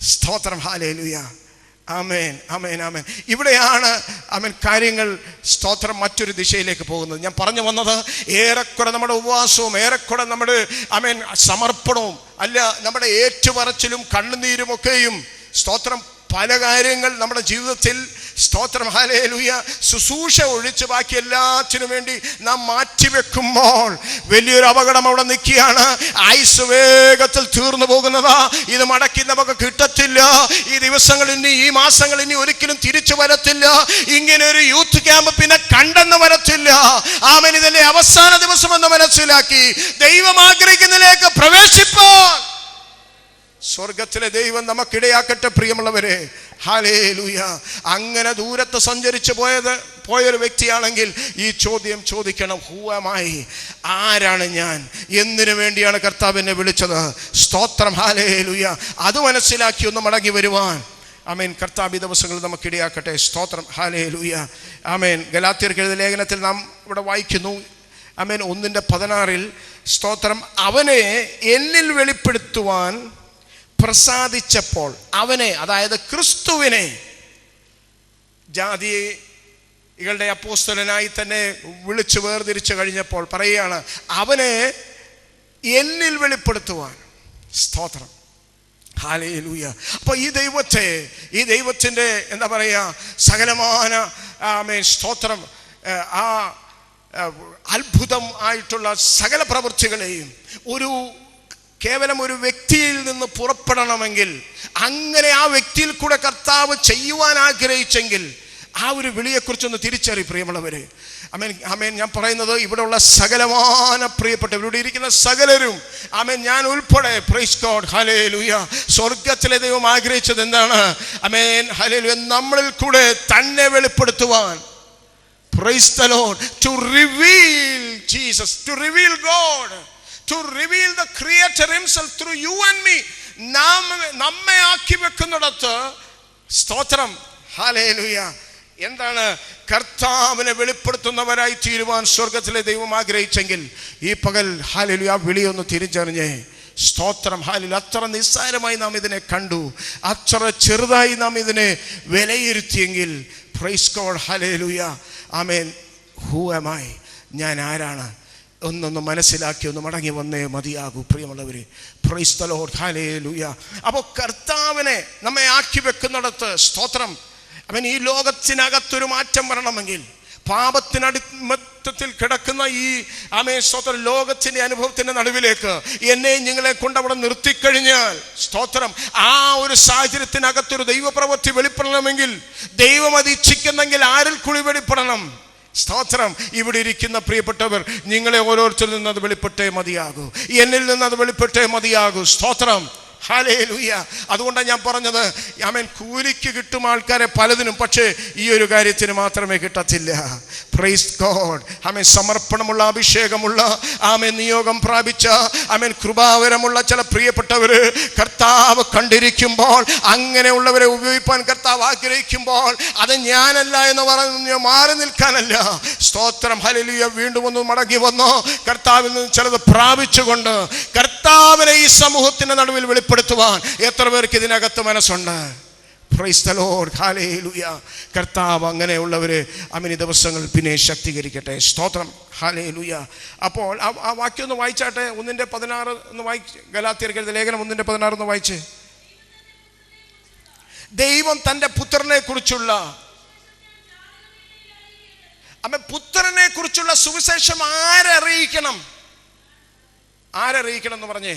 സ്തോത്രം, ഹല്ലേലൂയ, ആമേൻ, ആമേൻ, ആമേൻ. ഇവിടെയാണ് കാര്യങ്ങൾ, സ്തോത്രം, മറ്റൊരു ദിശയിലേക്ക് പോകുന്നത്. ഞാൻ പറഞ്ഞു വന്നത്, ഏറെക്കുറെ നമ്മുടെ ഉപവാസവും ഏറെക്കുറെ നമ്മുടെ സമർപ്പണവും അല്ല, നമ്മുടെ ഏറ്റുപറച്ചിലും കണ്ണുനീരുമൊക്കെയും, സ്തോത്രം, പല കാര്യങ്ങൾ നമ്മുടെ ജീവിതത്തിൽ, സ്തോത്രം, ഹല്ലേലൂയ, ശുശ്രൂഷ ഒഴിച്ച് ബാക്കി എല്ലാത്തിനും വേണ്ടി നാം മാറ്റിവെക്കുമ്പോൾ വലിയൊരു അപകടം അവിടെ നിൽക്കുകയാണ്. ആയുസ് വേഗത്തിൽ തീർന്നു പോകുന്നതാ. ഇത് മടക്കി നമുക്ക് കിട്ടത്തില്ല. ഈ ദിവസങ്ങൾ ഇനി, ഈ മാസങ്ങൾ ഇനി ഒരിക്കലും തിരിച്ചു വരത്തില്ല. ഇങ്ങനെ ഒരു യൂത്ത് ക്യാമ്പ് പിന്നെ കണ്ടെന്ന് വരത്തില്ല. ആമേൻ. ഇതിന്റെ അവസാന ദിവസം എന്ന് മനസ്സിലാക്കി ദൈവം ആഗ്രഹിക്കുന്നതിലേക്ക് പ്രവേശിപ്പോൾ സ്വർഗത്തിലെ ദൈവം നമുക്കിടയാക്കട്ടെ. പ്രിയമുള്ളവരെ, ഹല്ലേലൂയ. അങ്ങനെ ദൂരത്ത് സഞ്ചരിച്ചു പോയൊരു വ്യക്തിയാണെങ്കിൽ ഈ ചോദ്യം ചോദിക്കണം, ഹൂ ആം ഐ? ആരാണ് ഞാൻ? എന്തിനു വേണ്ടിയാണ് കർത്താവ് എന്നെ വിളിച്ചത്? സ്തോത്രം, ഹല്ലേലൂയ. അത് മനസ്സിലാക്കി ഒന്ന് മടങ്ങി വരുവാൻ, ആമേൻ, കർത്താവ് ഈ ദിവസങ്ങൾ നമുക്കിടയാക്കട്ടെ. സ്തോത്രം, ഹല്ലേലൂയ, ആമേൻ. ഗലാത്യർക്ക് എഴുതിയ ലേഖനത്തിൽ നാം ഇവിടെ വായിക്കുന്നു, ആമേൻ, 1:16, സ്തോത്രം, അവനെ എന്നിൽ വെളിപ്പെടുത്തുവാൻ പ്രസാദിച്ചപ്പോൾ, അവനെ, അതായത് ക്രിസ്തുവിനെ, ജാതികളുടെ അപ്പോസ്തലനായി തന്നെ വിളിച്ചു വേർതിരിച്ചു കഴിഞ്ഞപ്പോൾ പറയുകയാണ്, അവനെ എന്നിൽ വെളിപ്പെടുത്തുവാൻ. സ്തോത്രം, ഹല്ലേലൂയ. അപ്പോൾ ഈ ദൈവത്തിൻ്റെ എന്താ പറയുക, സകലമാന, സ്തോത്രം, ആ അത്ഭുതം ആയിട്ടുള്ള സകല പ്രവൃത്തികളെയും കേവലം ഒരു വ്യക്തിയിൽ നിന്ന് പുറപ്പെടണമെങ്കിൽ, അങ്ങനെ ആ വ്യക്തിയിൽ കൂടെ കർത്താവ് ചെയ്യുവാൻ ആഗ്രഹിച്ചെങ്കിൽ ആ ഒരു വിളിയെക്കുറിച്ചൊന്ന് തിരിച്ചറിയും പ്രിയമുള്ളവരെ. ആമേൻ. ഞാൻ പറയുന്നത് ഇവിടെയുള്ള സകലമാന പ്രിയപ്പെട്ട ഇവിടെ ഇരിക്കുന്ന സകലരും, ആമേൻ, ഞാൻ ഉൾപ്പെടെ, പ്രൈസ് ഗോഡ്, ഹല്ലേലൂയ, സ്വർഗത്തിലെ ദൈവം ആഗ്രഹിച്ചത് എന്താണ്? ആമേൻ, ഹല്ലേലൂയ, നമ്മളിൽ കൂടെ തന്നെ വെളിപ്പെടുത്തുവാൻ. Praise the Lord. To reveal Jesus, to reveal God, to reveal the Creator himself through you and me. നമ്മെ ആക്കി വെക്കുന്നിടത്ത് സ്തോത്രം, ഹല്ലേലൂയ, എന്താണ്? കർത്താവിനെ വെളിപ്പെടുത്തുന്നവരായി തീരുവാൻ സ്വർഗത്തിലെ ദൈവം ആഗ്രഹിച്ചെങ്കിൽ ഈ പകൽ ഹല്ലേലൂയ വിളിയൊന്ന് തിരിച്ചറിഞ്ഞേ. സ്തോത്രം, ഹല്ലേലൂയ. അത്ര നിസ്സാരമായി നാം ഇതിനെ കണ്ടു, അത്ര ചെറുതായി നാം ഇതിനെ വിലയിരുത്തിയെങ്കിൽ praise god, hallelujah, amen. Who am I? ഞാൻ ആരാണ്? ഒന്നൊന്ന് മനസ്സിലാക്കി ഒന്ന് മടങ്ങി വന്നേ മതിയാകൂ പ്രിയമുള്ളവരെ. Praise the Lord, hallelujah. അപ്പോൾ കർത്താവിനെ നമ്മെ ആക്കി വെക്കുന്നിടത്ത് സ്തോത്രം, അവൻ ഈ ലോകത്തിനകത്തൊരു മാറ്റം വരണമെങ്കിൽ, പാപത്തിനടിമത്തത്തിൽ കിടക്കുന്ന ഈ സ്തോത്രം ലോകത്തിന്റെ അനുഭവത്തിന്റെ നടുവിലേക്ക് എന്നെയും നിങ്ങളെ കൊണ്ടവിടെ നിർത്തിക്കഴിഞ്ഞാൽ സ്തോത്രം, ആ ഒരു സാഹചര്യത്തിനകത്തൊരു ദൈവപ്രവൃത്തി വെളിപ്പെടണമെങ്കിൽ, ദൈവം അത് ഇച്ഛിക്കുന്നെങ്കിൽ ആരിൽ കൂടി വെളിപ്പെടണം? സ്തോത്രം. ഇവിടെ ഇരിക്കുന്ന പ്രിയപ്പെട്ടവർ, നിങ്ങളെ ഓരോരുത്തരിൽ നിന്ന് അത് വെളിപ്പെട്ടേ മതിയാകൂ, എന്നിൽ നിന്ന് അത് വെളിപ്പെട്ടേ മതിയാകൂ. സ്തോത്രം, ഹല്ലേലൂയ. അതുകൊണ്ടാണ് ഞാൻ പറഞ്ഞത്, ആമേൻ, കൂലിക്ക് കിട്ടും ആൾക്കാരെ പലതിനും, പക്ഷേ ഈ ഒരു കാര്യത്തിന് മാത്രമേ കിട്ടത്തില്ല. പ്രൈസ് ഗോഡ്, ആമേൻ. സമർപ്പണമുള്ള, അഭിഷേകമുള്ള, ആമേൻ, നിയോഗം പ്രാപിച്ച, ആമേൻ, കൃപാവരമുള്ള ചില പ്രിയപ്പെട്ടവര് കർത്താവ് കണ്ടിരിക്കുമ്പോൾ, അങ്ങനെയുള്ളവരെ ഉപയോഗിക്കാൻ കർത്താവ് ആഗ്രഹിക്കുമ്പോൾ, അത് ഞാനല്ല എന്ന് പറഞ്ഞ് മാറി നിൽക്കാനല്ല. സ്തോത്രം, ഹല്ലേലൂയ. വീണ്ടും ഒന്ന് മടങ്ങി വന്നോ, കർത്താവിൽ നിന്ന് ചിലത് പ്രാപിച്ചുകൊണ്ട് കർത്താവിനെ ഈ സമൂഹത്തിന്റെ നടുവിൽ വെളിപ്പെടുത്തുവാൻ എത്ര പേർക്ക് ഇതിനകത്ത് മനസ്സുണ്ട്? Praise the Lord, hallelujah. കർത്താവ് അങ്ങനെയുള്ളവരെ ഈ ദിവസങ്ങളിൽ പിന്നെ ശക്തീകരിക്കട്ടെ. സ്തോത്രം, ഹല്ലേലൂയ. അപ്പോൾ ആ വാക്യം ഒന്ന് വായിച്ചാട്ടെ. 1:16 ഒന്ന് വായിച്ച്. ഗലാത്യർക്കെഴുതിയ ലേഖനം 1:16 ഒന്ന് വായിച്ച്. ദൈവം തൻ്റെ പുത്രനെ കുറിച്ചുള്ള പുത്രനെ കുറിച്ചുള്ള സുവിശേഷം ആരറിയിക്കണം? ആരറിയിക്കണം എന്ന് പറഞ്ഞേ?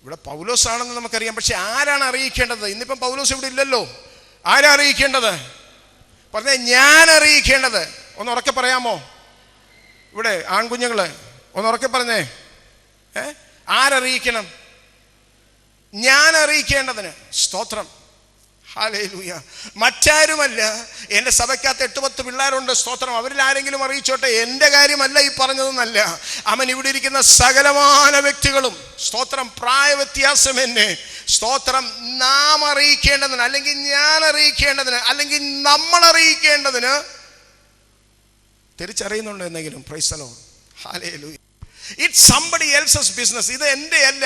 ഇവിടെ പൗലോസ് ആണെന്ന് നമുക്കറിയാം, പക്ഷെ ആരാണ് അറിയിക്കേണ്ടത്? ഇന്നിപ്പം പൗലോസ് ഇവിടെ ഇല്ലല്ലോ. ആരാ അറിയിക്കേണ്ടത്? പറഞ്ഞേ, ഞാൻ അറിയിക്കേണ്ടത്. ഒന്ന് ഉറക്കെ പറയാമോ? ഇവിടെ ആൺകുഞ്ഞുങ്ങള് ഒന്ന് ഉറക്കെ പറഞ്ഞേ. ആരറിയിക്കണം? ഞാൻ അറിയിക്കേണ്ടതിന്. സ്തോത്രം, ഹല്ലേലൂയ. മറ്റാരുമല്ല. എൻ്റെ സഭയ്ക്കകത്ത് 8-10 പിള്ളേരുണ്ട്. സ്തോത്രം, അവരിൽ ആരെങ്കിലും അറിയിച്ചോട്ടെ. എൻ്റെ കാര്യമല്ല ഈ പറഞ്ഞതെന്നല്ല. അവൻ ഇവിടെ ഇരിക്കുന്ന സകലമാന വ്യക്തികളും സ്തോത്രം, പ്രായ വ്യത്യാസം എന്നെ സ്തോത്രം നാം അറിയിക്കേണ്ടതിന്, അല്ലെങ്കിൽ ഞാൻ അറിയിക്കേണ്ടതിന്, അല്ലെങ്കിൽ നമ്മൾ അറിയിക്കേണ്ടതിന് തിരിച്ചറിയുന്നുണ്ട് എന്നെങ്കിലും. Price the Lord, hallelujah. It's somebody else's business. ഇത് എൻ്റെ അല്ല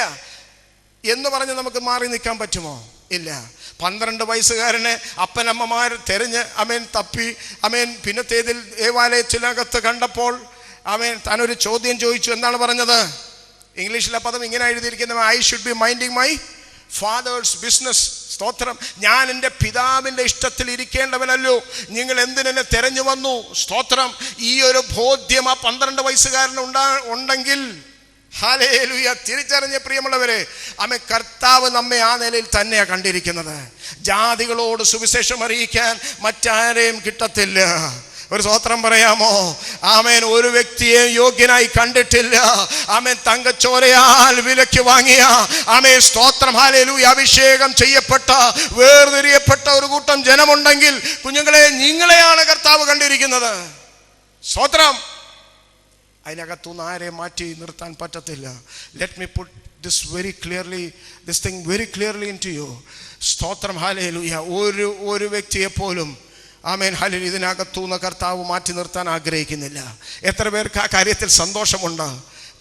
എന്ന് പറഞ്ഞ് നമുക്ക് മാറി നിൽക്കാൻ പറ്റുമോ? ഇല്ല. 12 വയസ്സുകാരനെ അപ്പനമ്മമാർ തെരഞ്ഞ് തപ്പി പിന്നത്തേതിൽ ദേവാലയത്തിനകത്ത് കണ്ടപ്പോൾ താനൊരു ചോദ്യം ചോദിച്ചു. എന്താണ് പറഞ്ഞത്? ഇംഗ്ലീഷിലെ പദം ഇങ്ങനെ എഴുതിയിരിക്കുന്നത്, I should be minding my fathers business. സ്തോത്രം, ഞാൻ എൻ്റെ പിതാവിൻ്റെ ഇഷ്ടത്തിൽ ഇരിക്കേണ്ടവനല്ലോ, നിങ്ങൾ എന്തിനെന്നെ തെരഞ്ഞു വന്നു? സ്തോത്രം, ഈ ഒരു ബോധ്യം ആ 12 വയസ്സുകാരന് ഉണ്ടെങ്കിൽ, ഹല്ലേലൂയ, തിരിച്ചറിഞ്ഞ പ്രിയമുള്ളവരെ, കർത്താവ് നമ്മെ ആ നിലയിൽ തന്നെയാണ് കണ്ടിരിക്കുന്നത്. ജാതികളോട് സുവിശേഷം അറിയിക്കാൻ മറ്റാരെയും കിട്ടത്തില്ല. ഒരു സ്തോത്രം പറയാമോ? ആമേൻ. ഒരു വ്യക്തിയെ യോഗ്യനായി കണ്ടിട്ടില്ല. ആമേൻ. തങ്കച്ചോരയാൽ വിലയ്ക്ക് വാങ്ങിയ സ്തോത്രം, ഹല്ലേലൂയ, അഭിഷേകം ചെയ്യപ്പെട്ട വേർതിരിയപ്പെട്ട ഒരു കൂട്ടം ജനമുണ്ടെങ്കിൽ കുഞ്ഞുങ്ങളെ, നിങ്ങളെയാണ് കർത്താവ് കണ്ടിരിക്കുന്നത്. സ്തോത്രം. അതിനകത്തുനിന്ന് ആരെ മാറ്റി നിർത്താൻ പറ്റത്തില്ല. Let me put this thing very clearly in to you. സ്തോത്രം, ഹല്ലേലൂയ. ഒരു വ്യക്തിയെപ്പോലും ആമേൻ, ഹല്ലേലൂയ, ഇതിനകത്തുനിന്ന് കർത്താവ് മാറ്റി നിർത്താൻ ആഗ്രഹിക്കുന്നില്ല. എത്ര പേർക്ക് ആ കാര്യത്തിൽ സന്തോഷമുണ്ട്?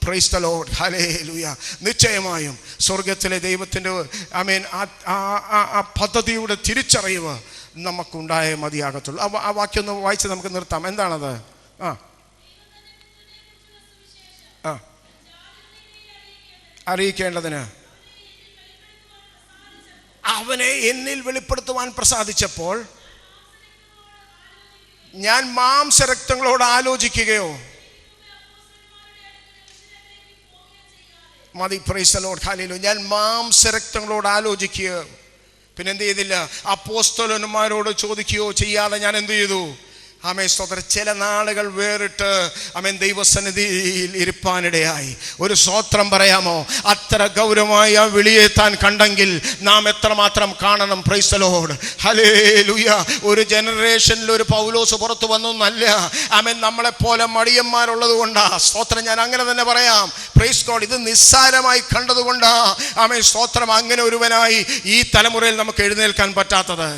Price the Lord, hallelujah. നിശ്ചയമായും സ്വർഗത്തിലെ ദൈവത്തിൻ്റെ ആ പദ്ധതിയുടെ തിരിച്ചറിവ് നമുക്കുണ്ടായേ മതിയാകത്തുള്ളൂ. ആ വാക്യം ഒന്ന് വായിച്ച് നമുക്ക് നിർത്താം. എന്താണത്? അറിയിക്കേണ്ടതിന് അവനെ എന്നിൽ വെളിപ്പെടുത്തുവാൻ പ്രസാദിച്ചപ്പോൾ ഞാൻ മാംസരക്തങ്ങളോട് ആലോചിക്കുകയോ മതി. Price the Lord, hallelujah. ഞാൻ മാംസരക്തങ്ങളോട് ആലോചിക്കുകയോ പിന്നെ എന്ത് ചെയ്തില്ല? അപ്പോസ്തലന്മാരോട് ചോദിക്കുകയോ ചെയ്യാതെ ഞാൻ എന്ത് ചെയ്തു? ആമേൻ സ്തോത്രം. ചില നാളുകൾ വേറിട്ട് ആമേൻ ദൈവസന്നിധിയിൽ ഇരിപ്പാനിടയായി. ഒരു സ്തോത്രം പറയാമോ? അത്ര ഗൗരവമായ വിളിയെ താൻ കണ്ടെങ്കിൽ നാം എത്രമാത്രം കാണണം. Price the Lord, hallelujah. ഒരു ജനറേഷനിൽ ഒരു പൗലോസ് പുറത്തു വന്നൊന്നല്ല. ആമേൻ നമ്മളെപ്പോലെ മടിയന്മാരുള്ളത് കൊണ്ടാ. സ്തോത്രം, ഞാൻ അങ്ങനെ തന്നെ പറയാം. Praise God. ഇത് നിസ്സാരമായി കണ്ടതുകൊണ്ടാ ആമേൻ സ്തോത്രം അങ്ങനെ ഒരുവനായി ഈ തലമുറയിൽ നമുക്ക് എഴുന്നേൽക്കാൻ പറ്റാത്തത്.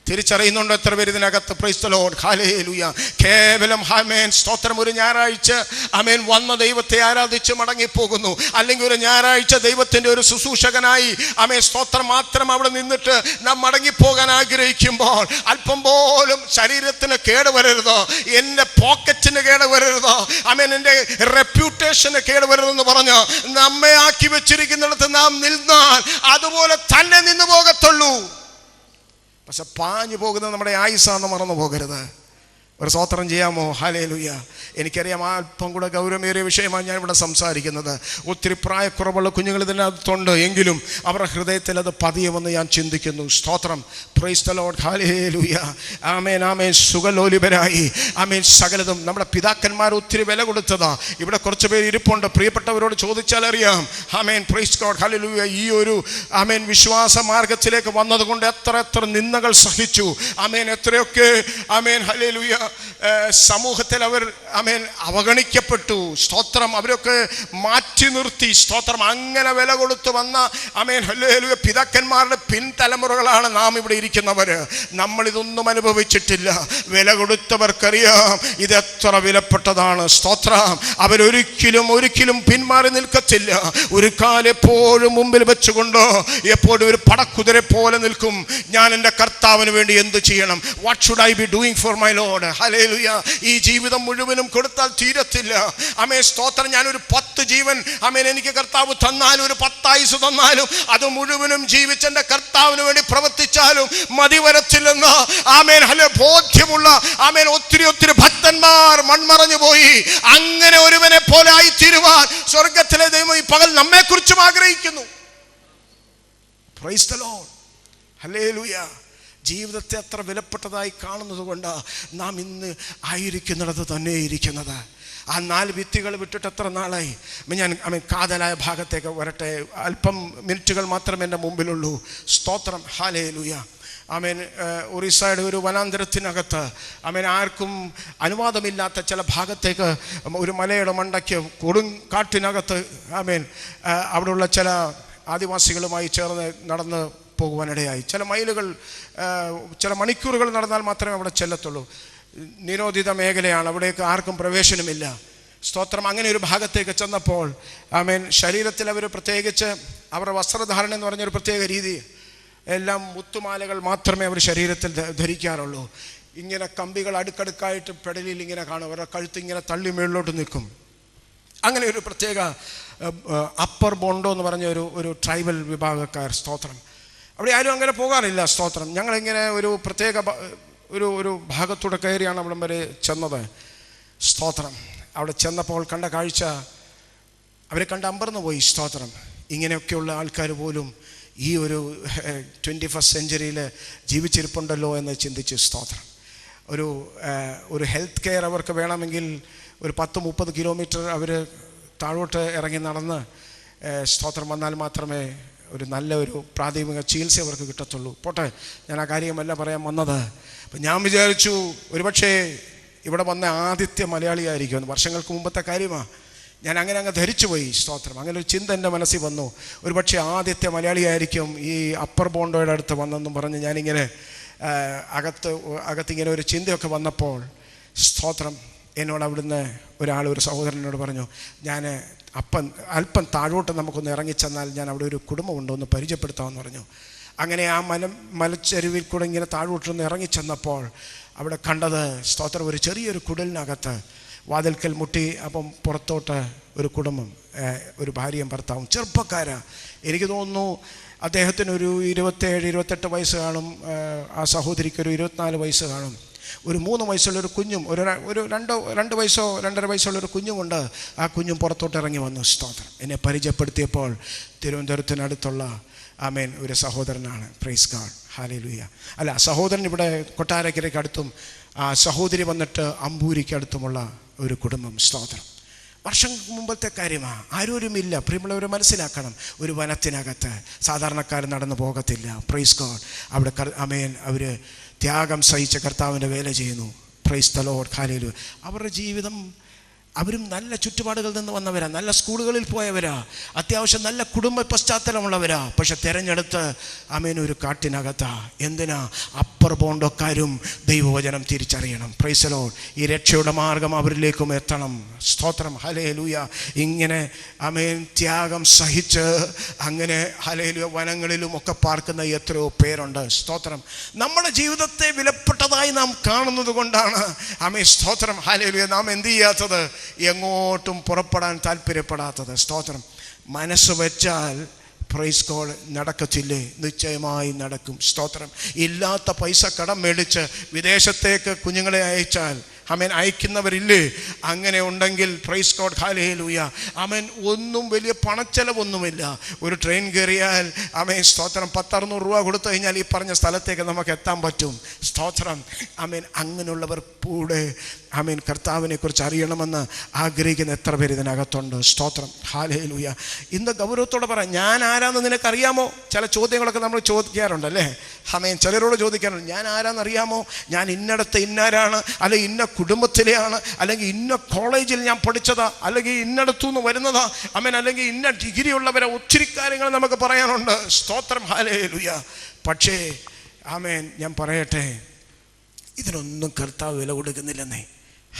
തിരിച്ചറിയുന്നുണ്ട് എത്ര പേര് ഇതിനകത്ത്? Price the Lord, hallelujah. കേവലം ആമേൻ സ്തോത്രം ഒരു ഞായറാഴ്ച ആമേൻ വന്ന ദൈവത്തെ ആരാധിച്ച് മടങ്ങിപ്പോകുന്നു. അല്ലെങ്കിൽ ഒരു ഞായറാഴ്ച ദൈവത്തിൻ്റെ ഒരു ശുശ്രൂഷകനായി ആമേൻ സ്തോത്രം മാത്രം അവിടെ നിന്നിട്ട് നാം മടങ്ങിപ്പോകാൻ ആഗ്രഹിക്കുമ്പോൾ അല്പം പോലും ശരീരത്തിന് കേടുവരരുതോ, എൻ്റെ പോക്കറ്റിന് കേടുവരരുതോ, ആമേൻ എൻ്റെ റെപ്യൂട്ടേഷന് കേടുവരരുതെന്ന് പറഞ്ഞ് നമ്മെ ആക്കി വെച്ചിരിക്കുന്നിടത്ത് നാം നിന്നാൽ അതുപോലെ തന്നെ നിന്നു പോകത്തുള്ളൂ. പക്ഷെ പാഞ്ഞു പോകുന്നത് നമ്മുടെ ആയുസ്സാന്ന് മറന്നു പോകരുത്. ഒരു സ്തോത്രം ചെയ്യാമോ? ഹല്ലേലൂയ. എനിക്കറിയാം അല്പം കൂടെ ഗൗരവമേറിയ വിഷയമാണ് ഞാൻ ഇവിടെ സംസാരിക്കുന്നത്. ഒത്തിരി പ്രായക്കുറവുള്ള കുഞ്ഞുങ്ങൾ ഇതിനകത്തുണ്ട്. എങ്കിലും അവരുടെ ഹൃദയത്തിൽ അത് പതിയുമെന്ന് ഞാൻ ചിന്തിക്കുന്നു. സ്തോത്രം, പ്രൈസ് ദി ലോർഡ്, ഹല്ലേലൂയ. ആമേൻ ആമേൻ. സുഖലോലിപരായി ആമേൻ സകലതും നമ്മുടെ പിതാക്കന്മാർ ഒത്തിരി വില കൊടുത്തതാ. ഇവിടെ കുറച്ച് പേര് ഇരിപ്പുണ്ട്. പ്രിയപ്പെട്ടവരോട് ചോദിച്ചാൽ അറിയാം. ആമേൻ, പ്രൈസ് ഗോഡ്, ഹല്ലേലൂയ. ഈ ഒരു ആമേൻ വിശ്വാസ മാർഗത്തിലേക്ക് വന്നതുകൊണ്ട് എത്ര എത്ര നിന്ദകൾ സഹിച്ചു. ആമേൻ, എത്രയൊക്കെ ആമേൻ ഹല്ലേലൂയ സമൂഹത്തിൽ അവർ ആമേൻ അവഗണിക്കപ്പെട്ടു. സ്തോത്രം, അവരൊക്കെ മാറ്റി നിർത്തി. സ്തോത്രം, അങ്ങനെ വില കൊടുത്തു വന്ന ആമേൻ ഹല്ലേലൂയ പിതാക്കന്മാരുടെ പിൻതലമുറകളാണ് നാം ഇവിടെ ഇരിക്കുന്നവർ. നമ്മളിതൊന്നും അനുഭവിച്ചിട്ടില്ല. വില കൊടുത്തവർക്കറിയാം ഇത് എത്ര വിലപ്പെട്ടതാണ്. സ്തോത്രം, അവരൊരിക്കലും പിന്മാറി നിൽക്കത്തില്ല. ഒരു കാലെപ്പോഴും മുമ്പിൽ വെച്ചുകൊണ്ട് എപ്പോഴും ഒരു പടക്കുതിരെ പോലെ നിൽക്കും. ഞാൻ എൻ്റെ കർത്താവിന് വേണ്ടി എന്ത് ചെയ്യണം? What should I be doing for my Lord? Hallelujah. ഈ ജീവിതം മുഴുവനും കൊടുത്താൽ തീരത്തില്ല. ആമേൻ സ്തോത്രം. ഞാനൊരു 10 ജീവൻ ആമേൻ എനിക്ക് കർത്താവ് തന്നാലും, ഒരു 10 ആയുസ് തന്നാലും, അത് മുഴുവനും ജീവിച്ച് എൻ്റെ കർത്താവിന് വേണ്ടി പ്രവർത്തിച്ചാലും മതി വരത്തില്ലെന്ന് ആമേൻ ഹല്ലെ ബോധ്യമുള്ള ആമേൻ ഒത്തിരി ഭക്തന്മാർ മൺമറഞ്ഞു പോയി. അങ്ങനെ ഒരുവനെ പോലെ ആയിത്തീരുവാൻ സ്വർഗത്തിലെ ദൈവം ഈ പകൽ നമ്മെക്കുറിച്ചും ആഗ്രഹിക്കുന്നു. Price the Lord, hallelujah. ജീവിതത്തെ അത്ര വിലപ്പെട്ടതായി കാണുന്നത് കൊണ്ട് നാം ഇന്ന് ആയിരിക്കുന്നിടത്ത് തന്നെ ഇരിക്കുന്നത്. ആ 4 ഭിത്തികൾ വിട്ടിട്ട് എത്ര നാളായി? ഞാൻ കാതലായ ഭാഗത്തേക്ക് വരട്ടെ. അല്പം മിനിറ്റുകൾ മാത്രമേ എൻ്റെ മുമ്പിലുള്ളൂ. സ്തോത്രം, ഹല്ലേലൂയ. ആമേൻ. ഒറീസയുടെ ഒരു വനാന്തരത്തിനകത്ത് ആമേൻ ആർക്കും അനുവാദമില്ലാത്ത ചില ഭാഗത്തേക്ക് ഒരു മലയുടെ മണ്ടയ്ക്ക് കൊടുങ്കാട്ടിനകത്ത് ആമേൻ അവിടെയുള്ള ചില ആദിവാസികളുമായി ചേർന്ന് നടന്ന് പോകുവാനിടയായി. ചില മൈലുകൾ, ചില മണിക്കൂറുകൾ നടന്നാൽ മാത്രമേ അവിടെ ചെല്ലത്തുള്ളൂ. നിരോധിത മേഖലയാണ്, അവിടേക്ക് ആർക്കും പ്രവേശനമില്ല. സ്തോത്രം. അങ്ങനെ ഒരു ഭാഗത്തേക്ക് ചെന്നപ്പോൾ ആമേൻ ശരീരത്തിൽ അവർ പ്രത്യേകിച്ച് അവരുടെ വസ്ത്രധാരണം എന്ന് പറഞ്ഞൊരു പ്രത്യേക രീതി, എല്ലാം മുത്തുമാലകൾ മാത്രമേ അവർ ശരീരത്തിൽ ധരിക്കാറുള്ളൂ. ഇങ്ങനെ കമ്പികൾ അടുക്കടുക്കായിട്ട് പെടലിൽ ഇങ്ങനെ കാണും. അവരുടെ കഴുത്ത് ഇങ്ങനെ തള്ളി മേളിലോട്ട് നിൽക്കും. അങ്ങനെ ഒരു പ്രത്യേക അപ്പർ ബോണ്ടോ എന്ന് പറഞ്ഞ ഒരു ട്രൈബൽ വിഭാഗക്കാർ. സ്തോത്രം. അവിടെ ആരും അങ്ങനെ പോകാറില്ല. സ്തോത്രം. ഞങ്ങളിങ്ങനെ ഒരു പ്രത്യേക ഒരു ഭാഗത്തൂടെ കയറിയാണ് അവിടം വരെ ചെന്നത്. സ്തോത്രം. അവിടെ ചെന്നപ്പോൾ കണ്ട കാഴ്ച അവരെ കണ്ട് അമ്പർന്നു പോയി. സ്തോത്രം. ഇങ്ങനെയൊക്കെയുള്ള ആൾക്കാർ പോലും ഈ ഒരു 21st സെഞ്ച്വറിയിൽ ജീവിച്ചിരിപ്പുണ്ടല്ലോ എന്ന് ചിന്തിച്ച്. സ്തോത്രം. ഒരു ഹെൽത്ത് കെയർ അവർക്ക് വേണമെങ്കിൽ ഒരു 10-30 കിലോമീറ്റർ അവർ താഴോട്ട് ഇറങ്ങി നടന്ന് സ്തോത്രം വന്നാൽ മാത്രമേ ഒരു നല്ലൊരു പ്രാഥമിക ചികിത്സ അവർക്ക് കിട്ടത്തുള്ളൂ. പോട്ടെ, ഞാൻ ആ കാര്യമല്ല പറയാൻ വന്നത്. അപ്പം ഞാൻ വിചാരിച്ചു ഒരുപക്ഷേ ഇവിടെ വന്ന ആദ്യത്തെ മലയാളിയായിരിക്കും. വർഷങ്ങൾക്ക് മുമ്പത്തെ കാര്യമാണ്. ഞാൻ അങ്ങ് ധരിച്ചു പോയി. സ്തോത്രം. അങ്ങനെ ഒരു ചിന്ത എൻ്റെ മനസ്സിൽ വന്നു. ഒരുപക്ഷെ ആദ്യത്തെ മലയാളിയായിരിക്കും ഈ അപ്പർ ബോണ്ടോയുടെ അടുത്ത് വന്നെന്നും പറഞ്ഞ് ഞാനിങ്ങനെ അകത്തിങ്ങനെ ഒരു ചിന്തയൊക്കെ വന്നപ്പോൾ സ്തോത്രം എന്നോട് അവിടുന്ന് ഒരു സഹോദരനോട് പറഞ്ഞു, ഞാൻ അല്പം താഴോട്ട് നമുക്കൊന്ന് ഇറങ്ങിച്ചെന്നാൽ ഞാൻ അവിടെ ഒരു കുടുംബമുണ്ടോ ഒന്ന് പരിചയപ്പെടുത്താമെന്ന് പറഞ്ഞു. അങ്ങനെ ആ മലച്ചരുവിൽ കൂടെ ഇങ്ങനെ താഴോട്ടൊന്ന് ഇറങ്ങിച്ചെന്നപ്പോൾ അവിടെ കണ്ടത് സ്തോത്രം ഒരു ചെറിയൊരു കുടലിനകത്ത് വാതിൽക്കൽ മുട്ടി. അപ്പം പുറത്തോട്ട് ഒരു കുടുംബം, ഒരു ഭാര്യയും ഭർത്താവും, ചെറുപ്പക്കാരാ. എനിക്ക് തോന്നുന്നു അദ്ദേഹത്തിന് ഒരു 27-28 വയസ്സ് കാണും. ആ സഹോദരിക്ക് ഒരു 24 വയസ്സ് കാണും. ഒരു 3 വയസ്സുള്ളൊരു കുഞ്ഞും, ഒരു 2 വയസ്സോ 2.5 വയസ്സുള്ളൊരു കുഞ്ഞുമുണ്ട്. ആ കുഞ്ഞും പുറത്തോട്ട് ഇറങ്ങി വന്നു. സ്തോത്രം. എന്നെ പരിചയപ്പെടുത്തിയപ്പോൾ തിരുവനന്തപുരത്തിനടുത്തുള്ള ആമേൻ ഒരു സഹോദരനാണ്. Price god, hallelujah. അല്ല, സഹോദരൻ ഇവിടെ കൊട്ടാരക്കരയ്ക്ക് അടുത്തും ആ സഹോദരി വന്നിട്ട് അമ്പൂരിക്കടുത്തുമുള്ള ഒരു കുടുംബം. സ്തോത്രം. വർഷങ്ങൾക്ക് മുമ്പത്തെ കാര്യമാണ്. ആരോരുമില്ല. പ്രിയമുള്ളവരെ മനസ്സിലാക്കണം, ഒരു വനത്തിനകത്ത് സാധാരണക്കാർ നടന്നു പോകത്തില്ല. Praise God. അവിടെ അവർ ത്യാഗം സഹിച്ച കർത്താവിൻ്റെ വേല ചെയ്യുന്നു. Price the Lord. ഹല്ലേലൂയ. അവരുടെ ജീവിതം, അവരും നല്ല ചുറ്റുപാടുകളിൽ നിന്ന് വന്നവരാ, നല്ല സ്കൂളുകളിൽ പോയവരാ, അത്യാവശ്യം നല്ല കുടുംബ പശ്ചാത്തലമുള്ളവരാ. പക്ഷെ തിരഞ്ഞെടുത്ത് ഒരു കാട്ടിനകത്താ. എന്തിനാ? അപ്പർ ബോണ്ടക്കാരും ദൈവവചനം തിരിച്ചറിയണം. Price the Lord. ഈ രക്ഷയുടെ മാർഗം അവരിലേക്കും എത്തണം. സ്തോത്രം. ഹല്ലേലൂയ. ഇങ്ങനെ ത്യാഗം സഹിച്ച് അങ്ങനെ ഹല്ലേലൂയ വനങ്ങളിലും ഒക്കെ പാർക്കുന്ന എത്രയോ പേരുണ്ട്. സ്തോത്രം. നമ്മുടെ ജീവിതത്തെ വിലപ്പെട്ടതായി നാം കാണുന്നത് കൊണ്ടാണ് സ്തോത്രം ഹല്ലേലൂയ നാം എന്ത് ചെയ്യാത്തത്, എങ്ങോട്ടും പുറപ്പെടാൻ താല്പര്യപ്പെടാത്തത്. സ്തോത്രം. മനസ്സ് വെച്ചാൽ പ്രൈസ് ഗോഡ് നടക്കത്തില്ലേ? നിശ്ചയമായി നടക്കും. സ്തോത്രം. ഇല്ലാത്ത പൈസ കടം മേടിച്ച് വിദേശത്തേക്ക് കുഞ്ഞുങ്ങളെ അയച്ചാൽ അയക്കുന്നവരില്ലേ? അങ്ങനെ ഉണ്ടെങ്കിൽ പ്രൈസ് ഗോഡ് ഹല്ലേലൂയ ഒന്നും വലിയ പണച്ചെലവൊന്നുമില്ല. ഒരു ട്രെയിൻ കയറിയാൽ സ്തോത്രം 1000-600 രൂപ കൊടുത്തു കഴിഞ്ഞാൽ ഈ പറഞ്ഞ സ്ഥലത്തേക്ക് നമുക്ക് എത്താൻ പറ്റും. സ്തോത്രം. അങ്ങനെയുള്ളവർ കൂടെ കർത്താവിനെ കുറിച്ച് അറിയണമെന്ന് ആഗ്രഹിക്കുന്ന എത്ര പേര് ഇതിനകത്തുണ്ട്. സ്തോത്രം. ഹല്ലേലൂയ. ഇന്ന് ഗൗരവത്തോടെ പറയാം, ഞാൻ ആരാന്ന് നിനക്കറിയാമോ? ചില ചോദ്യങ്ങളൊക്കെ നമ്മൾ ചോദിക്കാറുണ്ടല്ലേ? ചിലരോട് ചോദിക്കാറുണ്ട്, ഞാൻ ആരാന്നറിയാമോ? ഞാൻ ഇന്നടത്ത് ഇന്നാരാണ്, അല്ലെങ്കിൽ ഇന്ന കുടുംബത്തിലെയാണ്, അല്ലെങ്കിൽ ഇന്ന കോളേജിൽ ഞാൻ പഠിച്ചതാ, അല്ലെങ്കിൽ ഇന്നടത്തുനിന്ന് വരുന്നതാ, അല്ലെങ്കിൽ ഇന്ന ഡിഗ്രി ഉള്ളവരെ. ഒത്തിരി കാര്യങ്ങൾ നമുക്ക് പറയാനുണ്ട്. സ്തോത്രം. ഹല്ലേലൂയ. പക്ഷേ ഞാൻ പറയട്ടെ, ഇതിനൊന്നും കർത്താവ് വില കൊടുക്കുന്നില്ലെന്നേ.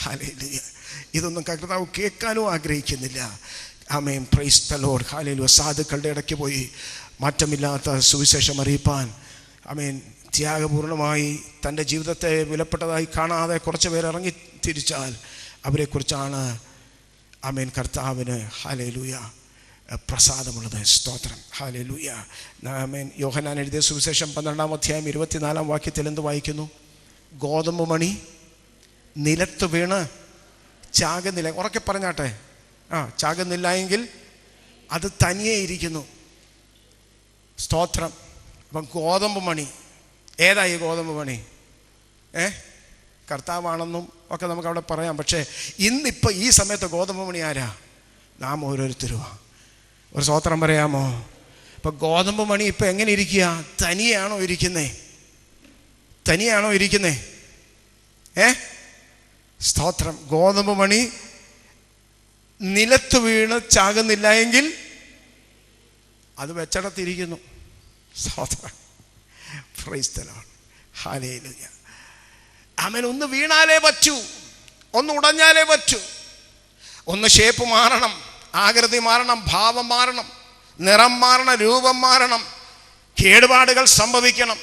ഹല്ലേലൂയ. ഇതൊന്നും കർത്താവ് കേൾക്കാനോ ആഗ്രഹിക്കുന്നില്ല. Price the Lord. ഹല്ലേലൂയ. സാധുക്കളുടെ ഇടയ്ക്ക് പോയി മാറ്റമില്ലാത്ത സുവിശേഷം അറിയിപ്പാൻ ത്യാഗപൂർണമായി തൻ്റെ ജീവിതത്തെ വിലപ്പെട്ടതായി കാണാതെ കുറച്ച് പേർ ഇറങ്ങി തിരിച്ചാൽ അവരെക്കുറിച്ചാണ് കർത്താവിന് ഹല്ലേലൂയ പ്രസാദമുള്ളത്. സ്തോത്രം. ഹല്ലേലൂയ. യോഹന്നാൻ എഴുതിയ സുവിശേഷം 12-ാം അധ്യായം 24-ാം വാക്യത്തിൽ എന്ത് വായിക്കുന്നു? ഗോതമ്പ് മണി നിലത്ത് വീണ് ചാകുന്നില്ല. ഉറക്കെ പറഞ്ഞാട്ടെ. ചാകുന്നില്ല എങ്കിൽ അത് തനിയെ ഇരിക്കുന്നു. സ്തോത്രം. അപ്പം ഗോതമ്പ് മണി ഏതായി? ഗോതമ്പ് മണി കർത്താവാണെന്നും ഒക്കെ നമുക്ക് അവിടെ പറയാം. പക്ഷേ ഇന്നിപ്പോൾ ഈ സമയത്ത് ഗോതമ്പ് മണി ആരാ? നാം ഓരോരുത്തരുവാ. ഒരു സ്തോത്രം പറയാമോ? ഇപ്പം ഗോതമ്പ് മണി ഇപ്പം എങ്ങനെ ഇരിക്കുക? തനിയാണോ ഇരിക്കുന്നേ? തനിയാണോ ഇരിക്കുന്നേ? സ്തോത്രം. ഗോതമ്പ് മണി നിലത്ത് വീണ് ചാകുന്നില്ല എങ്കിൽ അത് വെച്ചടത്തിരിക്കുന്നു. സ്തോത്രം. Price the Lord. ഹല്ലേലൂയ. ഒന്ന് വീണാലേ പറ്റൂ, ഒന്ന് ഉടഞ്ഞാലേ പറ്റൂ. ഒന്ന് ഷേപ്പ് മാറണം, ആകൃതി മാറണം, ഭാവം മാറണം, നിറം മാറണം, രൂപം മാറണം, കേടുപാടുകൾ സംഭവിക്കണം.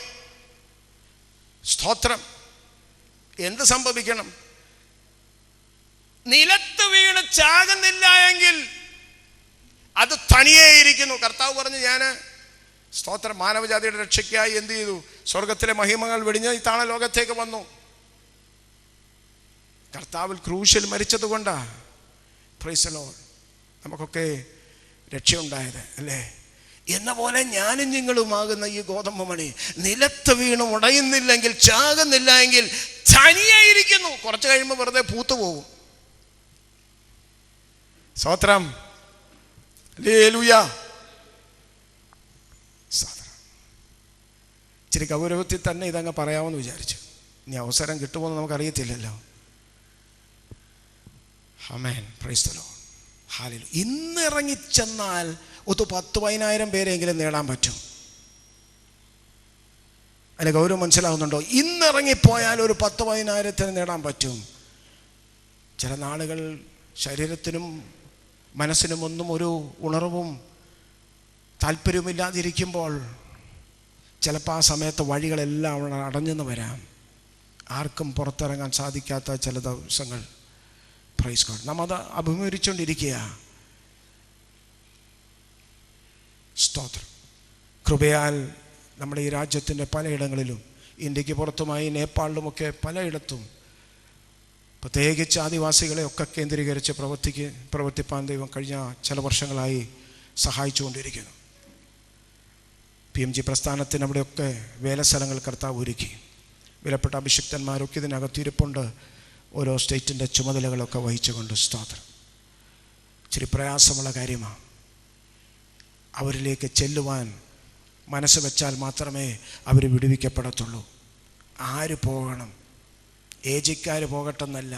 സ്തോത്രം. എന്ത് സംഭവിക്കണം? നിലത്ത് വീണ് ചാകുന്നില്ല എങ്കിൽ അത് തനിയെ ഇരിക്കുന്നു. കർത്താവ് പറഞ്ഞു, ഞാൻ സ്തോത്രം മാനവജാതിയുടെ രക്ഷയ്ക്കായി എന്ത് ചെയ്തു? സ്വർഗത്തിലെ മഹിമകൾ വെടിഞ്ഞ് ഈ താണ ലോകത്തേക്ക് വന്നു. കർത്താവിൽ ക്രൂശിൽ മരിച്ചത് കൊണ്ടാ പ്രൈസ് ദി ലോർഡ് നമുക്കൊക്കെ രക്ഷയുണ്ടായത് അല്ലേ? എന്ന പോലെ ഞാനും നിങ്ങളുമാകുന്ന ഈ ഗോതമ്പ് മണി നിലത്ത് വീണ് ഉടയുന്നില്ലെങ്കിൽ, ചാകുന്നില്ല എങ്കിൽ തനിയെ ഇരിക്കുന്നു. കുറച്ച് കഴിയുമ്പോൾ വെറുതെ പൂത്തു പോകും. സ്തോത്രം. ഹല്ലേലൂയ. ഇച്ചിരി ഗൗരവത്തിൽ തന്നെ ഇതങ്ങ് പറയാമെന്ന് വിചാരിച്ചു. ഇനി അവസരം കിട്ടുമോയെന്ന് നമുക്കറിയത്തില്ലല്ലോ. Amen. Praise the Lord. Hallelujah. ഇന്ന് ഇറങ്ങിച്ചെന്നാൽ 10,000-10,000 പേരെങ്കിലും നേടാൻ പറ്റും. അതിന് ഗൗരവം മനസ്സിലാവുന്നുണ്ടോ? ഇന്നിറങ്ങിപ്പോയാൽ ഒരു 10,000-10,000 നേടാൻ പറ്റും. ചില നാളുകൾ ശരീരത്തിനും മനസ്സിനും ഒന്നും ഒരു ഉണർവും താല്പര്യവുമില്ലാതിരിക്കുമ്പോൾ ചിലപ്പോൾ ആ സമയത്ത് വഴികളെല്ലാം അടഞ്ഞെന്ന് വരാം. ആർക്കും പുറത്തിറങ്ങാൻ സാധിക്കാത്ത ചില ദിവസങ്ങൾ. Praise God. നാം അത് അഭിമുഖീകരിച്ചുകൊണ്ടിരിക്കുക. സ്തോത്രം. കൃപയാൽ നമ്മുടെ ഈ രാജ്യത്തിൻ്റെ പലയിടങ്ങളിലും, ഇന്ത്യക്ക് പുറത്തുമായി നേപ്പാളിലുമൊക്കെ പലയിടത്തും, പ്രത്യേകിച്ച് ആദിവാസികളെയൊക്കെ കേന്ദ്രീകരിച്ച് പ്രവർത്തിപ്പാൻ ദൈവം കഴിഞ്ഞ ചില വർഷങ്ങളായി സഹായിച്ചുകൊണ്ടിരിക്കുന്നു. PMG പ്രസ്ഥാനത്തിന് അവിടെയൊക്കെ വേലസ്ഥലങ്ങൾ കർത്താവ് ഒരുക്കി. വിലപ്പെട്ട അഭിഷിക്തന്മാരൊക്കെ ഇതിനകത്തിരിപ്പുണ്ട്, ഓരോ സ്റ്റേറ്റിൻ്റെ ചുമതലകളൊക്കെ വഹിച്ചുകൊണ്ട്. സ്തോത്രം. ഇച്ചിരി പ്രയാസമുള്ള കാര്യമാണ്. അവരിലേക്ക് ചെല്ലുവാൻ മനസ്സ് വെച്ചാൽ മാത്രമേ അവർ വിടുവിക്കപ്പെടത്തുള്ളൂ. ആര് പോകണം? ഏജിക്കാർ പോകട്ടെന്നല്ല.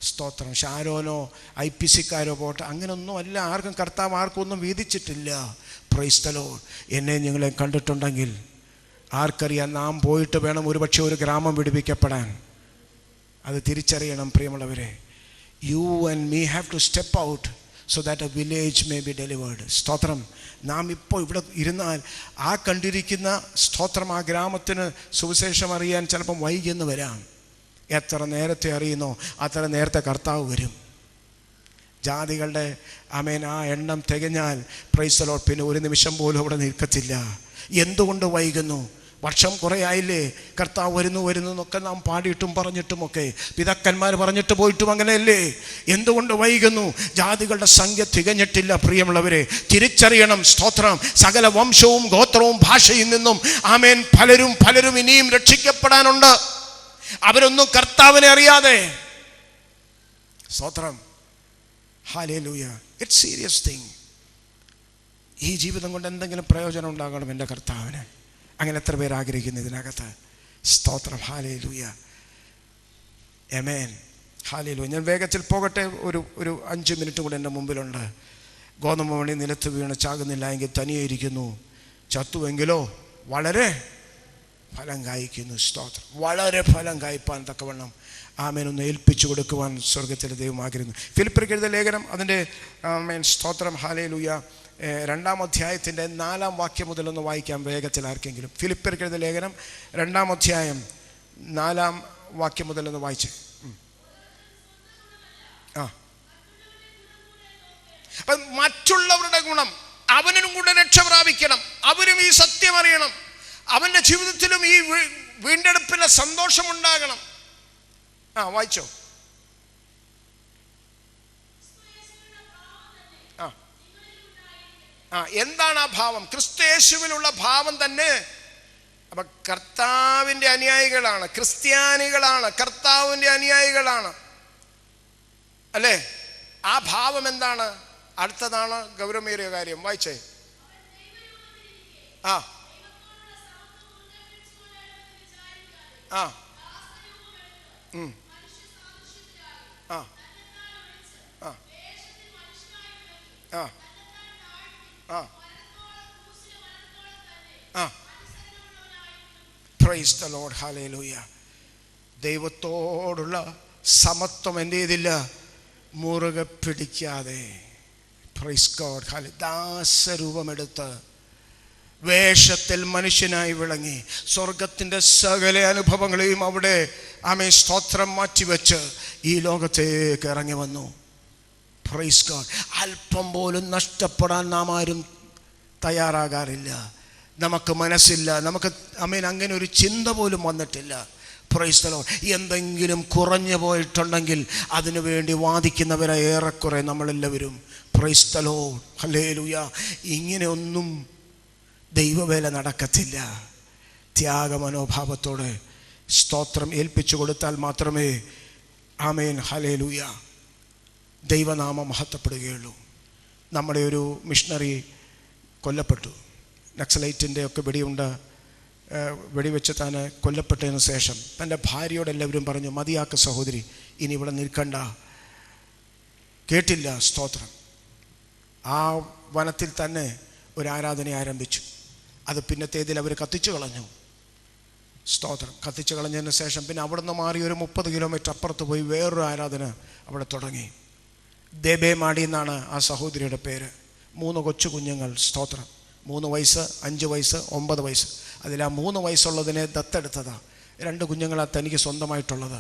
സ്തോത്രം. ഷാരോനോ IPCക്കാരോ പോകട്ടെ, അങ്ങനെയൊന്നും അല്ല. ആർക്കും കർത്താവ് ആർക്കും ഒന്നും വീതിച്ചിട്ടില്ല. Price the Lord. എന്നെ നിങ്ങളെ കണ്ടിട്ടുണ്ടെങ്കിൽ ആർക്കറിയാം, നാം പോയിട്ട് വേണം ഒരുപക്ഷെ ഒരു ഗ്രാമം വിടുവിക്കപ്പെടാൻ. അത് തിരിച്ചറിയണം പ്രിയമുള്ളവരെ. You and me have to step out so that a village may be delivered. സ്തോത്രം. നാം ഇപ്പോൾ ഇവിടെ ഇരുന്നാൽ ആ കണ്ടിരിക്കുന്ന സ്തോത്രം ആ ഗ്രാമത്തിന് സുവിശേഷം അറിയാൻ ചിലപ്പം വൈകിയെന്ന് വരാം. എത്ര നേരത്തെ അറിയുന്നോ അത്ര നേരത്തെ കർത്താവ് വരും. ജാതികളുടെ ആമേൻ ആ എണ്ണം തികഞ്ഞാൽ പ്രൈസ് ദി ലോർഡ് പിന്നെ ഒരു നിമിഷം പോലും അവിടെ നിൽക്കത്തില്ല. എന്തുകൊണ്ട് വൈകുന്നു? വർഷം കുറേ ആയില്ലേ കർത്താവ് വരുന്നു വരുന്നു എന്നൊക്കെ നാം പാടിയിട്ടും പറഞ്ഞിട്ടുമൊക്കെ, പിതാക്കന്മാർ പറഞ്ഞിട്ട് പോയിട്ടും അങ്ങനെയല്ലേ. എന്തുകൊണ്ട് വൈകുന്നു? ജാതികളുടെ സംഖ്യ തികഞ്ഞിട്ടില്ല. പ്രിയമുള്ളവരെ, തിരിച്ചറിയണം. സ്തോത്രം. സകല വംശവും ഗോത്രവും ഭാഷയിൽ നിന്നും ആമേൻ പലരും ഇനിയും രക്ഷിക്കപ്പെടാനുണ്ട്. അവരൊന്നും കർത്താവിനെ അറിയാതെ. സ്തോത്രം. ഹല്ലേലൂയ. It's serious thing. ഈ ജീവിതം കൊണ്ട് എന്തെങ്കിലും പ്രയോജനം ഉണ്ടാകണം എൻ്റെ കർത്താവിന്. അങ്ങനെ എത്ര പേർ ആഗ്രഹിക്കുന്നു ഇതിനകത്ത്? സ്തോത്രം. ഹല്ലേലൂയ. ആമേൻ. ഹല്ലേലൂയ. ഞാൻ വേഗത്തിൽ പോകട്ടെ. ഒരു 5 മിനിറ്റ് കൂടെ എൻ്റെ മുമ്പിലുണ്ട്. ഗോതമ്പ് മണി നിലത്ത് വീണ് ചാകുന്നില്ല എങ്കിൽ തനിയെ ഇരിക്കുന്നു, ചത്തുവെങ്കിലോ വളരെ ഫലം കായ്ക്കുന്നു. സ്തോത്രം. വളരെ ഫലം കായ്പാൻ തക്കവണ്ണം ആമേൻ ഒന്ന് ഏൽപ്പിച്ചു കൊടുക്കുവാൻ സ്വർഗത്തിലെ ദൈവം ആഗ്രഹിക്കുന്നു. ഫിലിപ്പിയർക്ക് എഴുതിയ ലേഖനം അതിൻ്റെ ആമേൻ സ്തോത്രം. ഹല്ലേലൂയ. 2-ാം അധ്യായത്തിൻ്റെ 4-ാം വാക്യം മുതലൊന്ന് വായിക്കാം വേഗത്തിൽ ആർക്കെങ്കിലും. ഫിലിപ്പിയർക്ക് എഴുതിയ ലേഖനം 2-ാം അധ്യായം 4-ാം വാക്യം മുതലൊന്ന് വായിച്ച്. അപ്പം മറ്റുള്ളവരുടെ ഗുണം അവനും കൂടെ രക്ഷ പ്രാപിക്കണം. അവരും ഈ സത്യം അറിയണം. അവൻ്റെ ജീവിതത്തിലും ഈ വീണ്ടെടുപ്പിലെ സന്തോഷമുണ്ടാകണം. വായിച്ചോ. എന്താണ് ആ ഭാവം? ക്രിസ്തുയേശുവിലുള്ള ഭാവം തന്നെ. അപ്പൊ കർത്താവിൻ്റെ അനുയായികളാണ്, ക്രിസ്ത്യാനികളാണ്, കർത്താവിൻ്റെ അനുയായികളാണ് അല്ലേ? ആ ഭാവം എന്താണ്? അടുത്തതാണ് ഗൗരവമേറിയ കാര്യം. വായിച്ചേ. ആ ആ പ്രൈസ് ദി ലോർഡ്. ഹല്ലേലൂയ. ദൈവത്തോടുള്ള സമത്വം എന്ത് ചെയ്തില്ല? മുറുകെ പിടിക്കാതെ. Praise God. ദാസരൂപമെടുത്ത് വേഷത്തിൽ മനുഷ്യനായി വിളങ്ങി സ്വർഗത്തിൻ്റെ സകല അനുഭവങ്ങളെയും അവിടെ ആമേൻ സ്തോത്രം മാറ്റിവെച്ച് ഈ ലോകത്തേക്ക് ഇറങ്ങി വന്നു. Praise God. അല്പം പോലും നഷ്ടപ്പെടാൻ നാം ആരും തയ്യാറാകാറില്ല. നമുക്ക് മനസ്സില്ല. നമുക്ക് ആമേൻ അങ്ങനെ ഒരു ചിന്ത പോലും വന്നിട്ടില്ല. Price the Lord. എന്തെങ്കിലും കുറഞ്ഞു പോയിട്ടുണ്ടെങ്കിൽ അതിനു വേണ്ടി വാദിക്കുന്നവരെ ഏറെക്കുറെ നമ്മളെല്ലാവരും. Price the Lord. ഹല്ലേലൂയ. ഇങ്ങനെയൊന്നും ദൈവവേല നടക്കത്തില്ല. ത്യാഗമനോഭാവത്തോടെ സ്തോത്രം ഏൽപ്പിച്ചു കൊടുത്താൽ മാത്രമേ ആമേൻ ഹല്ലേലൂയ ദൈവനാമം മഹത്വപ്പെടുകയുള്ളൂ. നമ്മുടെ ഒരു മിഷണറി കൊല്ലപ്പെട്ടു. നക്സലൈറ്റിൻ്റെ ഒക്കെ വെടിവെച്ച് താൻ കൊല്ലപ്പെട്ടതിന് ശേഷം തൻ്റെ ഭാര്യയോട് എല്ലാവരും പറഞ്ഞു, മതിയാക്ക സഹോദരി, ഇനി ഇവിടെ നിൽക്കണ്ട. കേട്ടില്ല. സ്തോത്രം. ആ വനത്തിൽ തന്നെ ഒരു ആരാധന ആരംഭിച്ചു. അത് പിന്നത്തേതിൽ അവർ കത്തിച്ചു കളഞ്ഞു. സ്തോത്രം. കത്തിച്ചു കളഞ്ഞതിന് ശേഷം പിന്നെ അവിടെ നിന്ന് മാറി ഒരു 30 കിലോമീറ്റർ അപ്പുറത്ത് പോയി വേറൊരു ആരാധന അവിടെ തുടങ്ങി. ദേബേ മാടി എന്നാണ് ആ സഹോദരിയുടെ പേര്. 3 കൊച്ചു കുഞ്ഞുങ്ങൾ. സ്തോത്രം. 3 വയസ്സ്, 5 വയസ്സ്, 9 വയസ്സ്. അതിൽ ആ 3 വയസ്സുള്ളതിനെ ദത്തെടുത്തതാണ്. 2 കുഞ്ഞുങ്ങളാണ് തനിക്ക് സ്വന്തമായിട്ടുള്ളത്.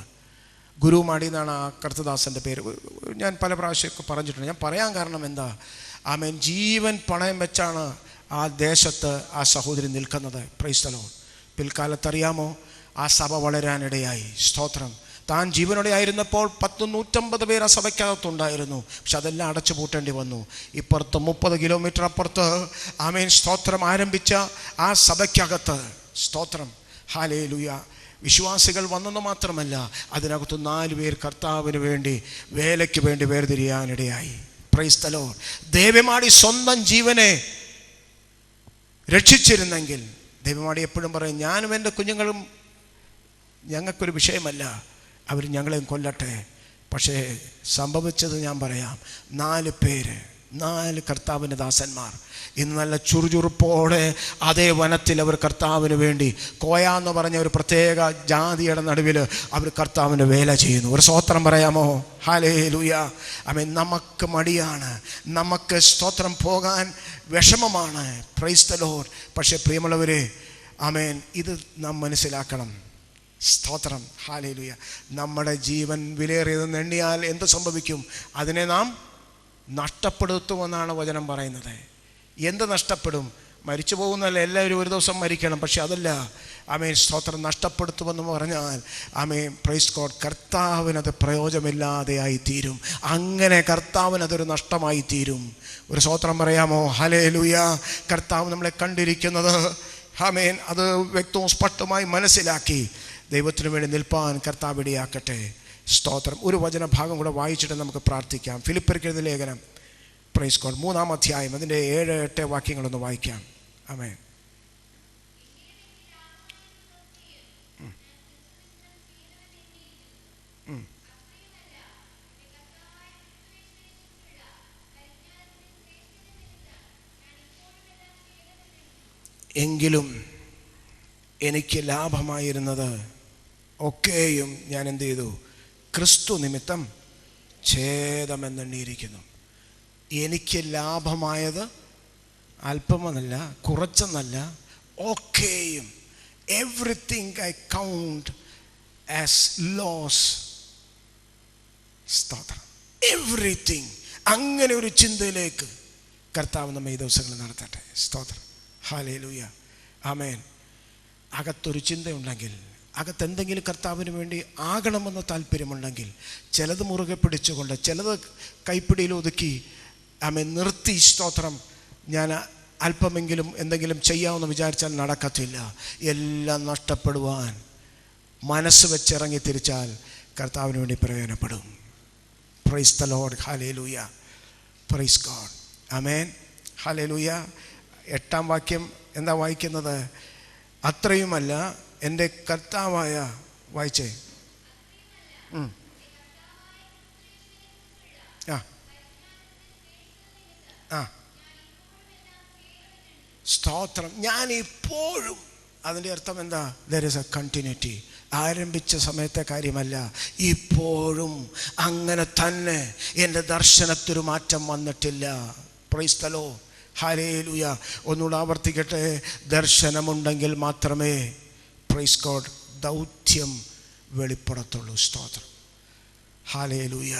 ഗുരു മാടി എന്നാണ് ആ കർത്തദാസൻ്റെ പേര്. ഞാൻ പല പ്രാവശ്യമൊക്കെ പറഞ്ഞിട്ടുണ്ട്. ഞാൻ പറയാൻ കാരണം എന്താ? ആമേൻ. ജീവൻ പണയം വെച്ചാണ് ആ ദേശത്ത് ആ സഹോദരി നിൽക്കുന്നത്. Price the Lord. പിൽക്കാലത്തറിയാമോ, ആ സഭ വളരാനിടയായി. സ്തോത്രം. താൻ ജീവനോടെ ആയിരുന്നപ്പോൾ 150 പേർ ആ സഭയ്ക്കകത്തുണ്ടായിരുന്നു. പക്ഷെ അതെല്ലാം അടച്ചു പൂട്ടേണ്ടി വന്നു. ഇപ്പുറത്ത് 30 കിലോമീറ്റർ അപ്പുറത്ത് ആമേൻ സ്തോത്രം ആരംഭിച്ച ആ സഭയ്ക്കകത്ത് സ്തോത്രം ഹല്ലേലൂയ വിശ്വാസികൾ വന്നെന്ന് മാത്രമല്ല, അതിനകത്ത് 4 പേർ കർത്താവിന് വേണ്ടി വേലയ്ക്ക് വേണ്ടി വേർതിരിയാനിടയായി. Praise the lord. ദേവമാടി സ്വന്തം ജീവനെ രക്ഷിച്ചിരുന്നെങ്കിൽ, ദേവമാടി എപ്പോഴും പറയും, ഞാനും എൻ്റെ കുഞ്ഞുങ്ങളും ഞങ്ങൾക്കൊരു വിഷയമല്ല, അവർ ഞങ്ങളെയും കൊല്ലട്ടെ. പക്ഷേ സംഭവിച്ചത് ഞാൻ പറയാം. 4 പേര്, 4 കർത്താവിൻ്റെ ദാസന്മാർ ഇന്ന് നല്ല ചുറുചുറുപ്പോടെ അതേ വനത്തിൽ അവർ കർത്താവിന് വേണ്ടി, കോയ എന്ന് പറഞ്ഞ ഒരു പ്രത്യേക ജാതിയുടെ നടുവിൽ അവർ കർത്താവിൻ്റെ വേല ചെയ്യുന്നു. ഒരു സ്തോത്രം പറയാമോ? ഹല്ലേലൂയ. ആമേൻ. നമുക്ക് മടിയാണ്, നമുക്ക് സ്തോത്രം പോകാൻ വിഷമമാണ്. Price the Lord. പക്ഷേ പ്രിയമുള്ളവരെ, ആമേൻ, ഇത് നാം മനസ്സിലാക്കണം. സ്തോത്രം. ഹല്ലേലൂയ. നമ്മുടെ ജീവൻ വിലയേറിയതെന്ന് എണ്ണിയാൽ എന്ത് സംഭവിക്കും? അതിനെ നാം നഷ്ടപ്പെടുത്തുമെന്നാണ് വചനം പറയുന്നത്. എന്ത് നഷ്ടപ്പെടും? മരിച്ചു പോകുന്നതല്ല, എല്ലാവരും ഒരു ദിവസം മരിക്കണം. പക്ഷെ അതല്ല, ആമേൻ, സ്തോത്രം, നഷ്ടപ്പെടുത്തുമെന്ന് പറഞ്ഞാൽ, ആമേൻ, പ്രൈസ് ഗോഡ്, കർത്താവിനത് പ്രയോജനമില്ലാതെയായി തീരും. അങ്ങനെ കർത്താവിനതൊരു നഷ്ടമായി തീരും. ഒരു സ്തോത്രം പറയാമോ? ഹല്ലേലൂയ. കർത്താവ് നമ്മളെ കണ്ടിരിക്കുന്നത്, ആമേൻ, അത് വ്യക്തവും സ്പഷ്ടമായി മനസ്സിലാക്കി ദൈവത്തിന് വേണ്ടി നിൽപ്പാൻ കർത്താവ് ഇടയാക്കട്ടെ. സ്തോത്രം. ഒരു വചനഭാഗം കൂടെ വായിച്ചിട്ട് നമുക്ക് പ്രാർത്ഥിക്കാം. ഫിലിപ്പിയർക്ക് എഴുതിയ ലേഖനം, പ്രൈസ് ഗോഡ്, 3-ാം അധ്യായം, അതിൻ്റെ 7-8 വാക്യങ്ങളൊന്ന് വായിക്കാം. ആമേൻ. എങ്കിലും എനിക്ക് ലാഭമായിരുന്നത് ഒക്കെയും ഞാൻ എന്ത് ചെയ്തു? ക്രിസ്തു നിമിത്തം ഛേദമെന്നെണ്ണിയിരിക്കുന്നു. എനിക്ക് ലാഭമായത് അല്പമെന്നല്ല, കുറച്ചെന്നല്ല, ഒക്കെയും, everything I count as loss. സ്തോത്രം. എവറിത്തിങ്. അങ്ങനെ ഒരു ചിന്തയിലേക്ക് കർത്താവ് നമ്മെ ഈ ദിവസങ്ങളിൽ നടത്തട്ടെ. സ്തോത്രം. ഹല്ലേലൂയ. ആമേൻ. അകത്തൊരു ചിന്തയുണ്ടെങ്കിൽ, അകത്തെന്തെങ്കിലും കർത്താവിന് വേണ്ടി ആകണമെന്ന് താല്പര്യമുണ്ടെങ്കിൽ, ചിലത് മുറുകെ പിടിച്ചുകൊണ്ട്, ചിലത് കൈപ്പിടിയിൽ ഒതുക്കി, ആമേൻ, നിർത്തി, സ്തോത്രം, ഞാൻ അല്പമെങ്കിലും എന്തെങ്കിലും ചെയ്യാമെന്ന് വിചാരിച്ചാൽ നടക്കത്തില്ല. എല്ലാം നഷ്ടപ്പെടുവാൻ മനസ്സ് വെച്ചിറങ്ങി തിരിച്ചാൽ കർത്താവിന് വേണ്ടി പ്രയോജനപ്പെടും. Price the Lord. Hallelujah. Praise God. Amen. Hallelujah. 8-ാം വാക്യം എന്താ വായിക്കുന്നത്? അത്രയുമല്ല എൻ്റെ കർത്താവായ, വായിച്ചേ. സ്തോത്രം. ഞാൻ ഇപ്പോഴും, അതിൻ്റെ അർത്ഥം എന്താ? There is A continuity. ആരംഭിച്ച സമയത്തെ കാര്യമല്ല, ഇപ്പോഴും അങ്ങനെ തന്നെ എൻ്റെ ദർശനത്തിനൊരു മാറ്റം വന്നിട്ടില്ല. Price the Lord. ഹല്ലേലൂയ. ഒന്നുകൂടെ ആവർത്തിക്കട്ടെ. ദർശനമുണ്ടെങ്കിൽ മാത്രമേ, പ്രൈസ് ഗോഡ്, ദൗത്യം വെളിപ്പെടത്തുള്ളൂ. സ്തോത്രം. Hallelujah.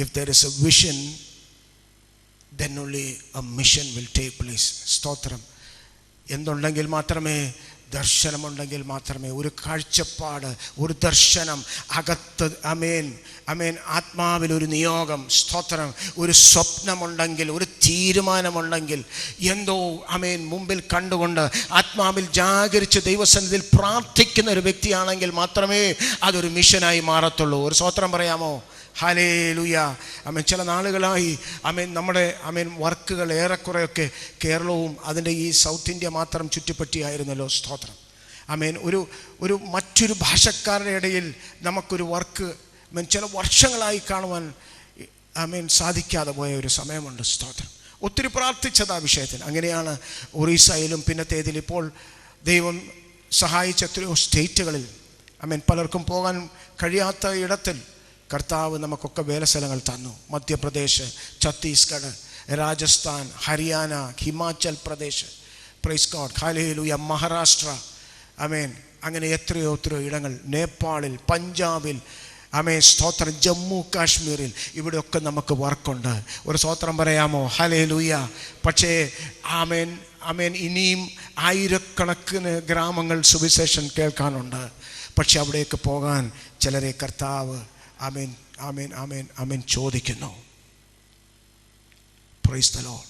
If there is A vision, then only a mission will take place. സ്തോത്രം. എന്തുണ്ടെങ്കിൽ മാത്രമേ, ദർശനമുണ്ടെങ്കിൽ മാത്രമേ, ഒരു കാഴ്ചപ്പാട്, ഒരു ദർശനം അകത്ത്, അമേൻ, അമേൻ, ആത്മാവിലൊരു നിയോഗം, സ്തോത്രം, ഒരു സ്വപ്നമുണ്ടെങ്കിൽ, ഒരു തീരുമാനമുണ്ടെങ്കിൽ, എന്തോ, അമേൻ, മുമ്പിൽ കണ്ടുകൊണ്ട് ആത്മാവിൽ ജാഗരിച്ച് ദൈവസന്നിധിയിൽ പ്രാർത്ഥിക്കുന്ന ഒരു വ്യക്തിയാണെങ്കിൽ മാത്രമേ അതൊരു മിഷനായി മാറത്തുള്ളൂ. ഒരു സ്തോത്രം പറയാമോ? ഹല്ലേലൂയ. ആമേൻ. ചില നാളുകളായി, ആമേൻ, നമ്മുടെ, ആമേൻ, വർക്കുകൾ ഏറെക്കുറെയൊക്കെ കേരളവും അതിൻ്റെ ഈ സൗത്ത് ഇന്ത്യ മാത്രം ചുറ്റിപ്പറ്റിയായിരുന്നല്ലോ. സ്തോത്രം. ആമേൻ. ഒരു മറ്റൊരു ഭാഷക്കാരുടെ ഇടയിൽ നമുക്കൊരു വർക്ക്, ആമേൻ, ചില വർഷങ്ങളായി കാണുവാൻ, ആമേൻ, സാധിക്കാതെ പോയ ഒരു സമയമുണ്ട്. സ്തോത്രം. ഒത്തിരി പ്രാർത്ഥിച്ചത് ആ വിഷയത്തിൽ. അങ്ങനെയാണ് ഒറീസയിലും പിന്നത്തേതിൽ ഇപ്പോൾ ദൈവം സഹായിച്ച എത്രയോ സ്റ്റേറ്റുകളിൽ, ആമേൻ, പലർക്കും പോകാൻ കഴിയാത്ത ഇടത്തിൽ കർത്താവ് നമുക്കൊക്കെ വേലസ്ഥലങ്ങൾ തന്നു. Madhya Pradesh, Chhattisgarh, Rajasthan, Haryana, Himachal Pradesh, praise god, hallelujah, Maharashtra, amen, അങ്ങനെ എത്രയോ ഇടങ്ങൾ, നേപ്പാളിൽ, പഞ്ചാബിൽ, ആമേൻ, സ്തോത്രം, ജമ്മു കാശ്മീരിൽ, ഇവിടെയൊക്കെ നമുക്ക് വർക്കുണ്ട്. ഒരു സ്തോത്രം പറയാമോ? ഹല്ലേലൂയ. പക്ഷേ ആമേൻ, ആമേൻ, ഇനിയും ആയിരക്കണക്കിന് ഗ്രാമങ്ങൾ സുവിശേഷം കേൾക്കാനുണ്ട്. പക്ഷെ അവിടേക്ക് പോകാൻ ചിലരെ കർത്താവ്, ആമേൻ, ആമേൻ, ആമേൻ, ആമേൻ, ചോദിക്കുന്നു. Price the Lord.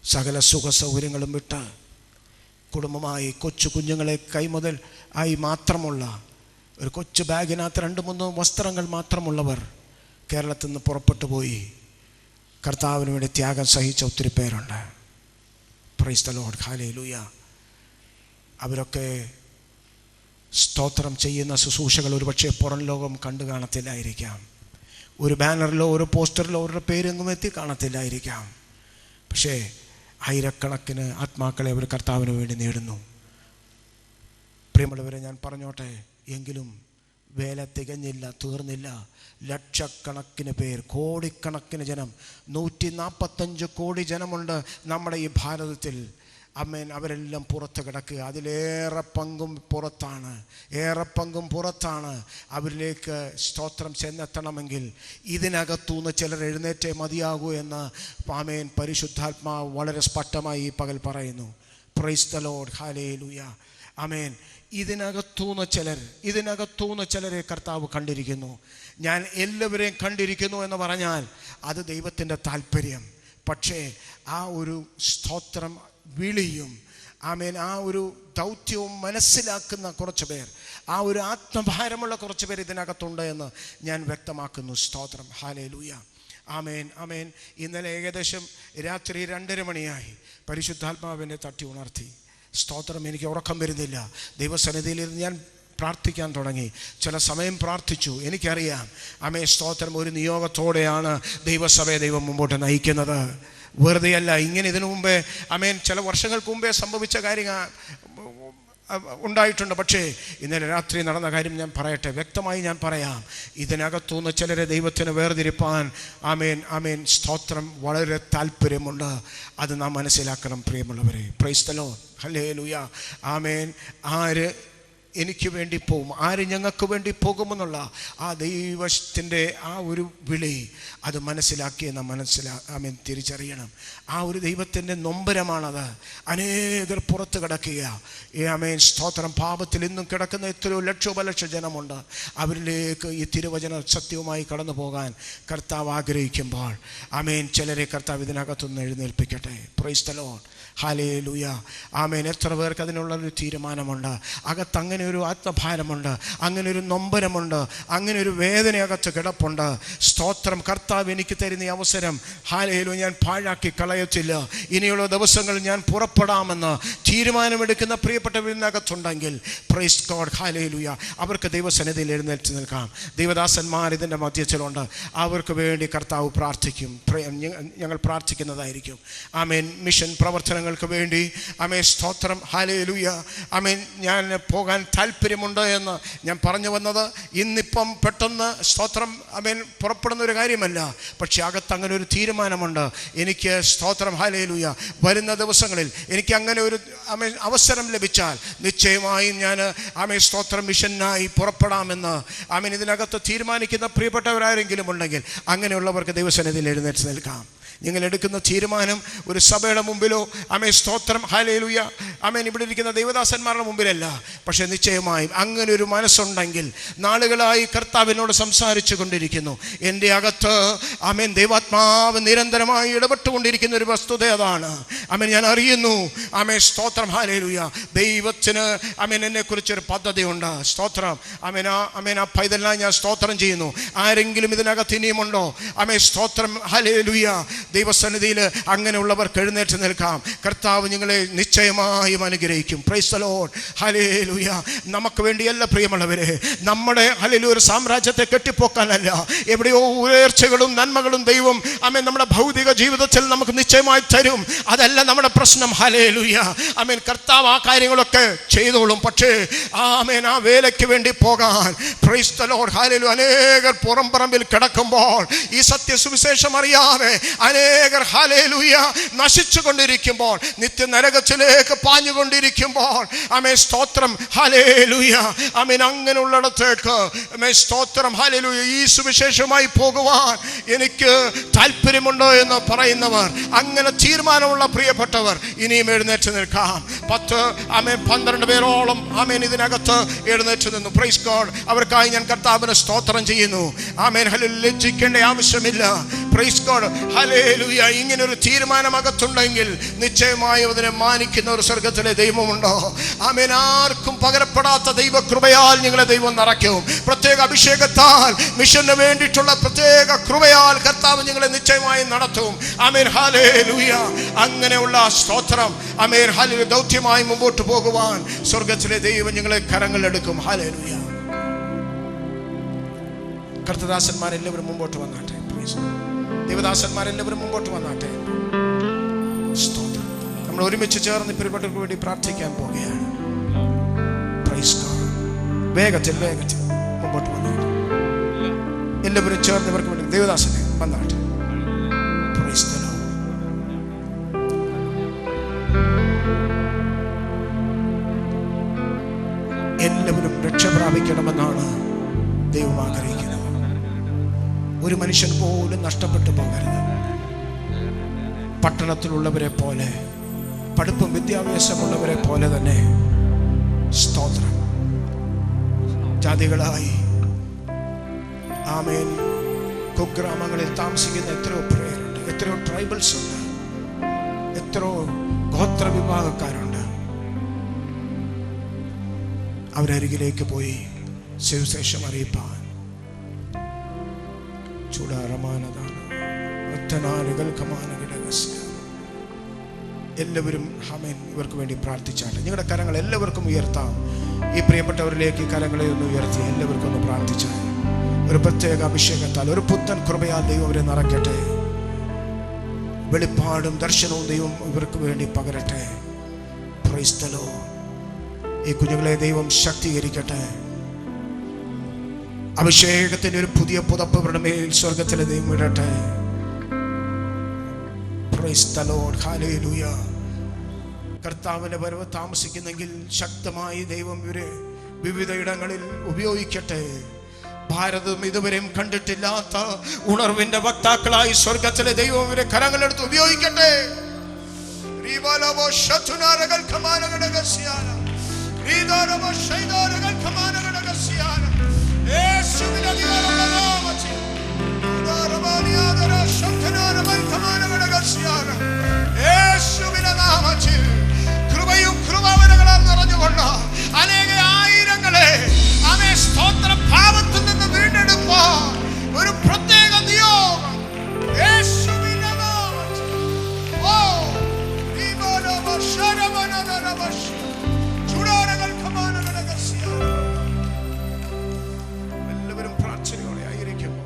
സകല സുഖ സൗകര്യങ്ങളും വിട്ട് കുടുംബമായി കൊച്ചു കുഞ്ഞുങ്ങളെ കൈമുതൽ ആയി മാത്രമുള്ള ഒരു കൊച്ചു ബാഗിനകത്ത് 2-3 വസ്ത്രങ്ങൾ മാത്രമുള്ളവർ കേരളത്തിൽ നിന്ന് പുറപ്പെട്ടു പോയി കർത്താവിന് വേണ്ടി ത്യാഗം സഹിച്ച ഒത്തിരി പേരുണ്ട്. Price the Lord, hallelujah. അവരൊക്കെ സ്തോത്രം ചെയ്യുന്ന ശുശ്രൂഷകൾ ഒരുപക്ഷെ പുറം ലോകം കണ്ടു കാണത്തില്ലായിരിക്കാം. ഒരു ബാനറിലോ ഒരു പോസ്റ്ററിലോ അവരുടെ പേരെങ്ങും എത്തി കാണത്തില്ലായിരിക്കാം. പക്ഷേ ആയിരക്കണക്കിന് ആത്മാക്കളെ അവർ കർത്താവിന് വേണ്ടി നേടുന്നു. പ്രിയമുള്ളവരെ, ഞാൻ പറഞ്ഞോട്ടെ, എങ്കിലും വേല തികഞ്ഞില്ല, തീർന്നില്ല. ലക്ഷക്കണക്കിന് പേർ, കോടിക്കണക്കിന് ജനം, 145 കോടി ജനമുണ്ട് നമ്മുടെ ഈ ഭാരതത്തിൽ. അമ്മേൻ, അവരെല്ലാം പുറത്ത് കിടക്കുക. അതിലേറെ പങ്കും പുറത്താണ്. അവരിലേക്ക് സ്തോത്രം ചെന്നെത്തണമെങ്കിൽ ഇതിനകത്തുനിന്ന് ചിലർ എഴുന്നേറ്റേ മതിയാകൂ എന്ന് ആമേൻ പരിശുദ്ധാത്മാവ് വളരെ സ്പഷ്ടമായി ഈ പകൽ പറയുന്നു. പ്രൈസ് ദി ലോർഡ്, ഹല്ലേലൂയ, ആമേൻ. ഇതിനകത്തുനിന്ന് ചിലരെ കർത്താവ് കണ്ടിരിക്കുന്നു. ഞാൻ എല്ലാവരെയും കണ്ടിരിക്കുന്നു എന്ന് പറഞ്ഞാൽ അത് ദൈവത്തിൻ്റെ താല്പര്യം. പക്ഷേ ആ ഒരു സ്തോത്രം വിളിയും ആമേൻ ആ ഒരു ദൗത്യവും മനസ്സിലാക്കുന്ന കുറച്ച് പേർ, ആ ഒരു ആത്മഭാരമുള്ള കുറച്ച് പേർ ഇതിനകത്തുണ്ട് എന്ന് ഞാൻ വ്യക്തമാക്കുന്നു. സ്തോത്രം, ഹല്ലേലൂയ, ആമേൻ, ആമേൻ. ഇന്നലെ ഏകദേശം രാത്രി 2:30 മണിയായി പരിശുദ്ധാത്മാവിനെ തട്ടി ഉണർത്തി. സ്തോത്രം, എനിക്ക് ഉറക്കം വരുന്നില്ല. ദൈവസന്നിധിയിൽ ഞാൻ പ്രാർത്ഥിക്കാൻ തുടങ്ങി. ചില സമയം പ്രാർത്ഥിച്ചു. എനിക്കറിയാം ആമേൻ സ്തോത്രം ഒരു നിയോഗത്തോടെയാണ് ദൈവസഭയെ ദൈവം മുമ്പോട്ട് നയിക്കുന്നത്. വെറുതെയല്ല. ഇങ്ങനെ ഇതിനു മുമ്പേ ആമേൻ ചില വർഷങ്ങൾക്ക് മുമ്പേ സംഭവിച്ച കാര്യങ്ങൾ ഉണ്ടായിട്ടുണ്ട്. പക്ഷേ ഇന്നലെ രാത്രി നടന്ന കാര്യം ഞാൻ പറയട്ടെ, വ്യക്തമായി ഞാൻ പറയാം. ഇതിനകത്തുനിന്ന് ചിലരെ ദൈവത്തിന് വേർതിരിപ്പാൻ ആമേൻ ആമേൻ സ്തോത്രം വളരെ താല്പര്യമുണ്ട്. അത് നാം മനസ്സിലാക്കണം പ്രിയമുള്ളവരെ. പ്രൈസ് ദി ലോർഡ്, ഹല്ലേലൂയ, ആമേൻ. ആര് എനിക്ക് വേണ്ടി പോകും, ആര് ഞങ്ങൾക്ക് വേണ്ടി പോകുമെന്നുള്ള ആ ദൈവത്തിൻ്റെ ആ ഒരു വിളി അത് മനസ്സിലാക്കിയ നാം ആമേൻ തിരിച്ചറിയണം. ആ ഒരു ദൈവത്തിൻ്റെ നൊമ്പരമാണത്. അനേകർ പുറത്ത് കിടക്കുക. ആമേൻ സ്തോത്രം. പാപത്തിൽ ഇന്നും കിടക്കുന്ന എത്രയോ ലക്ഷോപലക്ഷ ജനമുണ്ട്. അവരിലേക്ക് ഈ തിരുവചന സത്യവുമായി കടന്നു പോകാൻ കർത്താവ് ആഗ്രഹിക്കുമ്പോൾ ആമേൻ ചിലരെ കർത്താവ് ഇതിനകത്തുനിന്ന് എഴുന്നേൽപ്പിക്കട്ടെ. പ്രൈസ് ദി ലോർഡ്, ഹല്ലേലൂയ, ആമേൻ. എത്ര പേർക്ക് അതിനുള്ളൊരു തീരുമാനമുണ്ട്? അകത്ത് അങ്ങനെ ഒരു ആത്മഭാരമുണ്ട്, അങ്ങനെ ഒരു നൊമ്പരമുണ്ട്, അങ്ങനെ ഒരു വേദന അകത്ത് കിടപ്പുണ്ട്. സ്തോത്രം. കർത്താവ് എനിക്ക് തരുന്ന ഈ അവസരം ഹല്ലേലൂയ ഞാൻ പാഴാക്കി കളയത്തില്ല. ഇനിയുള്ള ദിവസങ്ങളിൽ ഞാൻ പുറപ്പെടാമെന്ന് തീരുമാനമെടുക്കുന്ന പ്രിയപ്പെട്ടവരിനകത്തുണ്ടെങ്കിൽ പ്രൈസ് ഗോഡ്, ഹല്ലേലൂയ, അവർക്ക് ദൈവസന്നിധിയിൽ എഴുന്നേറ്റ് നിൽക്കാം. ദൈവദാസന്മാർ ഇതിൻ്റെ മധ്യത്തിലുണ്ട്. അവർക്ക് വേണ്ടി കർത്താവ് പ്രാർത്ഥിക്കും. ഞങ്ങൾ പ്രാർത്ഥിക്കുന്നതായിരിക്കും. ആമേൻ. മിഷൻ പ്രവർത്തനങ്ങൾക്ക് വേണ്ടി ആമേൻ സ്തോത്രം, ഹല്ലേലൂയ, ആമേൻ. ഞാൻ പോകാൻ താല്പര്യമുണ്ട് എന്ന് ഞാൻ പറഞ്ഞു വന്നത് ഇന്നിപ്പം പെട്ടെന്ന് സ്തോത്രം ആമേൻ പുറപ്പെടുന്ന ഒരു കാര്യമല്ല. പക്ഷേ അകത്ത് അങ്ങനെ ഒരു തീരുമാനമുണ്ട്. എനിക്ക് സ്തോത്രം, ഹല്ലേലൂയ, വരുന്ന ദിവസങ്ങളിൽ എനിക്ക് അങ്ങനെ ഒരു ആമേൻ അവസരം ലഭിച്ചാൽ നിശ്ചയമായും ഞാൻ ആമേൻ സ്തോത്രം മിഷനായി പുറപ്പെടാമെന്ന് ആമേൻ ഇതിനകത്ത് തീരുമാനിക്കുന്ന പ്രിയപ്പെട്ടവരാരെങ്കിലും ഉണ്ടെങ്കിൽ അങ്ങനെയുള്ളവർക്ക് ദൈവസന്നിധിയിൽ എഴുന്നേറ്റ് നിൽക്കാം. നിങ്ങൾ എടുക്കുന്ന തീരുമാനം ഒരു സഭയുടെ മുമ്പിലോ ആമേൻ സ്തോത്രം, ഹല്ലേലൂയ, ആമേൻ ഇവിടെ ഇരിക്കുന്ന ദൈവദാസന്മാരുടെ മുമ്പിലല്ല. പക്ഷേ നിശ്ചയമായും അങ്ങനെ ഒരു മനസ്സുണ്ടെങ്കിൽ, നാളുകളായി കർത്താവിനോട് സംസാരിച്ചു കൊണ്ടിരിക്കുന്നു, എൻ്റെ അകത്ത് ആമേൻ ദൈവാത്മാവ് നിരന്തരമായി ഇടപെട്ടുകൊണ്ടിരിക്കുന്ന ഒരു വസ്തുത അതാണ്. ആമേൻ ഞാൻ അറിയുന്നു ആമേൻ സ്തോത്രം, ഹല്ലേലൂയ, ദൈവത്തിന് ആമേൻ എന്നെക്കുറിച്ചൊരു പദ്ധതിയുണ്ട്. സ്തോത്രം, ആമേൻ ആ പൈതലിനായി ഞാൻ സ്തോത്രം ചെയ്യുന്നു. ആരെങ്കിലും ഇതിനകത്ത് ഇനിയുമുണ്ടോ? ആമേൻ സ്തോത്രം, ഹല്ലേലൂയ. ദൈവസന്നിധിയിൽ അങ്ങനെയുള്ളവർക്ക് എഴുന്നേറ്റ് നിൽക്കാം. കർത്താവ് നിങ്ങളെ നിശ്ചയമായും അനുഗ്രഹിക്കും. Price the Lord, hallelujah. നമുക്ക് വേണ്ടിയല്ല പ്രിയമുള്ളവരെ, നമ്മുടെ ഹല്ലേലൂയ ഒരു സാമ്രാജ്യത്തെ കെട്ടിപ്പോക്കാനല്ല. എവിടെയോ ഉയർച്ചകളും നന്മകളും ദൈവം ആമേൻ നമ്മുടെ ഭൗതിക ജീവിതത്തിൽ നമുക്ക് നിശ്ചയമായി തരും. അതല്ല നമ്മുടെ പ്രശ്നം. ഹല്ലേലൂയ, ആമേൻ. കർത്താവ് ആ കാര്യങ്ങളൊക്കെ ചെയ്തോളും. പക്ഷേ ആമേൻ ആ വേലയ്ക്ക് വേണ്ടി പോകാൻ പ്രൈസ് ദി ലോർഡ്, ഹല്ലേലൂയ, അനേകർ പുറംപറമ്പിൽ കിടക്കുമ്പോൾ, ഈ സത്യസുവിശേഷം അറിയാതെ അനേകർ ഹല്ലേലൂയ നശിച്ചു കൊണ്ടിരിക്കുമ്പോൾ, നിത്യ നരകത്തിലേക്ക് പാഞ്ഞുകൊണ്ടിരിക്കുമ്പോൾ ആമേൻ സ്തോത്രം, ഹല്ലേലൂയ, ആമേൻ അങ്ങനെയുള്ളിടത്തേക്ക് ആമേൻ സ്തോത്രം, ഹല്ലേലൂയ, ഈ സുവിശേഷമായി പോകുവാൻ എനിക്ക് താല്പര്യമുണ്ടോ എന്ന് പറയുന്നവർ, അങ്ങനെ തീരുമാനമുള്ള പ്രിയപ്പെട്ടവർ ഇനിയും എഴുന്നേറ്റ് നിൽക്കാം. 12 പേരോളം ആമേൻ ഇതിനകത്ത് എഴുന്നേറ്റ് നിന്നു. Praise God. അവർക്കായി ഞാൻ കർത്താവിനെ സ്തോത്രം ചെയ്യുന്നു. ആമേൻ. ഹല്ലേലൂയ. ലജ്ജിക്കേണ്ട ആവശ്യമില്ല. Price god, hallelujah. ഇങ്ങനെ ഒരു തീരുമാനം അകത്തുണ്ടെങ്കിൽ നിശ്ചയമായും അതിനെ മാനിക്കുന്ന ഒരു സ്വർഗത്തിലെ ദൈവമുണ്ടോ? ആമേൻ. ആർക്കും പകരപ്പെടാത്ത ദൈവകൃപയാൽ നിങ്ങളെ ദൈവം നിറയ്ക്കും. പ്രത്യേക അഭിഷേകത്താൽ, മിഷന് വേണ്ടിയിട്ടുള്ള പ്രത്യേക കൃപയാൽ കർത്താവ് നിങ്ങളെ നിശ്ചയമായും നടത്തും. ആമേൻ, ഹല്ലേലൂയ. അങ്ങനെയുള്ള സ്തോത്രം, ആമേൻ, ഹല്ലേലൂയ. ദൗത്യമായി മുമ്പോട്ട് പോകുവാൻ സ്വർഗത്തിലെ ദൈവം നിങ്ങളെ കരങ്ങളിലെടുക്കും. ഹല്ലേലൂയ. കർത്തദാസന്മാരെല്ലാവരും മുമ്പോട്ട് വന്നാട്ടെ. ദേവദാസന്മാരെല്ലാവരും മുമ്പോട്ട് വന്നാട്ടെ. സ്തോത്രം. നമ്മൾ ഒരുമിച്ച് ചേർന്ന് പ്രിയപ്പെട്ടവർക്ക് വേണ്ടി പ്രാർത്ഥിക്കാൻ പോവുകയാണ്. Praise God. വേഗത്തിൽ മുമ്പോട്ട് വന്നാട്ടെ. എല്ലാവരും ചേർന്ന് ഇവർക്ക് വേണ്ടി ദേവദാസനെ വന്നാട്ടെ. Price the Lord. എല്ലാവരും രക്ഷ പ്രാപിക്കണമെന്നാണ് ദൈവം ആഗ്രഹിക്കുന്നത്. ഒരു മനുഷ്യൻ പോലും നഷ്ടപ്പെട്ടു പോകരുത്. പട്ടണത്തിലുള്ളവരെ പോലെ, പഠിപ്പും വിദ്യാഭ്യാസമുള്ളവരെ പോലെ തന്നെ സ്തോത്രം, ജാതികളായി ആമേൻ കുഗ്രാമങ്ങളിൽ താമസിക്കുന്ന എത്രയോ പേരുണ്ട്, എത്രയോ ട്രൈബൽസ് ഉണ്ട്, എത്രയോ ഗോത്ര വിഭാഗക്കാരുണ്ട്. അവരരികിലേക്ക് പോയി സുവിശേഷം അറിയിപ്പാൻ എല്ലാവരും ആമേൻ ഇവർക്ക് വേണ്ടി പ്രാർത്ഥിച്ചാട്ടെ. നിങ്ങളുടെ കരങ്ങൾ എല്ലാവർക്കും ഉയർത്താം. ഈ പ്രിയപ്പെട്ടവരിലേക്ക് കരങ്ങളെ ഒന്ന് ഉയർത്തി എല്ലാവർക്കും ഒന്ന് പ്രാർത്ഥിച്ചാൽ ഒരു പ്രത്യേക അഭിഷേകത്താൽ, ഒരു പുത്തൻ കൃപയാൽ ദൈവം അവരെ നിറയ്ക്കട്ടെ. വെളിപ്പാടും ദർശനവും ദൈവം ഇവർക്ക് വേണ്ടി പകരട്ടെ. Price the Lord. ഈ കുഞ്ഞുങ്ങളെ ദൈവം ശക്തീകരിക്കട്ടെ. അഭിഷേകത്തിന്റെ ഒരു പുതിയ പുതപ്പ് ഇവരുടെ മേൽ സ്വർഗത്തിലെ ദൈവം ഇടട്ടെ. Praise the Lord. ഹല്ലേലൂയ. കർത്താവിന്റെ വരവ് താമസിക്കുന്നെങ്കിൽ ശക്തമായി ദൈവം ഇവരെ വിവിധ ഇടങ്ങളിൽ ഉപയോഗിക്കട്ടെ. ഭാരതം ഇതുവരെയും കണ്ടിട്ടില്ലാത്ത ഉണർവിന്റെ വക്താക്കളായി സ്വർഗത്തിലെ ദൈവം ഇവരെ കരങ്ങളെടുത്ത് ഉപയോഗിക്കട്ടെ. കൃപയും കൃപാവരങ്ങളാൽ നിറഞ്ഞുകൊണ്ട് അനേക ആയിരങ്ങളെ ആമേൻ സ്തോത്രം പാപത്തിൽ നിന്ന് വീണ്ടെടുപ്പാൻ ഒരു പ്രത്യേക നിയോഗം യേശുവിന്റെ നാമത്തിൽ. ഓ എല്ലാവരും പ്രാർത്ഥനയോടെ ആയിരിക്കുമോ?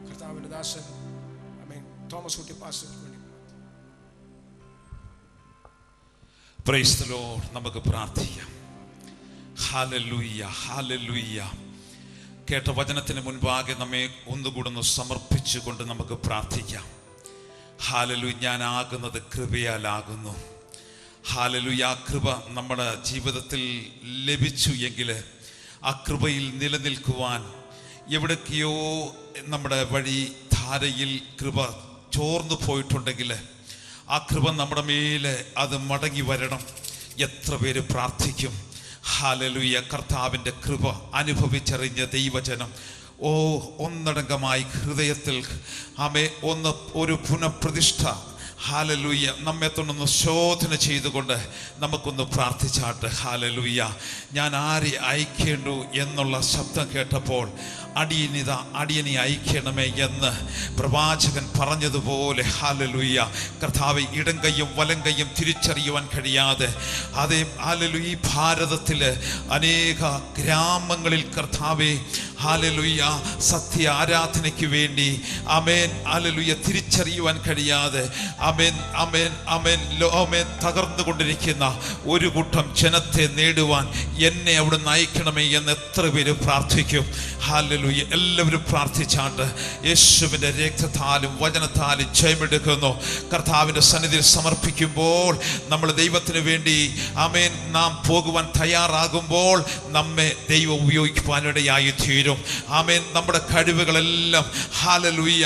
കർത്താവിന്റെ ദാസൻ ആമേൻ തോമസ് കുട്ടി പാസ്റ്റർക്ക് വേണ്ടി. Price the Lord. നമുക്ക് പ്രാർത്ഥിക്കാം. Hallelujah, hallelujah. കേട്ട വചനത്തിന് മുൻപാകെ നമ്മെ ഒന്നുകൂടെ ഒന്ന് സമർപ്പിച്ചുകൊണ്ട് നമുക്ക് പ്രാർത്ഥിക്കാം. ഹല്ലേലൂയ. ഞാനാകുന്നത് കൃപയാലാകുന്നു. ഹല്ലേലൂയ. ആ കൃപ നമ്മുടെ ജീവിതത്തിൽ ലഭിച്ചു എങ്കിൽ ആ കൃപയിൽ നിലനിൽക്കുവാൻ എവിടേക്കെയോ നമ്മുടെ വഴി ധാരയിൽ കൃപ ചോർന്നു പോയിട്ടുണ്ടെങ്കിൽ ആ കൃപ നമ്മുടെ മേലെ അത് മടങ്ങി വരണം. എത്ര പേര് പ്രാർത്ഥിക്കും? ഹല്ലേലൂയ. കർത്താവിൻ്റെ കൃപ അനുഭവിച്ചറിഞ്ഞ ദൈവജനം ഒന്നടങ്കമായി ഹൃദയത്തിൽ ഒരു പുനഃപ്രതിഷ്ഠ ഹല്ലേലൂയ നമ്മെ തൊണ്ടൊന്ന് ശോധന ചെയ്തുകൊണ്ട് നമുക്കൊന്ന് പ്രാർത്ഥിച്ചാട്ട്. ഹല്ലേലൂയ. ഞാൻ ആരെ അയക്കേണ്ടു എന്നുള്ള ശബ്ദം കേട്ടപ്പോൾ അടിയനെ അയക്കണമേ എന്ന് പ്രവാചകൻ പറഞ്ഞതുപോലെ ഹല്ലേലൂയ കർത്താവെ ഇടം കൈയും വലം കൈയും തിരിച്ചറിയുവാൻ കഴിയാതെ അതേ ഹല്ലേലൂയ ഈ ഭാരതത്തിൽ അനേക ഗ്രാമങ്ങളിൽ കർത്താവെ ഹല്ലേലൂയ സത്യ ആരാധനയ്ക്ക് വേണ്ടി ആമേൻ ഹല്ലേലൂയ തിരിച്ചറിയുവാൻ കഴിയാതെ ആമേൻ ആമേൻ ആമേൻ ആമേൻ തകർന്നുകൊണ്ടിരിക്കുന്ന ഒരു കൂട്ടം ജനത്തെ നേടുവാൻ എന്നെ അവിടെ നയിക്കണമേ എന്ന് എത്ര പേര് പ്രാർത്ഥിക്കും? ഹല്ലേലൂയ. എല്ലാവരും പ്രാർത്ഥിച്ചാണ്ട് യേശുവിൻ്റെ രക്തത്താലും വചനത്താലും ജയമെടുക്കുന്നു. കർത്താവിൻ്റെ സന്നിധിയിൽ സമർപ്പിക്കുമ്പോൾ നമ്മൾ ദൈവത്തിന് വേണ്ടി ആമേൻ നാം പോകുവാൻ തയ്യാറാകുമ്പോൾ നമ്മെ ദൈവം ഉപയോഗിക്കുവാനിടയായി തീരും. കഴിയും. ആമേൻ. നമ്മുടെ കഴിവുകളെല്ലാം ഹല്ലേലൂയ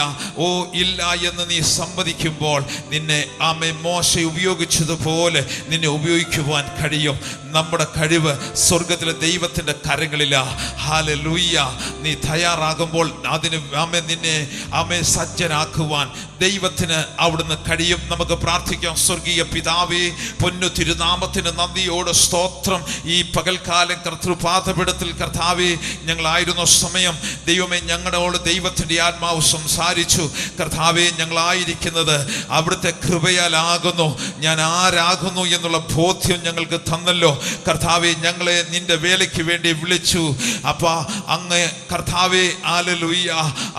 ഇല്ല എന്ന് നീ സമ്മതിക്കുമ്പോൾ നിന്നെ ആമേൻ മോശ ഉപയോഗിച്ചതുപോലെ നിന്നെ ഉപയോഗിക്കുവാൻ കഴിയും. നമ്മുടെ കഴിവ് സ്വർഗത്തിലെ ദൈവത്തിൻ്റെ കരങ്ങളിലാ. ഹല്ലേലൂയ. നീ തയ്യാറാകുമ്പോൾ അതിന് ആമേൻ നിന്നെ ആമേൻ സജ്ജനാക്കുവാൻ ദൈവത്തിന് അവിടുന്ന് കഴിയും. നമുക്ക് പ്രാർത്ഥിക്കാം. സ്വർഗീയ പിതാവേ, പൊന്നു തിരുനാമത്തിന് നന്ദിയോട് സ്തോത്രം. ഈ പകൽക്കാലം കർത്തൃപാദപീഠത്തിൽ കർത്താവേ ഞങ്ങളായിരുന്ന സമയം ദൈവമേ ഞങ്ങളോട് ദൈവത്തിൻ്റെ ആത്മാവ് സംസാരിച്ചു. കർത്താവേ, ഞങ്ങളായിരിക്കുന്നത് അവിടുത്തെ കൃപയാലാകുന്നു. ഞാൻ ആരാകുന്നു എന്നുള്ള ബോധ്യം ഞങ്ങൾക്ക് തന്നല്ലോ കർത്താവേ. ഞങ്ങളെ നിന്റെ വേലയ്ക്ക് വേണ്ടി വിളിച്ചു. അപ്പാ അങ്ങ് കർത്താവേ ഹല്ലേലൂയ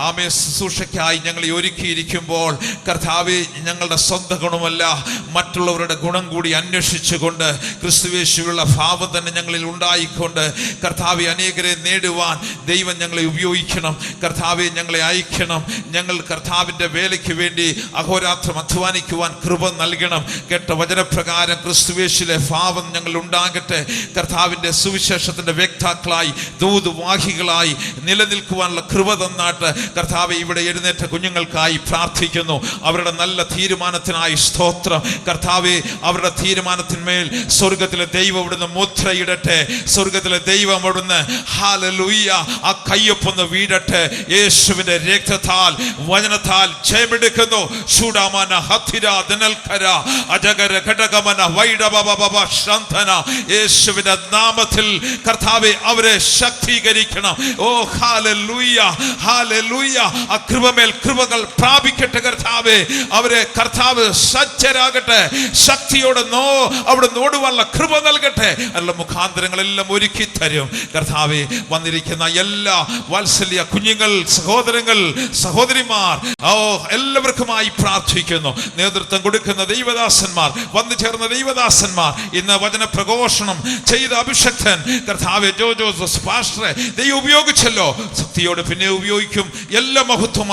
ആമേ ശുശ്രൂഷയ്ക്കായി ഞങ്ങളെ ഒരുക്കിയിരിക്കുമ്പോൾ കർത്താവേ ഞങ്ങളുടെ സ്വന്തം ഗുണമല്ല മറ്റുള്ളവരുടെ ഗുണം കൂടി അന്വേഷിച്ചുകൊണ്ട് ക്രിസ്തുയേശുവിലുള്ള ഭാവം തന്നെ ഞങ്ങളിൽ ഉണ്ടായിക്കൊണ്ട് കർത്താവെ അനേകരെ നേടുവാൻ ദൈവം ഞങ്ങളെ ഉപയോഗിക്കണം. കർത്താവെ ഞങ്ങളെ അയക്കണം. ഞങ്ങൾ കർത്താവിൻ്റെ വേലയ്ക്ക് വേണ്ടി അഹോരാത്രം അധ്വാനിക്കുവാൻ കൃപ നൽകണം. കേട്ട വചനപ്രകാരം ക്രിസ്തുയേശുവിലെ ഭാവം ഞങ്ങൾ ഉണ്ടാകട്ടെ. കർത്താവിൻ്റെ സുവിശേഷത്തിൻ്റെ വ്യക്താക്കളായി ദൂതുവാഹികളായി നിലനിൽക്കുവാനുള്ള കൃപ തന്നാട്ട് കർത്താവെ ഇവിടെ എഴുന്നേറ്റ കുഞ്ഞുങ്ങൾക്കായി പ്രാർത്ഥിക്കുന്നു. അവരുടെ നല്ല തീരുമാനത്തിനായി സ്തോത്രം. കർത്താവെ, അവരുടെ തീരുമാനത്തിന്മേൽ സ്വർഗത്തിലെ ദൈവം അവിടുന്ന് മുദ്രയിടട്ടെ. സ്വർഗത്തിലെ ദൈവം അവിടുന്ന് ഹല്ലേലൂയ ആ കയ്യൊപ്പൊന്ന് വീടട്ടെ. യേശുവിന്റെ രക്തത്താൽ വചനത്താൽ ജയമെടുക്കുന്നു. ശൂഡാമന ഹത്തിര ദനൽക്കര അജഗര ഘടകമന വൈഡബബബ ശാന്തന. യേശുവിന്റെ നാമത്തിൽ കർത്താവെ അവരെ ശക്തീകരിക്കണം. ഓ ഹല്ലേലൂയ ഹല്ലേലൂയ. ആ കൃപമേൽ കൃപകൾ പ്രാപിക്കട്ടെ കർത്താവെ. അവരെ കർത്താവ് സജ്ജരാകട്ടെ. ശക്തിയോടെ അവിടെ നോടുവാനുള്ള കൃപ നൽകട്ടെ. എല്ലാ മുഖാന്തരങ്ങളെല്ലാം ഒരുക്കി തരും കർത്താവെ. വന്നിരിക്കുന്ന എല്ലാ വാത്സല്യ കുഞ്ഞുങ്ങൾ, സഹോദരങ്ങൾ, സഹോദരിമാർ എല്ലാവർക്കുമായി പ്രാർത്ഥിക്കുന്നു. നേതൃത്വം കൊടുക്കുന്ന ദൈവദാസന്മാർ, വന്നു ചേർന്ന ദൈവദാസന്മാർ, ഇന്ന് വചന പ്രഘോഷണം ചെയ്ത അഭിഷക്തൻ കർത്താവെ ജോജോസ് പാസ്റ്ററെ ദൈവം ഉപയോഗിച്ചല്ലോ. ശക്തിയോടെ പിന്നെ ഉപയോഗിക്കും. എല്ലാ മഹത്വം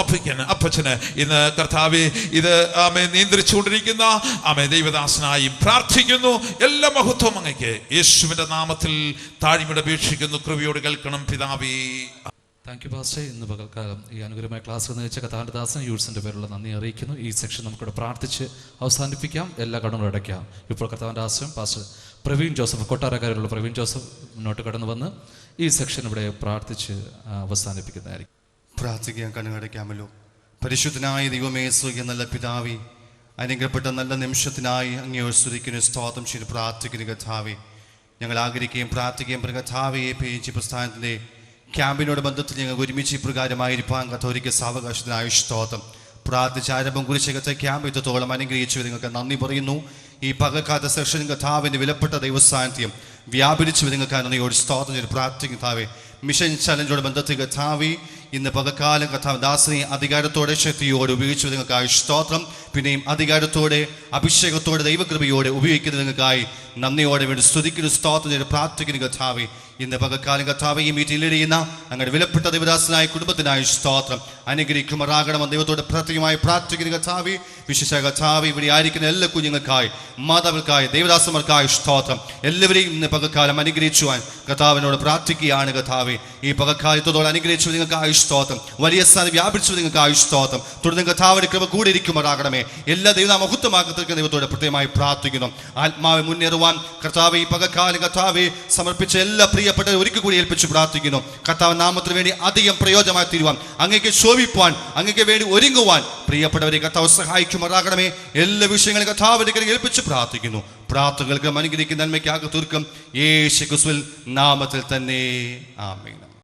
അപ്പച്ചന് ഇന്ന് കർത്താവെ ഇത് ആമേ നിയന്ത്രിച്ചുകൊണ്ടിരിക്കുന്ന ആമേ ദൈവദാസനായി പ്രാർത്ഥിക്കുന്നു. എല്ലാ മഹത്വം അങ്ങയ്ക്ക് യേശുവിന്റെ നാമത്തിൽ താഴ്മയോടെ അപേക്ഷിക്കുന്നു. കൃപയോട് കേൾക്കണം പിതാവേ. Thank you pastor. ഇന്ന് പകൽക്കാലം ഈ അനുഗ്രഹമായ ക്ലാസ് നയിച്ച കഥാന്റെ ദാസൻ യൂട്സിൻ്റെ പേരുള്ള നന്ദി അറിയിക്കുന്നു. ഈ സെക്ഷൻ നമുക്കിവിടെ പ്രാർത്ഥിച്ച് അവസാനിപ്പിക്കാം. എല്ലാ കടങ്ങളും അടയ്ക്കാം. ഇപ്പോൾ കർത്താവിൻ്റെ ദാസൻ പാസ്റ്റർ പ്രവീൺ ജോസഫ്, കൊട്ടാരക്കാരിലുള്ള പ്രവീൺ ജോസഫ് മുന്നോട്ട് കടന്നു വന്ന് ഈ സെക്ഷൻ ഇവിടെ പ്രാർത്ഥിച്ച് അവസാനിപ്പിക്കുന്നതായിരിക്കും. പ്രാർത്ഥിക്കാൻ കണ്ണുകടയ്ക്കാമല്ലോ. പരിശുദ്ധനായ ദൈവമേ, സ്വർഗ്ഗീയ നല്ല പിതാവേ, അനുഗ്രഹപ്പെട്ട നല്ല നിമിഷത്തിനായി അങ്ങേ സ്തുതിക്കുന്നു, സ്തോത്രം ചെയ്ത് പ്രാർത്ഥിക്കുന്നു കർത്താവേ. ഞങ്ങൾ ആഗ്രഹിക്കുകയും പ്രാർത്ഥിക്കുകയും കർത്താവേ പേജ് പ്രസ്ഥാനത്തിൻ്റെ ക്യാമ്പിനോട് ബന്ധത്തിൽ ഞങ്ങൾ ഒരുമിച്ച് ഇപ്രകാരമായിരിക്കാൻ കത്തോലിക്ക സാവകാശത്തിനായ സ്തോത്രം. പ്രാർത്ഥിച്ച ആരംഭം കുറിച്ച് കത്ത ക്യാമ്പ് ഇത്രത്തോളം അനുഗ്രഹിച്ചു നിങ്ങൾക്ക് നന്ദി പറയുന്നു. ഈ പകൽക്കാലത്തെ സെഷൻ കർത്താവിൻ്റെ വിലപ്പെട്ട ദൈവസാന്നിധ്യം വ്യാപരിച്ചു നിങ്ങൾക്ക് നന്ദിയോട് സ്തോത്രം ചെയ്ത് പ്രാർത്ഥിക്കും കർത്താവേ. മിഷൻ ചലഞ്ചോട് ബന്ധത്തിൽ കർത്താവേ ഇന്ന് പകൽക്കാലം കർത്താവ് ദാസനെ അധികാരത്തോടെ ശക്തിയോടെ ഉപയോഗിച്ചു നിങ്ങൾക്കായി സ്തോത്രം. പിന്നെയും അധികാരത്തോടെ അഭിഷേകത്തോടെ ദൈവകൃപയോടെ ഉപയോഗിക്കുന്നത് നിങ്ങൾക്കായി നന്ദിയോടെ വേണ്ടി സ്തുതിക്കുന്നു, സ്തോത്രം ചെയ്ത് പ്രാർത്ഥിക്കുന്നു കർത്താവേ. ഇന്ന് പകൽക്കാലം കർത്താവേ ഈ മീറ്റിംഗിലിരിക്കുന്ന ഞങ്ങളുടെ വിലപ്പെട്ട ദൈവദാസനായ കുടുംബത്തിനായി സ്തോത്രം. അനുഗ്രഹിക്കുമാറാകണമെന്ന് ദൈവത്തോട് പ്രത്യേകമായി പ്രാർത്ഥിക്കുന്നു കർത്താവേ. വിശേഷ കർത്താവേ ഇവിടെ ആയിരിക്കുന്ന എല്ലാ കുഞ്ഞുങ്ങൾക്കായി, മാതാക്കൾക്കായി, ദൈവദാസന്മാർക്കായി സ്തോത്രം. എല്ലാവരെയും ഇന്ന് പകൽക്കാലം അനുഗ്രഹിച്ചുവാൻ കർത്താവിനോട് പ്രാർത്ഥിക്കുകയാണ് കർത്താവേ. ഈ പകൽക്കാലത്തോടെ അനുഗ്രഹിച്ചു നിങ്ങൾക്കായി സ്തോത്രം. വലിയ സ്ഥാനം വ്യാപിച്ചു നിങ്ങൾക്കായി സ്തോത്രം. തുടർന്ന് കർത്താവിന്റെ കൃപ കൂടെ ഇരിക്കുമാറാകണമേ. എല്ലാ ദൈവം മഹത്വമാക്കത്തക്ക ദൈവത്തോട് പ്രത്യേകമായി പ്രാർത്ഥിക്കുന്നു. ആത്മാവെ മുന്നേറുവാൻ കർത്താവെ ഈ പകൽക്കാലം കർത്താവെ സമർപ്പിച്ച എല്ലാ പ്രിയപ്പെട്ടവരെ ഒരിക്കൽ കൂടി ഏൽപ്പിച്ച് പ്രാർത്ഥിക്കുന്നു. കർത്താവ് നാമത്തിന് വേണ്ടി അധികം പ്രയോജനമായി തീരുവാൻ, അങ്ങേക്ക് ശോഭിപ്പാൻ, അങ്ങേക്ക് വേണ്ടി ഒരുങ്ങുവാൻ പ്രിയപ്പെട്ടവരെ കർത്താവ് സഹായിക്കുമാറാകണമേ. എല്ലാ വിഷയങ്ങളും കർത്താവിന്റെ കയ്യിൽ ഏൽപ്പിച്ച് പ്രാർത്ഥിക്കുന്നു. പ്രാർത്ഥനകൾക്ക് അനുഗ്രഹിക്കുന്ന നന്മയ്ക്കാകെ തീർക്കും യേശു ക്രിസ്തുവിൻ നാമത്തിൽ തന്നെ. ആമേൻ.